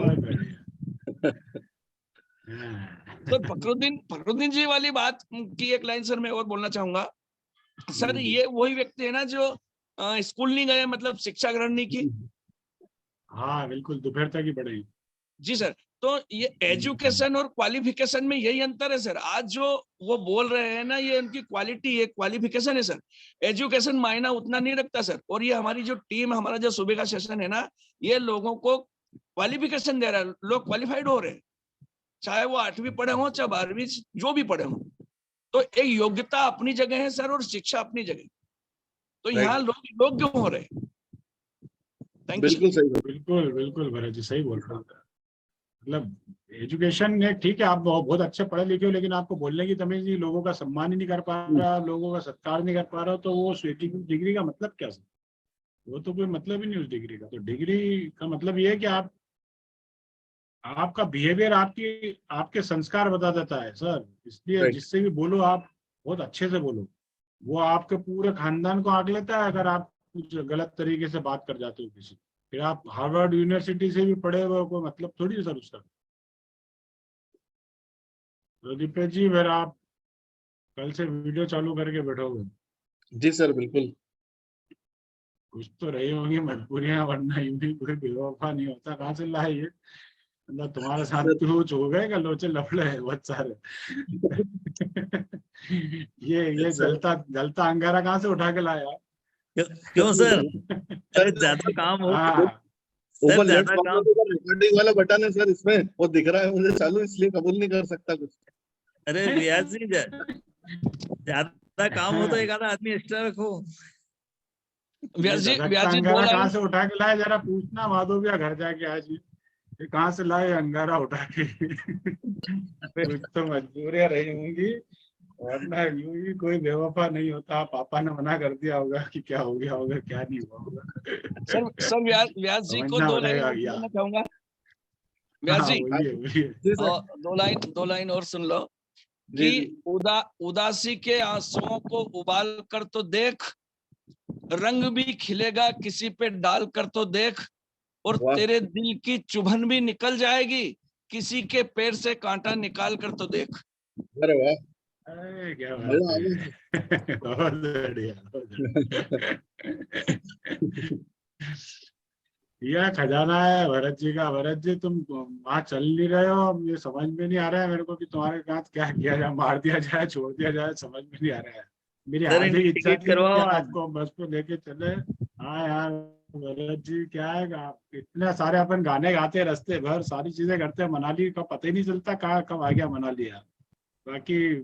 तो फखरुद्दीन जी वाली बात की एक लाइन सर मैं और बोलना चाहूंगा। सर ये वही व्यक्ति है ना जो स्कूल नहीं गए, मतलब शिक्षा ग्रहण नहीं की। हाँ बिल्कुल, दोपहर तक ही पढ़े। जी सर, तो ये एजुकेशन और क्वालिफिकेशन में यही अंतर है सर। आज जो वो बोल रहे हैं ना, ये उनकी क्वालिटी है, क्वालिफिकेशन है सर। एजुकेशन मायना उतना नहीं रखता सर। और ये हमारी जो टीम, हमारा जो सुबह का सेशन है ना, ये लोगों को क्वालिफिकेशन दे रहा है, लोग क्वालिफाइड हो रहे हैं, चाहे वो 8वीं पढ़े हो चाहे 12वीं, जो भी पढ़े हो। तो एक योग्यता अपनी जगह है सर और शिक्षा अपनी जगह। तो यहाँ लोग योग्य हो रहे हैं। बिल्कुल सही, बिल्कुल बिल्कुल भरत जी सही बोल रहे हो। मतलब एजुकेशन है ठीक है, आप बहुत अच्छे पढ़े लिखे हो, लेकिन आपको बोलने की तमीज नहीं, लोगों का सम्मान ही नहीं कर पा रहा, लोगों का सत्कार नहीं कर पा रहा, तो वो डिग्री का मतलब क्या सर? वो तो कोई मतलब ही नहीं उस डिग्री का। तो डिग्री का मतलब ये है कि आपका बिहेवियर आपके संस्कार बता देता है सर। इसलिए जिससे भी बोलो आप बहुत अच्छे से बोलो, वो आपके पूरे खानदान को आंक लेता है अगर आप कुछ गलत तरीके से बात कर जाते हो किसी। फिर आप हार्वर्ड यूनिवर्सिटी से भी पढ़े हुए, कोई मतलब थोड़ी है सर उसका। तो दीपेश जी फिर आप कल से वीडियो चालू करके बैठोगे? जी सर बिल्कुल। कुछ तो रही होंगी मजबूरियां, वरना यूं भी कोई बेवफा नहीं होता। कहाँ से लाए ये? मतलब तुम्हारे साथ कुछ हो गए क्या, लोचे लफड़े है बहुत सारे? ये जलता अंगारा कहाँ से उठा के लाया? क्यों सर? सर ज्यादा काम हो, ऊपर रिकॉर्डिंग वाला बटन है सर, इसमें वो दिख रहा है मुझे चालू, इसलिए कबूल नहीं कर सकता कुछ। अरे रियाज जी ज्यादा काम हो तो एक आधा आदमी एक्स्ट्रा रखो। व्यास जी कहाँ से उठा के लाए, जरा पूछना माधोबिया घर जाके आज ये कहाँ से लाए अंगारा उठा के। कुछ तो मजबूरियां रही होंगी, वरना यूं ही कोई बेवफा नहीं होता। पापा ने मना कर दिया होगा कि क्या हो गया होगा क्या नहीं हुआ होगा। सर व्यास जी को दो लाइन बोलना चाहूंगा। व्यास जी दो लाइन और सुन लो कि उदासी के आंसुओं को उबाल कर तो देख, रंग भी खिलेगा किसी पे डाल कर तो देख, और तेरे दिल की चुभन भी निकल जाएगी किसी के पैर से कांटा निकाल कर तो देख। अरे वाह, क्या बात है। बहुत बढ़िया। यह खजाना है भरत जी का। भरत जी तुम वहां चल नहीं रहे हो, ये समझ में नहीं आ रहा है मेरे को कि तुम्हारे साथ क्या किया जाए, मार दिया जाए, छोड़ दिया जाए, समझ में नहीं आ रहा है। मेरी हार्दिक इच्छा थी कि आपको बस पे लेके चले। हाँ यार भरत जी क्या है, इतने सारे अपन गाने गाते हैं रास्ते भर, सारी चीजें करते हैं, मनाली का पता ही नहीं चलता कहाँ कब आ गया मनाली यार। बाकी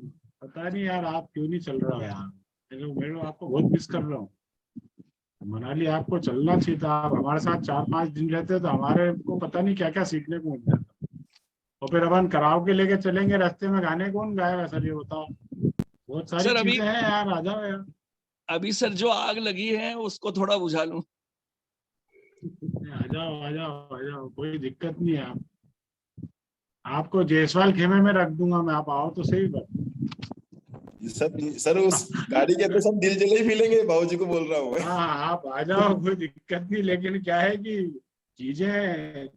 पता नहीं यार आप क्यों नहीं चल रहा हो यार, मैं आपको बहुत मिस कर रहा हूँ। मनाली आपको चलना चाहिए था, आप हमारे साथ 4-5 दिन रहते तो हमारे को पता नहीं क्या क्या सीखने को मिल जाता। और फिर अपन कराओके लेके चलेंगे, रास्ते में गाने कौन गाएगा सर ये बताओ? बहुत सारी सर अभी चीजें हैं यार, आ जाओ यार। अभी सर जो आग लगी है उसको थोड़ा बुझा लूं। आ जाओ आ जाओ आ जाओ, कोई दिक्कत नहीं है। आपको जायसवाल खेमे में रख दूंगा मैं, आप आओ तो सही। सर उस गाड़ी के तो सब दिल जले ही मिलेंगे, बाबूजी को बोल रहा हूँ मैं। हाँ आप आ जाओ, कोई दिक्कत नहीं। लेकिन क्या है कि चीजें,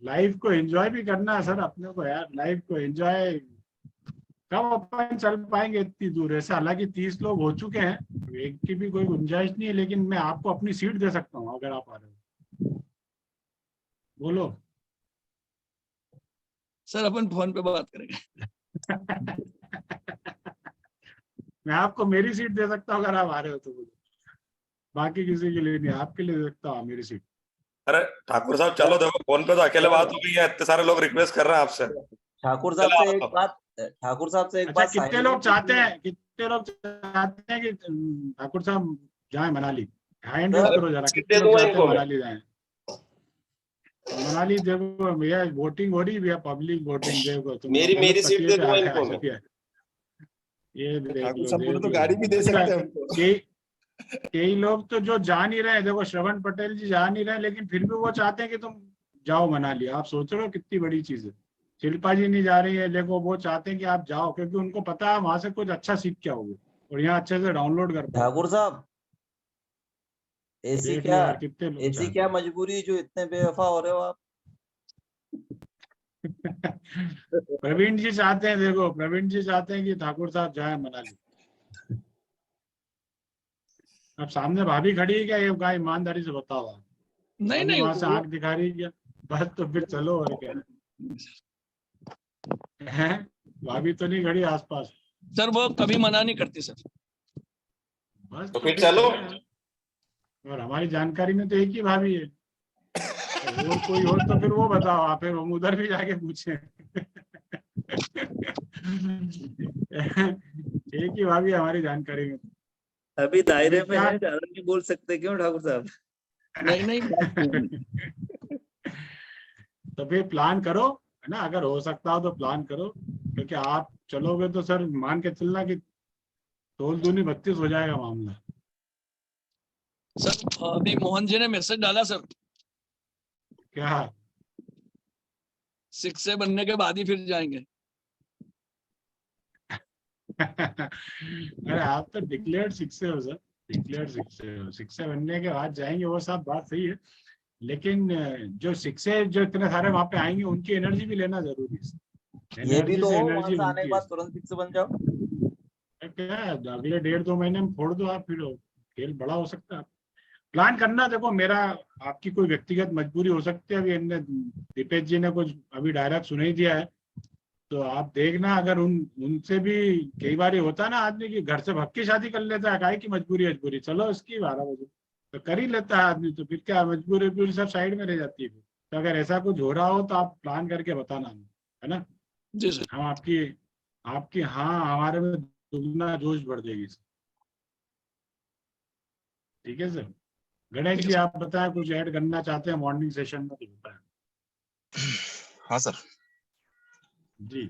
लाइफ को एंजॉय भी करना है सर अपने को यार। लाइफ को एंजॉय कब अपन चल पाएंगे इतनी दूर? ऐसे हालांकि 30 लोग हो चुके हैं, एक की भी कोई गुंजाइश नहीं है, लेकिन मैं आपको अपनी सीट दे सकता हूँ अगर आप आ रहे हो। बोलो। सर अपन फोन पे बात करेंगे। मैं आपको मेरी सीट दे सकता हूँ अगर आप आ रहे हो तो बोलो। बाकी किसी के लिए नहीं, आपके लिए दे सकता हूँ मेरी सीट। अरे ठाकुर साहब चलो, देखो फोन पे तो अकेले बात हो गई है, इतने सारे लोग रिक्वेस्ट कर रहे हैं आपसे। ठाकुर साहब चलो से एक आप। बात ठाकुर साहब से एक अच्छा बात कितने साहिल लोग ने चाहते पूछी है। हैं, कितने लोग चाहते हैं कि ठाकुर साहब जाए मनाली? हैंड रेज सर करो जरा, सीट कितने दे लोग दूंगा चाहते हैं इनको मैं। मनाली जाए? मनाली देखो भैया, वोटिंग हो रही भैया, पब्लिक वोटिंग देखो तुम लोग। मेरी गलत सीट पट्टी दे पे दूंगा आ इनको मैं। चुके हैं। ये देख ठाकुर लो साहब बोले देख तो लो। गाड़ी भी दे अच्छा सकते हैं हमको। कई लोग तो जो जा नहीं रहे, देखो श्रवण पटेल जी जा नहीं रहे, लेकिन फिर भी वो चाहते हैं कि तुम जाओ मनाली। आप सोच रहे हो कितनी बड़ी चीज है। शिल्पा जी नहीं जा रही है, देखो वो चाहते हैं कि आप जाओ, क्योंकि उनको पता है वहां से कुछ अच्छा सीख के आओगे और यहाँ अच्छे से डाउनलोड कर पाओगे। ठाकुर साहब ऐसी देख लो क्या यार कितने लोग ऐसी चाहते क्या मजबूरी जो इतने बेवफा हो रहे हो आप? हैं। प्रवीण जी चाहते हैं, देखो प्रवीण जी चाहते हैं कि ठाकुर साहब जाए मनाली। अब सामने भाभी खड़ी है क्या? ये का ईमानदारी से बताओ आप। नहीं भाभी नहीं वहां से वो आंख दिखा रही है क्या? बस तो फिर चलो, और क्या है। भाभी तो नहीं खड़ी आसपास? सर वो कभी मना नहीं करती सर। बस तो तो फिर फिर चलो। चलो यार। और हमारी जानकारी में तो एक ही भाभी है, और कोई हो तो फिर वो बताओ आप, फिर हम उधर भी जाके पूछें। एक ही भाभी हमारी जानकारी में। अभी दायरे अभी में क्या है, ज्यादा नहीं बोल सकते क्यों ठाकुर साहब? नहीं नहीं बात नहीं। तो फिर प्लान करो, है ना? अगर हो सकता हो तो प्लान करो, क्योंकि आप चलोगे तो सर मान के चलना कि तोल दूनी 32 हो जाएगा मामला। सर अभी मोहन जी ने मैसेज डाला सर, क्या? 6 से बनने के बाद ही फिर जाएंगे। अरे आप तो डिक्लेयर्ड 6 से हो सर, डिक्लेयर्ड 6 से हो। 6 से बनने के बाद जाएंगे, वो सब बात सही है, लेकिन जो 6 से जो इतने सारे वहां पे आएंगे उनकी एनर्जी भी लेना जरूरी है। ये भी एनर्जी तो से हो, वहां एनर्जी से आने के बनती है। बाद तुरंत फिक्स बन जाओ। क्या है, अगले 1.5-2 महीने में फोड़ दो आप, फिर खेल बड़ा हो सकता है। प्लान करना, देखो मेरा आपकी कोई व्यक्तिगत मजबूरी हो सकती है। अभी इनने दीपेश जी ने कुछ अभी डायरेक्ट सुना ही दिया है, तो आप देखना अगर उनसे भी कई बार ये होता है ना, आदमी की घर से भग के शादी कर लेता है, काहे की मजबूरी चलो इसकी 12 बजे तो कर ही लेता है आदमी, तो फिर क्या मजबूरी सब साइड में रह जाती है। तो अगर ऐसा कुछ हो रहा हो तो आप प्लान करके बताना, है ना? जी सर। हम आपकी आपकी हाँ हमारे में दुगना जोश बढ़ जाएगी। ठीक है सर। गणेश जी आप बताएं, कुछ ऐड करना चाहते हैं मॉर्निंग सेशन में तो बताएं। हाँ सर। जी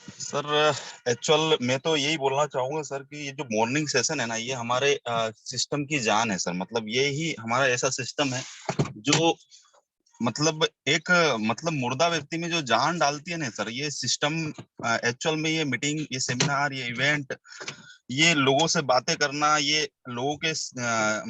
सर एक्चुअल मैं तो यही बोलना चाहूंगा सर कि ये जो मॉर्निंग सेशन है ना, ये हमारे सिस्टम की जान है सर। मतलब ये ही हमारा ऐसा सिस्टम है जो मतलब एक मतलब मुर्दा व्यक्ति में जो जान डालती है ना सर, ये सिस्टम एक्चुअल में ये मीटिंग, ये सेमिनार, ये इवेंट, ये लोगों से बातें करना, ये लोगों के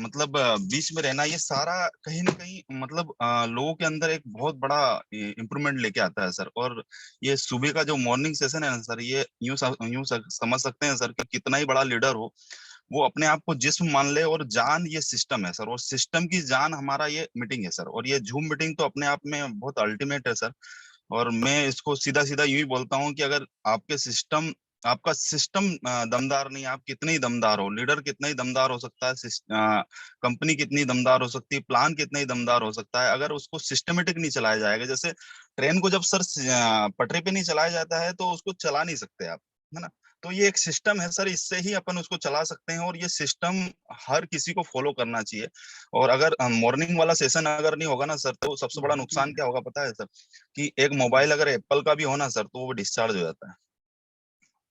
मतलब बीच में रहना, ये सारा कहीं ना कहीं मतलब लोगों के अंदर एक बहुत बड़ा इम्प्रूवमेंट लेके आता है सर। और ये सुबह का जो मॉर्निंग सेशन है ना सर, ये यूं समझ सकते हैं सर कि कितना ही बड़ा लीडर हो, वो अपने आप को जिस्म मान ले, और जान ये सिस्टम है सर, और सिस्टम की जान हमारा ये मीटिंग है सर। और ये जूम मीटिंग तो अपने आप में बहुत अल्टीमेट है सर। और मैं इसको सीधा सीधा यूं ही बोलता हूँ कि अगर आपका सिस्टम दमदार नहीं, आप कितने ही दमदार हो, लीडर कितना ही दमदार हो सकता है, कंपनी कितनी दमदार हो सकती है, प्लान कितना ही दमदार हो सकता है, अगर उसको सिस्टमेटिक नहीं चलाया जाएगा, जैसे ट्रेन को जब सर पटरी पे नहीं चलाया जाता है तो उसको चला नहीं सकते आप, है ना? तो ये एक सिस्टम है सर, इससे ही अपन उसको चला सकते हैं और ये सिस्टम हर किसी को फॉलो करना चाहिए। और अगर मॉर्निंग वाला सेशन अगर नहीं होगा ना सर, तो सबसे बड़ा नुकसान क्या होगा पता है सर, कि एक मोबाइल अगर एप्पल का भी हो ना सर, तो वो डिस्चार्ज हो जाता है।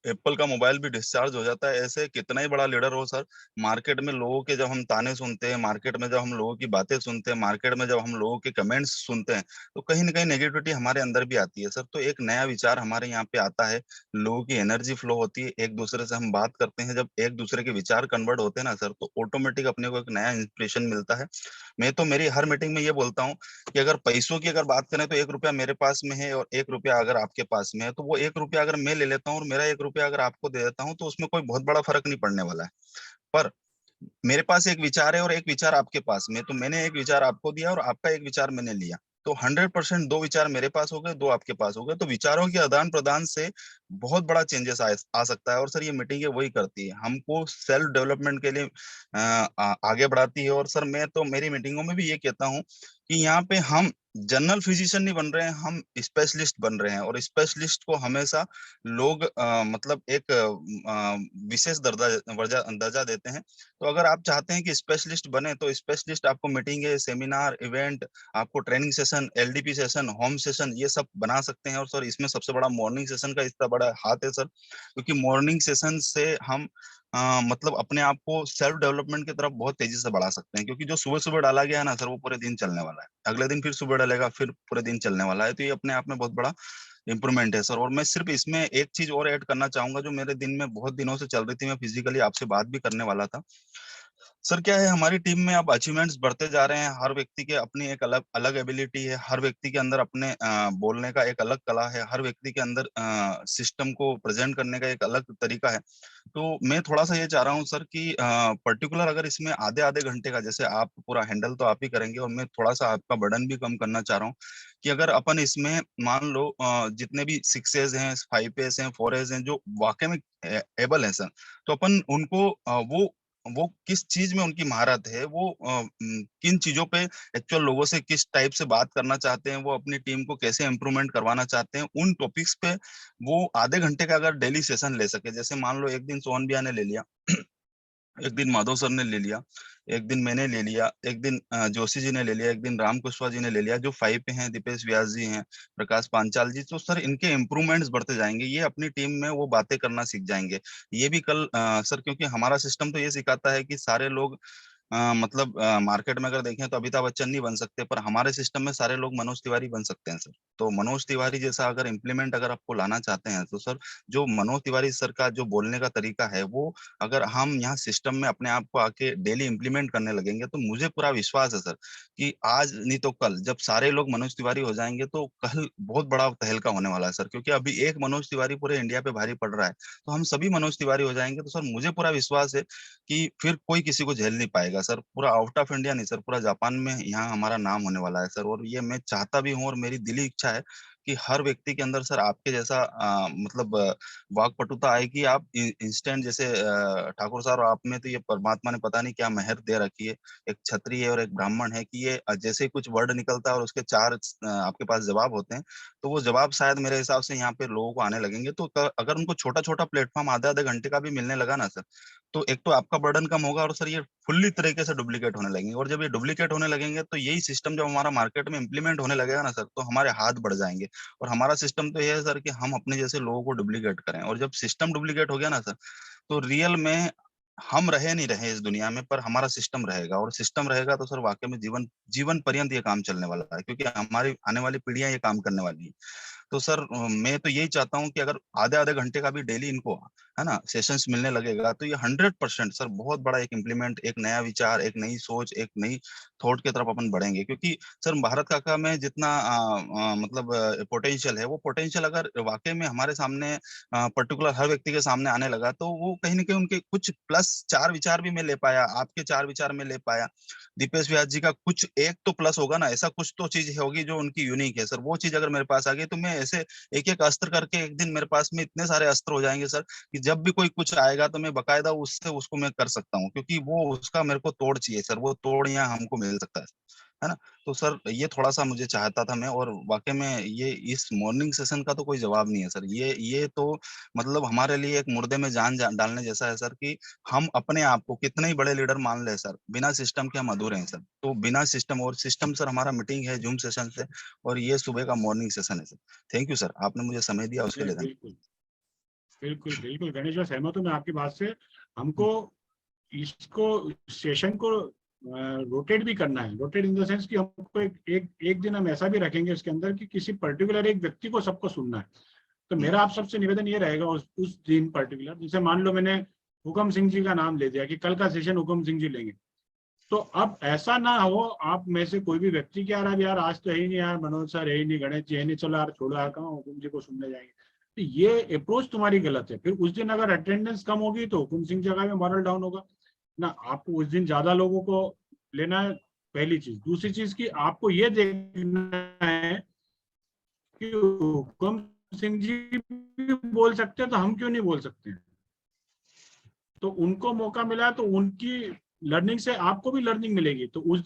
एप्पल का मोबाइल भी डिस्चार्ज हो जाता है। ऐसे कितना ही बड़ा लीडर हो सर, मार्केट में लोगों के जब हम ताने सुनते हैं, मार्केट में जब हम लोगों की बातें सुनते हैं, मार्केट में जब हम लोगों के कमेंट्स सुनते हैं, तो कहीं ना कहीं नेगेटिविटी हमारे अंदर भी आती है सर। तो एक नया विचार हमारे यहाँ पे आता है, लोगों की एनर्जी फ्लो होती है, एक दूसरे से हम बात करते हैं, जब एक दूसरे के विचार कन्वर्ट होते हैं ना सर, तो ऑटोमेटिक अपने को एक नया इंस्पिरेशन मिलता है। मैं तो मेरी हर मीटिंग में ये बोलता हूँ कि अगर पैसों की अगर बात करें तो 1 रुपया मेरे पास में है और 1 रुपया अगर आपके पास में है, तो वो 1 रुपया अगर मैं ले लेता हूँ और मेरा 1 रुपया अगर आपको दे देता हूँ, तो उसमें कोई बहुत बड़ा फर्क नहीं पड़ने वाला है। पर मेरे पास एक विचार है और एक विचार आपके पास में, तो मैंने एक विचार आपको दिया और आपका एक विचार मैंने लिया, तो 100% 2 विचार मेरे पास हो गए, 2 आपके पास हो गए। तो विचारों के आदान प्रदान से बहुत बड़ा चेंजेस आ सकता है। और सर ये मीटिंग वही करती है, हमको सेल्फ डेवलपमेंट के लिए आगे बढ़ाती है। और सर मैं तो मेरी मीटिंगों में भी ये कहता हूँ कि यहाँ पे हम जनरल फिजिशियन नहीं बन रहे हैं, हम स्पेशलिस्ट बन रहे हैं। और स्पेशलिस्ट को हमेशा लोग मतलब एक विशेष दर्जा देते हैं। तो अगर आप चाहते हैं कि स्पेशलिस्ट बने, तो स्पेशलिस्ट आपको मीटिंग, सेमिनार, इवेंट, आपको training session, LDP session, home session, ये सब बना सकते हैं। और सर इसमें सबसे बड़ा मॉर्निंग सेशन का इतना बड़ा हाथ है सर, क्योंकि मॉर्निंग सेशन से हम मतलब अपने आप को सेल्फ डेवलपमेंट की तरफ बहुत तेजी से बढ़ा सकते हैं। क्योंकि जो सुबह सुबह डाला गया है ना सर, वो पूरे दिन चलने वाला है, अगले दिन फिर सुबह डालेगा, फिर पूरे दिन चलने वाला है। तो ये अपने आप में बहुत बड़ा इंप्रूवमेंट है सर। और मैं सिर्फ इसमें एक चीज और ऐड करना चाहूंगा, जो मेरे दिन में बहुत दिनों से चल रही थी, मैं फिजिकली आपसे बात भी करने वाला था सर। क्या है, हमारी टीम में अब अचीवमेंट्स बढ़ते जा रहे हैं, हर व्यक्ति के अपनी एक अलग अलग एबिलिटी है, हर व्यक्ति के अंदर अपने बोलने का एक अलग कला है, हर व्यक्ति के अंदर सिस्टम को प्रेजेंट करने का एक अलग तरीका है। तो मैं थोड़ा सा ये चाह रहा हूँ सर कि पर्टिकुलर अगर इसमें आधे आधे घंटे का, जैसे आप पूरा हैंडल तो आप ही करेंगे, और मैं थोड़ा सा आपका बर्डन भी कम करना चाह रहा हूँ कि अगर अपन इसमें मान लो जितने भी 6As हैं, 5As हैं, 4As हैं, जो वाकई में एबल है सर, तो अपन उनको वो किस चीज में उनकी महारत है, वो किन चीजों पे एक्चुअल लोगों से किस टाइप से बात करना चाहते हैं, वो अपनी टीम को कैसे इम्प्रूवमेंट करवाना चाहते हैं, उन टॉपिक्स पे वो आधे घंटे का अगर डेली सेशन ले सके। जैसे मान लो एक दिन सोहन भैया ने ले लिया, एक दिन माधव सर ने ले लिया, एक दिन मैंने ले लिया, एक दिन जोशी जी ने ले लिया, एक दिन राम कुशवाहा जी ने ले लिया, जो 5 पे हैं, दीपेश व्यास जी हैं, प्रकाश पांचाल जी। तो सर इनके इम्प्रूवमेंट्स बढ़ते जाएंगे, ये अपनी टीम में वो बातें करना सीख जाएंगे। ये भी कल सर, क्योंकि हमारा सिस्टम तो ये सिखाता है कि सारे लोग मतलब मार्केट में अगर देखें तो अमिताभ बच्चन नहीं बन सकते, पर हमारे सिस्टम में सारे लोग मनोज तिवारी बन सकते हैं सर। तो मनोज तिवारी जैसा अगर इम्प्लीमेंट अगर आपको लाना चाहते हैं, तो सर जो मनोज तिवारी सर का जो बोलने का तरीका है, वो अगर हम यहाँ सिस्टम में अपने आप को आके डेली इम्प्लीमेंट करने लगेंगे, तो मुझे पूरा विश्वास है सर कि आज नहीं तो कल जब सारे लोग मनोज तिवारी हो जाएंगे, तो कल बहुत बड़ा तहलका होने वाला है सर। क्योंकि अभी एक मनोज तिवारी पूरे इंडिया पे भारी पड़ रहा है, तो हम सभी मनोज तिवारी हो जाएंगे, तो सर मुझे पूरा विश्वास है कि फिर कोई किसी को झेल नहीं पाएगा सर। पूरा आउट ऑफ इंडिया नहीं सर, पूरा जापान में यहाँ हमारा नाम होने वाला है सर। और ये मैं चाहता भी हूँ और मेरी दिली इच्छा है कि हर व्यक्ति के अंदर सर आपके जैसा मतलब वाकपटुता आए कि आप इंस्टेंट, जैसे ठाकुर साहब आप में तो ये परमात्मा ने पता नहीं क्या मेहर दे रखी है, एक क्षत्रिय और एक ब्राह्मण है, कि ये जैसे कुछ वर्ड निकलता है और उसके 4 आपके पास जवाब होते हैं, तो वो जवाब शायद मेरे हिसाब से यहाँ पे लोगों को आने लगेंगे। तो अगर उनको छोटा छोटा प्लेटफॉर्म आधे आधे घंटे का भी मिलने लगा ना सर, तो एक तो आपका बर्डन कम होगा, और सर ये फुल्ली तरीके से डुप्लीकेट होने लगेंगे। और जब ये डुप्लीकेट होने लगेंगे, तो यही सिस्टम जब हमारा मार्केट में इंप्लीमेंट होने लगेगा ना सर, तो हमारे हाथ बढ़ जाएंगे। और हमारा सिस्टम तो ये है सर कि हम अपने जैसे लोगों को डुप्लीकेट करें। और जब सिस्टम डुप्लीकेट हो गया ना सर, तो रियल में हम रहे नहीं रहे इस दुनिया में, पर हमारा सिस्टम रहेगा। और सिस्टम रहेगा तो सर वाकई में जीवन जीवन पर्यंत ये काम चलने वाला है, क्योंकि हमारी आने वाली पीढ़ियां ये काम करने वाली है। तो सर मैं तो यही चाहता हूँ कि अगर आधे आधे घंटे का भी डेली इनको है ना सेशंस मिलने लगेगा, तो ये 100% सर बहुत बड़ा एक इम्प्लीमेंट, एक नया विचार, एक नई सोच, एक नई थॉट की तरफ अपन बढ़ेंगे। क्योंकि सर भारत काका में जितना मतलब पोटेंशियल है, वो पोटेंशियल अगर वाकई में हमारे सामने पर्टिकुलर हर व्यक्ति के सामने आने लगा, तो वो कहीं ना कहीं उनके कुछ प्लस 4 विचार भी मैं ले पाया, आपके 4 विचार में ले पाया, दीपेश व्यास जी का कुछ एक तो प्लस होगा ना, ऐसा कुछ तो चीज होगी जो उनकी यूनिक है सर। वो चीज अगर मेरे पास आ गई, तो मैं ऐसे एक एक अस्त्र करके एक दिन मेरे पास में इतने सारे अस्त्र हो जाएंगे सर, कि जब भी कोई कुछ आएगा तो मैं बकायदा उससे उसको मैं कर सकता हूँ, क्योंकि वो उसका मेरे को तोड़ चाहिए सर, वो तोड़ यहाँ हमको मिल सकता है। है ना। तो सर ये थोड़ा सा मुझे चाहता था मैं, और वाकई में ये इस मॉर्निंग सेशन का तो कोई जवाब नहीं है सर। ये तो मतलब हमारे लिए एक मुर्दे में जान डालने जैसा है सर, कि हम अपने आप को कितने ही बड़े लीडर मान ले सर, बिना सिस्टम के हम अधूरे हैं सर। तो बिना सिस्टम, और सिस्टम सर हमारा मीटिंग है जूम सेशन से, और ये सुबह का मॉर्निंग सेशन है सर। थैंक यू सर, आपने मुझे समय दिया उसके लिए धन्यवाद। बिल्कुल बिल्कुल बिल्कुल गणेश भाई, सहमत हूँ मैं आपकी बात से। हमको इसको सेशन को रोटेट भी करना है। रोटेट इन द सेंस कि हमको एक दिन हम ऐसा भी रखेंगे इसके अंदर कि किसी पर्टिकुलर एक व्यक्ति को सबको सुनना है। तो मेरा आप सबसे निवेदन ये रहेगा उस दिन पर्टिकुलर, जैसे मान लो मैंने हुकम सिंह जी का नाम ले दिया कि कल का सेशन हुकम सिंह जी लेंगे, तो अब ऐसा ना हो आप में से कोई भी व्यक्ति कि यार आज तो है ही नहीं, यार मनोज सर है ही नहीं, गणेश जी है नहीं, चलो यार छोड़ो यार, कहाँ हुकुम जी को सुनने जाएंगे। तो ये अप्रोच तुम्हारी गलत है। फिर उस दिन अगर अटेंडेंस कम होगी तो हुकुम सिंह जगह में मॉरल डाउन होगा ना। आपको उस दिन ज्यादा लोगों को लेना है, पहली चीज। दूसरी चीज की आपको ये देखना है कि हुकुम सिंह जी भी बोल सकते हैं तो हम क्यों नहीं बोल सकते हैं। तो उनको मौका मिला तो उनकी लर्निंग से आपको भी लर्निंग मिलेगी। तो उस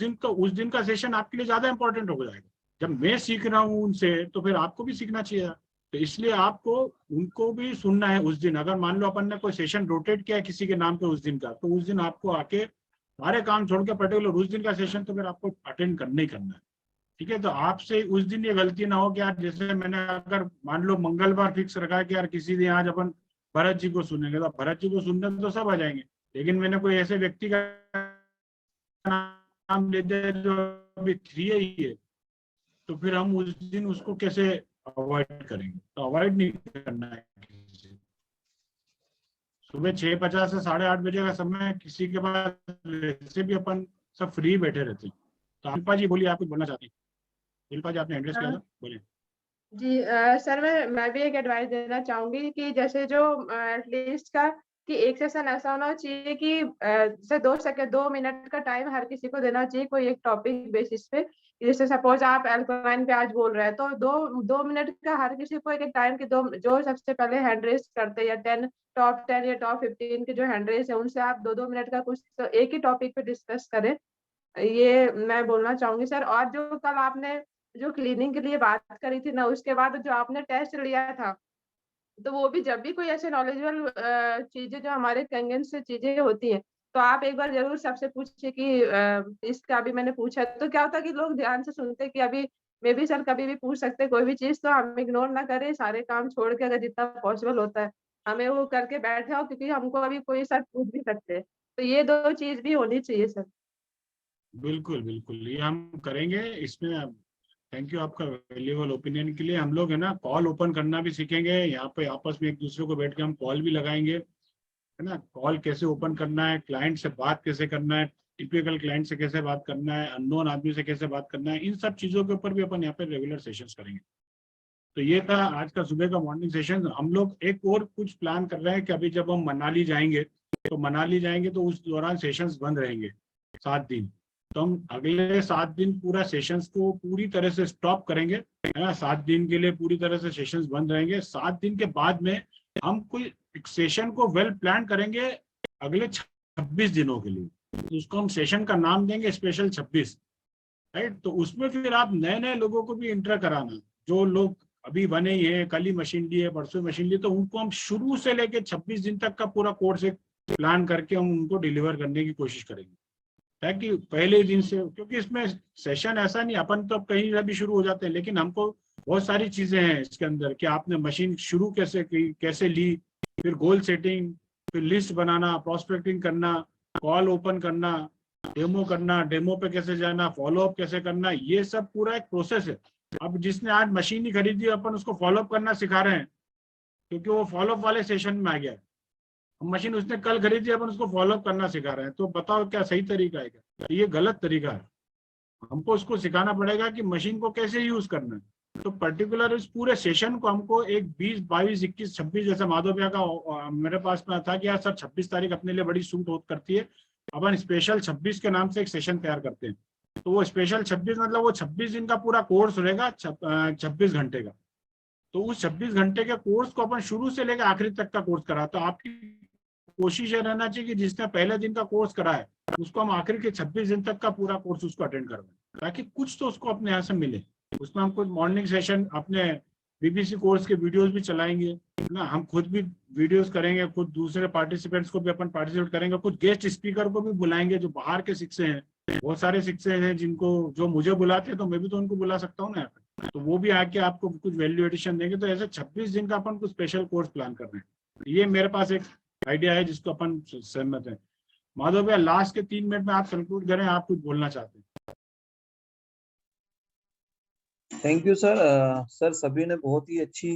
दिन का सेशन आपके लिए ज्यादा इंपॉर्टेंट हो जाएगा। जब मैं सीख रहा हूँ उनसे तो फिर आपको भी सीखना चाहिए। तो इसलिए आपको उनको भी सुनना है उस दिन। अगर मान लो अपन ने कोई सेशन रोटेट किया है किसी के नाम पे उस दिन का, तो उस दिन आपको आके सारे काम छोड़ के पर्टिकुलर उस दिन का सेशन तो फिर आपको अटेंड करना ही करना है। ठीक है। तो आपसे उस दिन ये गलती ना हो कि यार जैसे मैंने अगर मान लो मंगलवार फिक्स रखा है कि यार किसी दिन आज अपन भरत जी को सुनेंगे, तो भरत जी को सुनने तो सब आ जाएंगे, लेकिन मैंने कोई ऐसे व्यक्ति का नाम ले दिया जो अभी 3 ही है, तो फिर हम उस दिन उसको कैसे अवॉइड करेंगे। तो अवॉइड नहीं करना है। सुबह 6:50 से 8:30 बजे का समय किसी के पास वैसे भी अपन सब फ्री बैठे रहते हैं। तो शिल्पा जी बोलिए, आप कुछ बोलना चाहती हैं। शिल्पा जी आपने एड्रेस किया था, बोलिए। जी सर, मैं भी एक एडवाइस देना चाहूंगी कि जैसे जो एटलीस्ट का कि एक सेशन ऐसा होना चाहिए कि जैसे 2 मिनट का टाइम हर किसी को देना चाहिए कोई एक टॉपिक बेसिस पे। जैसे सपोज आप एल्कलाइन पे आज बोल रहे हैं तो 2 मिनट का हर किसी को एक टाइम के 2 जो सबसे पहले हैंड रेस करते हैं या टॉप 10 या टॉप 15 के जो हैंड रेस है उनसे आप 2 मिनट का कुछ तो एक ही टॉपिक पे डिस्कस करें। ये मैं बोलना चाहूंगी सर। और जो कल आपने जो क्लीनिंग के लिए बात करी थी ना, उसके बाद जो आपने टेस्ट लिया था, तो वो भी जब भी कोई ऐसे नॉलेजेबल चीजें जो हमारे कंगन से चीजें होती हैं, तो आप एक बार जरूर सबसे पूछिए कि इसका अभी मैंने पूछा। तो क्या होता है कि लोग ध्यान से सुनते कि अभी मे बी सर कभी भी पूछ सकते कोई भी चीज, तो हम इग्नोर ना करें, सारे काम छोड़ के अगर जितना पॉसिबल होता है हमें वो करके बैठे हो, क्योंकि हमको अभी कोई सर पूछ भी सकते हैं। तो ये 2 चीज भी होनी चाहिए सर। बिल्कुल बिल्कुल, ये हम करेंगे। इसमें थैंक यू आपका वैल्यूएबल ओपिनियन के लिए। हम लोग है ना कॉल ओपन करना भी सीखेंगे। यहाँ पे आपस में एक दूसरे को बैठ के हम कॉल भी लगाएंगे, है ना। कॉल कैसे ओपन करना है, क्लाइंट से बात कैसे करना है, टिपिकल क्लाइंट से कैसे बात करना है, अननोन आदमी से कैसे बात करना है, इन सब चीजों के ऊपर भी अपन यहाँ पे रेगुलर सेशंस करेंगे। तो ये था आज का सुबह का मॉर्निंग सेशन। हम लोग एक और कुछ प्लान कर रहे हैं कि अभी जब हम मनाली जाएंगे तो उस दौरान सेशंस बंद रहेंगे 7 दिन। तो हम अगले 7 दिन पूरा सेशंस को पूरी तरह से स्टॉप करेंगे, है ना। 7 दिन के लिए पूरी तरह से सेशंस बंद रहेंगे। 7 दिन के बाद में हम कोई सेशन को वेल प्लान करेंगे अगले 26 दिनों के लिए। तो उसको हम सेशन का नाम देंगे स्पेशल 26, राइट। तो उसमें फिर आप नए नए लोगों को भी इंटर कराना। जो लोग अभी बने ही है, कल ही मशीन ली है, परसों मशीन ली, तो उनको हम शुरू से लेके 26 दिन तक का पूरा कोर्स एक प्लान करके हम उनको डिलीवर करने की कोशिश करेंगे, ताकि पहले दिन से, क्योंकि इसमें सेशन ऐसा नहीं, अपन तो कहीं से भी शुरू हो जाते हैं, लेकिन हमको बहुत सारी चीजें हैं इसके अंदर कि आपने मशीन शुरू कैसे की, कैसे ली, फिर गोल सेटिंग, फिर लिस्ट बनाना, प्रोस्पेक्टिंग करना, कॉल ओपन करना, डेमो पे कैसे जाना, फॉलोअप कैसे करना, ये सब पूरा एक प्रोसेस है। अब जिसने आज मशीन ही खरीदी अपन उसको फॉलोअप करना सिखा रहे हैं, क्योंकि वो फॉलोअप वाले सेशन में आ गया है। मशीन उसने कल खरीदी, अपन उसको फॉलोअप करना सिखा रहे हैं। तो बताओ क्या सही तरीका है? क्या ये गलत तरीका है? हमको उसको सिखाना पड़ेगा कि मशीन को कैसे यूज करना है। तो पर्टिकुलर इस पूरे सेशन को हमको एक 20, 22, 21, 26 जैसा माधव भैया का मेरे पास में था कि यार सर 26 तारीख अपने लिए बड़ी सूट होत करती है, अपन स्पेशल 26 के नाम से एक सेशन तैयार करते हैं। तो वो स्पेशल 26 मतलब वो 26 दिन का पूरा कोर्स रहेगा, 26 घंटे का। तो उस 26 घंटे के कोर्स को अपन शुरू से लेकर आखिरी तक का कोर्स करा। तो आपकी कोशिश ये रहना चाहिए कि जिसने पहले दिन का कोर्स करा है उसको हम आखिर के 26 दिन तक का पूरा कोर्स उसको अटेंड करवाएं। ताकि कुछ तो उसको अपने यहाँ से मिले। उसमें हम कुछ मॉर्निंग सेशन अपने बीबीसी कोर्स के वीडियोस भी चलाएंगे ना, हम खुद भी वीडियोस करेंगे, खुद दूसरे पार्टिसिपेंट्स को भी अपन पार्टिसिपेट करेंगे, कुछ गेस्ट स्पीकर को भी बुलाएंगे जो बाहर के शिक्षक हैं। बहुत सारे शिक्षक हैं जिनको जो मुझे बुलाते हैं तो मैं भी तो उनको बुला सकता हूँ ना, तो वो भी आके आपको कुछ वैल्यू एडिशन देंगे। तो ऐसे 26 दिन का अपन कुछ स्पेशल कोर्स प्लान कर रहे हैं। ये मेरे पास एक आइडिया है जिसको अपन सहमत है। माधव भैया लास्ट के 3 मिनट में आप कंक्लूड करें, आप कुछ बोलना चाहते हैं? Thank you sir. सर सभी ने बहुत ही अच्छी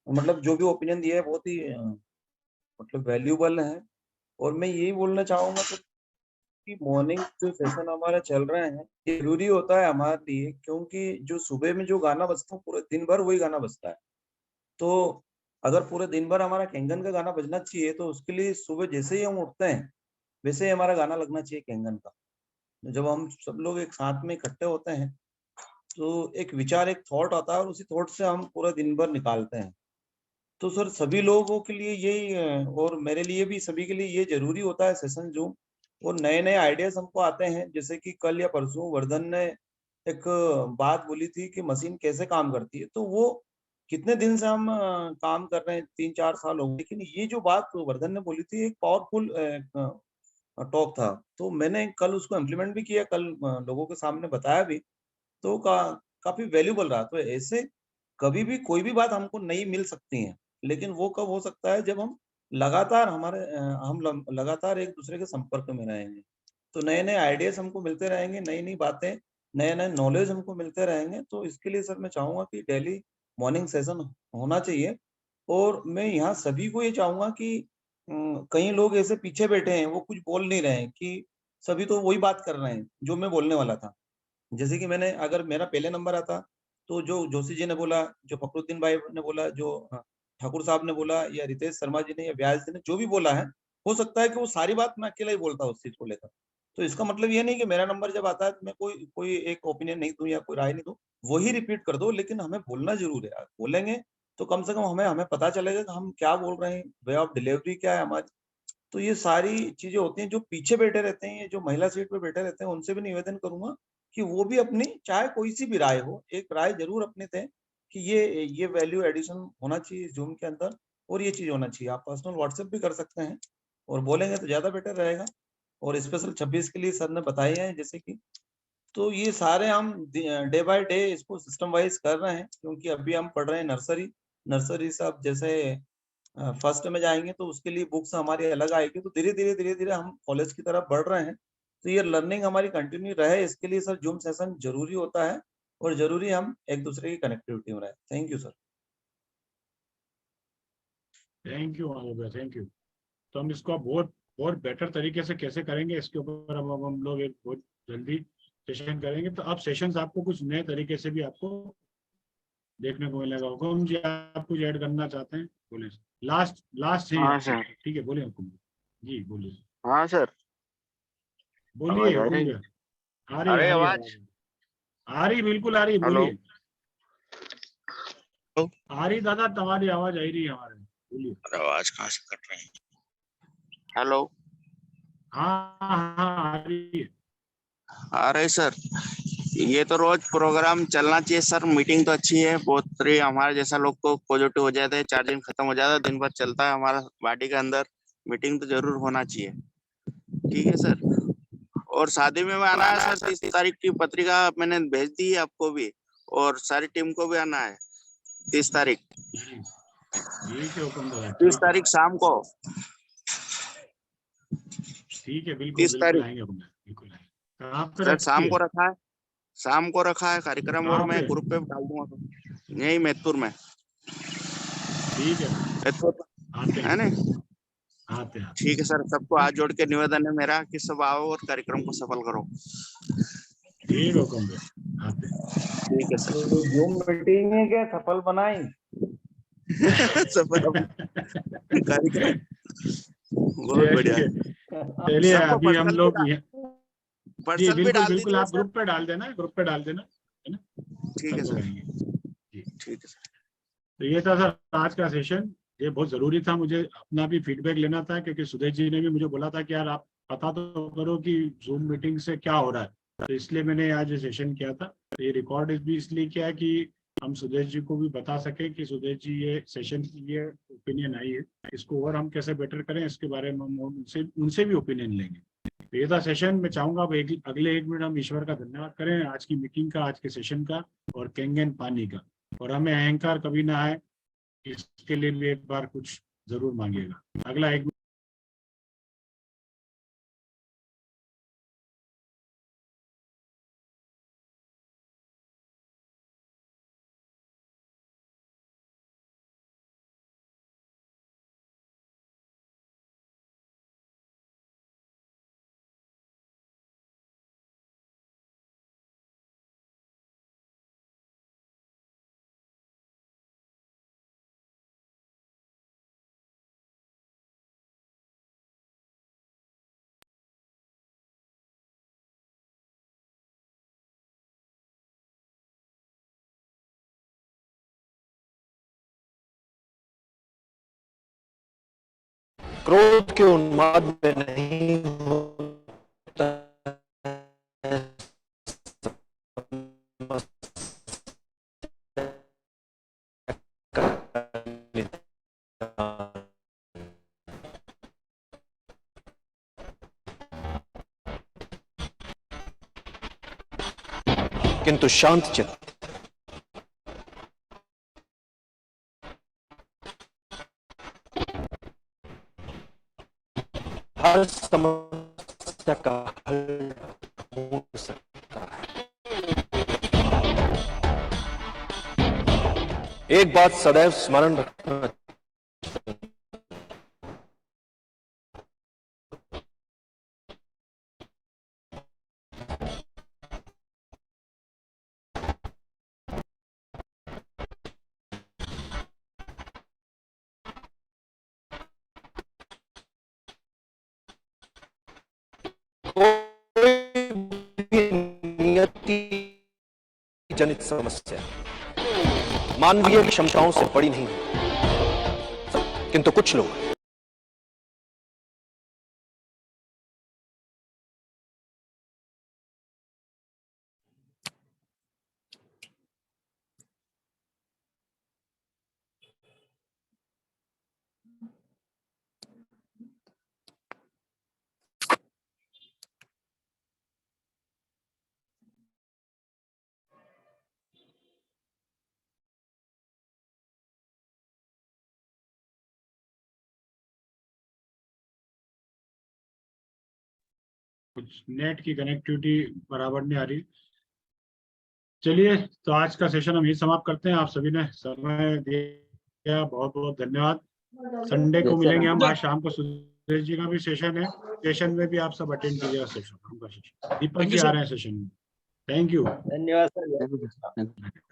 मतलब जो भी ओपिनियन दिया है बहुत ही मतलब वैल्यूबल है। और मैं यही बोलना चाहूंगा तो कि मॉर्निंग जो सेशन हमारा चल रहे हैं ये जरूरी होता है हमारे लिए, क्योंकि जो सुबह में जो गाना बजता है पूरे दिन भर वही गाना बजता है। तो अगर पूरे दिन भर हमारा कैंगन का गाना बजना चाहिए तो उसके लिए सुबह जैसे ही हम उठते हैं वैसे ही हमारा गाना लगना चाहिए कैंगन का। जब हम सब लोग एक साथ में इकट्ठे होते हैं तो एक विचार, एक थॉट आता है और उसी थॉट से हम पूरा दिन भर निकालते हैं। तो सर सभी लोगों के लिए यही और मेरे लिए भी सभी के लिए ये जरूरी होता है सेशन जूम। और नए नए आइडियाज हमको आते हैं, जैसे कि कल या परसों वर्धन ने एक बात बोली थी कि मशीन कैसे काम करती है। तो वो कितने दिन से हम काम कर रहे हैं, 3-4 साल हो गए, लेकिन ये जो बात वर्धन ने बोली थी एक पावरफुल टॉक था। तो मैंने कल उसको इम्प्लीमेंट भी किया, कल लोगों के सामने बताया भी, तो काफी वैल्यूबल रहा। तो ऐसे कभी भी कोई भी बात हमको नहीं मिल सकती है, लेकिन वो कब हो सकता है जब हम लगातार लगातार एक दूसरे के संपर्क में रहेंगे। तो नए नए आइडियाज हमको मिलते रहेंगे, नई नई बातें, नए नए नॉलेज हमको मिलते रहेंगे। तो इसके लिए सर मैं चाहूंगा कि डेली मॉर्निंग सेशन होना चाहिए। और मैं यहाँ सभी को ये चाहूंगा कि कई लोग ऐसे पीछे बैठे हैं, वो कुछ बोल नहीं रहे हैं, कि सभी तो वही बात कर रहे हैं जो मैं बोलने वाला था। जैसे कि मैंने, अगर मेरा पहले नंबर आता तो जो जोशी जी ने बोला, जो फखरुद्दीन भाई ने बोला, जो ठाकुर साहब ने बोला, या रितेश शर्मा जी ने या व्यास जी ने जो भी बोला है, हो सकता है कि वो सारी बात मैं अकेला ही बोलता उस चीज को लेकर। तो इसका मतलब ये नहीं कि मेरा नंबर जब आता है तो मैं कोई एक ओपिनियन नहीं दूं या कोई राय नहीं दूं, वही रिपीट कर दो। लेकिन हमें बोलना जरूर है, बोलेंगे तो कम से कम हमें पता चलेगा कि हम क्या बोल रहे हैं, वे ऑफ डिलीवरी क्या है हमारी। तो ये सारी चीजें होती हैं। जो पीछे बैठे रहते हैं, जो महिला सीट पे बैठे रहते हैं, उनसे भी निवेदन करूंगा कि वो भी अपनी, चाहे कोई सी भी राय हो, एक राय जरूर अपने दें कि ये वैल्यू एडिशन होना चाहिए जूम के अंदर, और ये चीज होना चाहिए। आप पर्सनल व्हाट्सएप भी कर सकते हैं और बोलेंगे तो ज्यादा बेटर रहेगा। और स्पेशल 26 के लिए सर ने बताए हैं जैसे कि, तो ये सारे हम डे बाय डे इसको सिस्टम वाइज कर रहे हैं, क्योंकि अभी हम पढ़ रहे हैं नर्सरी से। अब जैसे फर्स्ट में जाएंगे तो उसके लिए बुक्स हमारी अलग आएगी। तो धीरे धीरे हम कॉलेज की तरफ बढ़ रहे हैं। तो ये लर्निंग हमारी कंटिन्यू रहे, इसके लिए सर जूम सेशन जरूरी होता है, और जरूरी हम एक दूसरे की कनेक्टिविटी में रहे। Thank you sir. Thank you Madhav भाई, थैंक यू। तो हम इसको बहुत बहुत बेटर तरीके से कैसे करेंगे इसके ऊपर अब हम लोग एक बहुत जल्दी सेशन करेंगे। तो अब सेशंस आपको कुछ नए तरीके से भी आपको देखने को मिलेगा। हुकुम जी आप कुछ ऐड करना चाहते हैं, बोले। लास्ट हाँ सर। ठीक है, बोलिए हुकुम जी, बोलिए। हाँ सर। बोलिए आवाज आ हुकुम रही? जी। आ रही अरे आवाज आ रही, बिल्कुल आ रही, बोलिए। आ रही दादा, तुम्हारी आवाज आ रही है हमारे, बोलिए। आवाज कहाँ से कट रही है? हेलो। हाँ आ रही है। अरे सर, ये तो रोज प्रोग्राम चलना चाहिए सर। मीटिंग तो अच्छी है बहुत, हमारे जैसा लोग को पॉजिटिव हो जाता है, चार्जिंग खत्म हो जाता है, दिन भर चलता है हमारा बॉडी के अंदर। मीटिंग तो जरूर होना चाहिए। ठीक है सर। और शादी में आना है सर, 30 तारीख की पत्रिका मैंने भेज दी है आपको भी, और सारी टीम को भी आना है 30 तारीख। ठीक है हुकुम दादा, 30 तारीख शाम को। ठीक है, बिल्कुल बिल्कुल आएंगे हुकुम दादा, बिल्कुल आएंगे। कहाँ पे सर शाम को रखा है कार्यक्रम, और मैं ग्रुप पे डाल दूंगा। यही मैथपुर में। ठीक है, आते है ना? आते हैं। ठीक है सर, सबको हाथ जोड़ के निवेदन है मेरा कि सब आओ और कार्यक्रम को सफल करो। ठीक है हुकुम भाई, आते हैं। ठीक है सर। जूम मीटिंग है क्या सफल बनाई? सफल कार्यक्रम बहुत बढ़िया। चलिए अभी हम लोग जी बिल्कुल बिल्कुल, आप ग्रुप पे डाल देना, है ना? ठीक है सर। ठीक है सर। तो ये था सर आज का सेशन। ये बहुत जरूरी था, मुझे अपना भी फीडबैक लेना था, क्योंकि सुदेश जी ने भी मुझे बोला था कि यार आप पता तो करो कि जूम मीटिंग से क्या हो रहा है। तो इसलिए मैंने आज ये सेशन किया था। तो ये रिकॉर्ड भी इसलिए किया कि हम सुदेश जी को भी बता सके कि सुदेश जी ये सेशन की ये ओपिनियन आई है, इसको और हम कैसे बेटर करें इसके बारे में हम उनसे भी ओपिनियन लेंगे। तो ये था सेशन। मैं चाहूंगा अब अगले 1 मिनट हम ईश्वर का धन्यवाद करें आज की मीटिंग का, आज के सेशन का और केंगन पानी का, और हमें अहंकार कभी ना आए इसके लिए भी एक बार कुछ जरूर मांगिएगा। अगला 1 क्रोध के उन्माद में नहीं होता है किंतु शांत चित्त हर समस्या का हल हो सकता है। एक बात सदैव स्मरण रखना, नियति जनित समस्या मानवीय क्षमताओं से बड़ी नहीं, किंतु कुछ लोग कुछ नेट की कनेक्टिविटी बराबर नहीं आ रही। चलिए, तो आज का सेशन हम यही समाप्त करते हैं। आप सभी ने समय दिया, बहुत बहुत धन्यवाद। संडे को मिलेंगे हम। आज शाम को सुरेश जी का भी सेशन है, सेशन में भी आप सब अटेंड कीजिएगा सेशन, उनका सेशन। दीपक जी आ रहे हैं सेशन में। Thank you. धन्यवाद सर।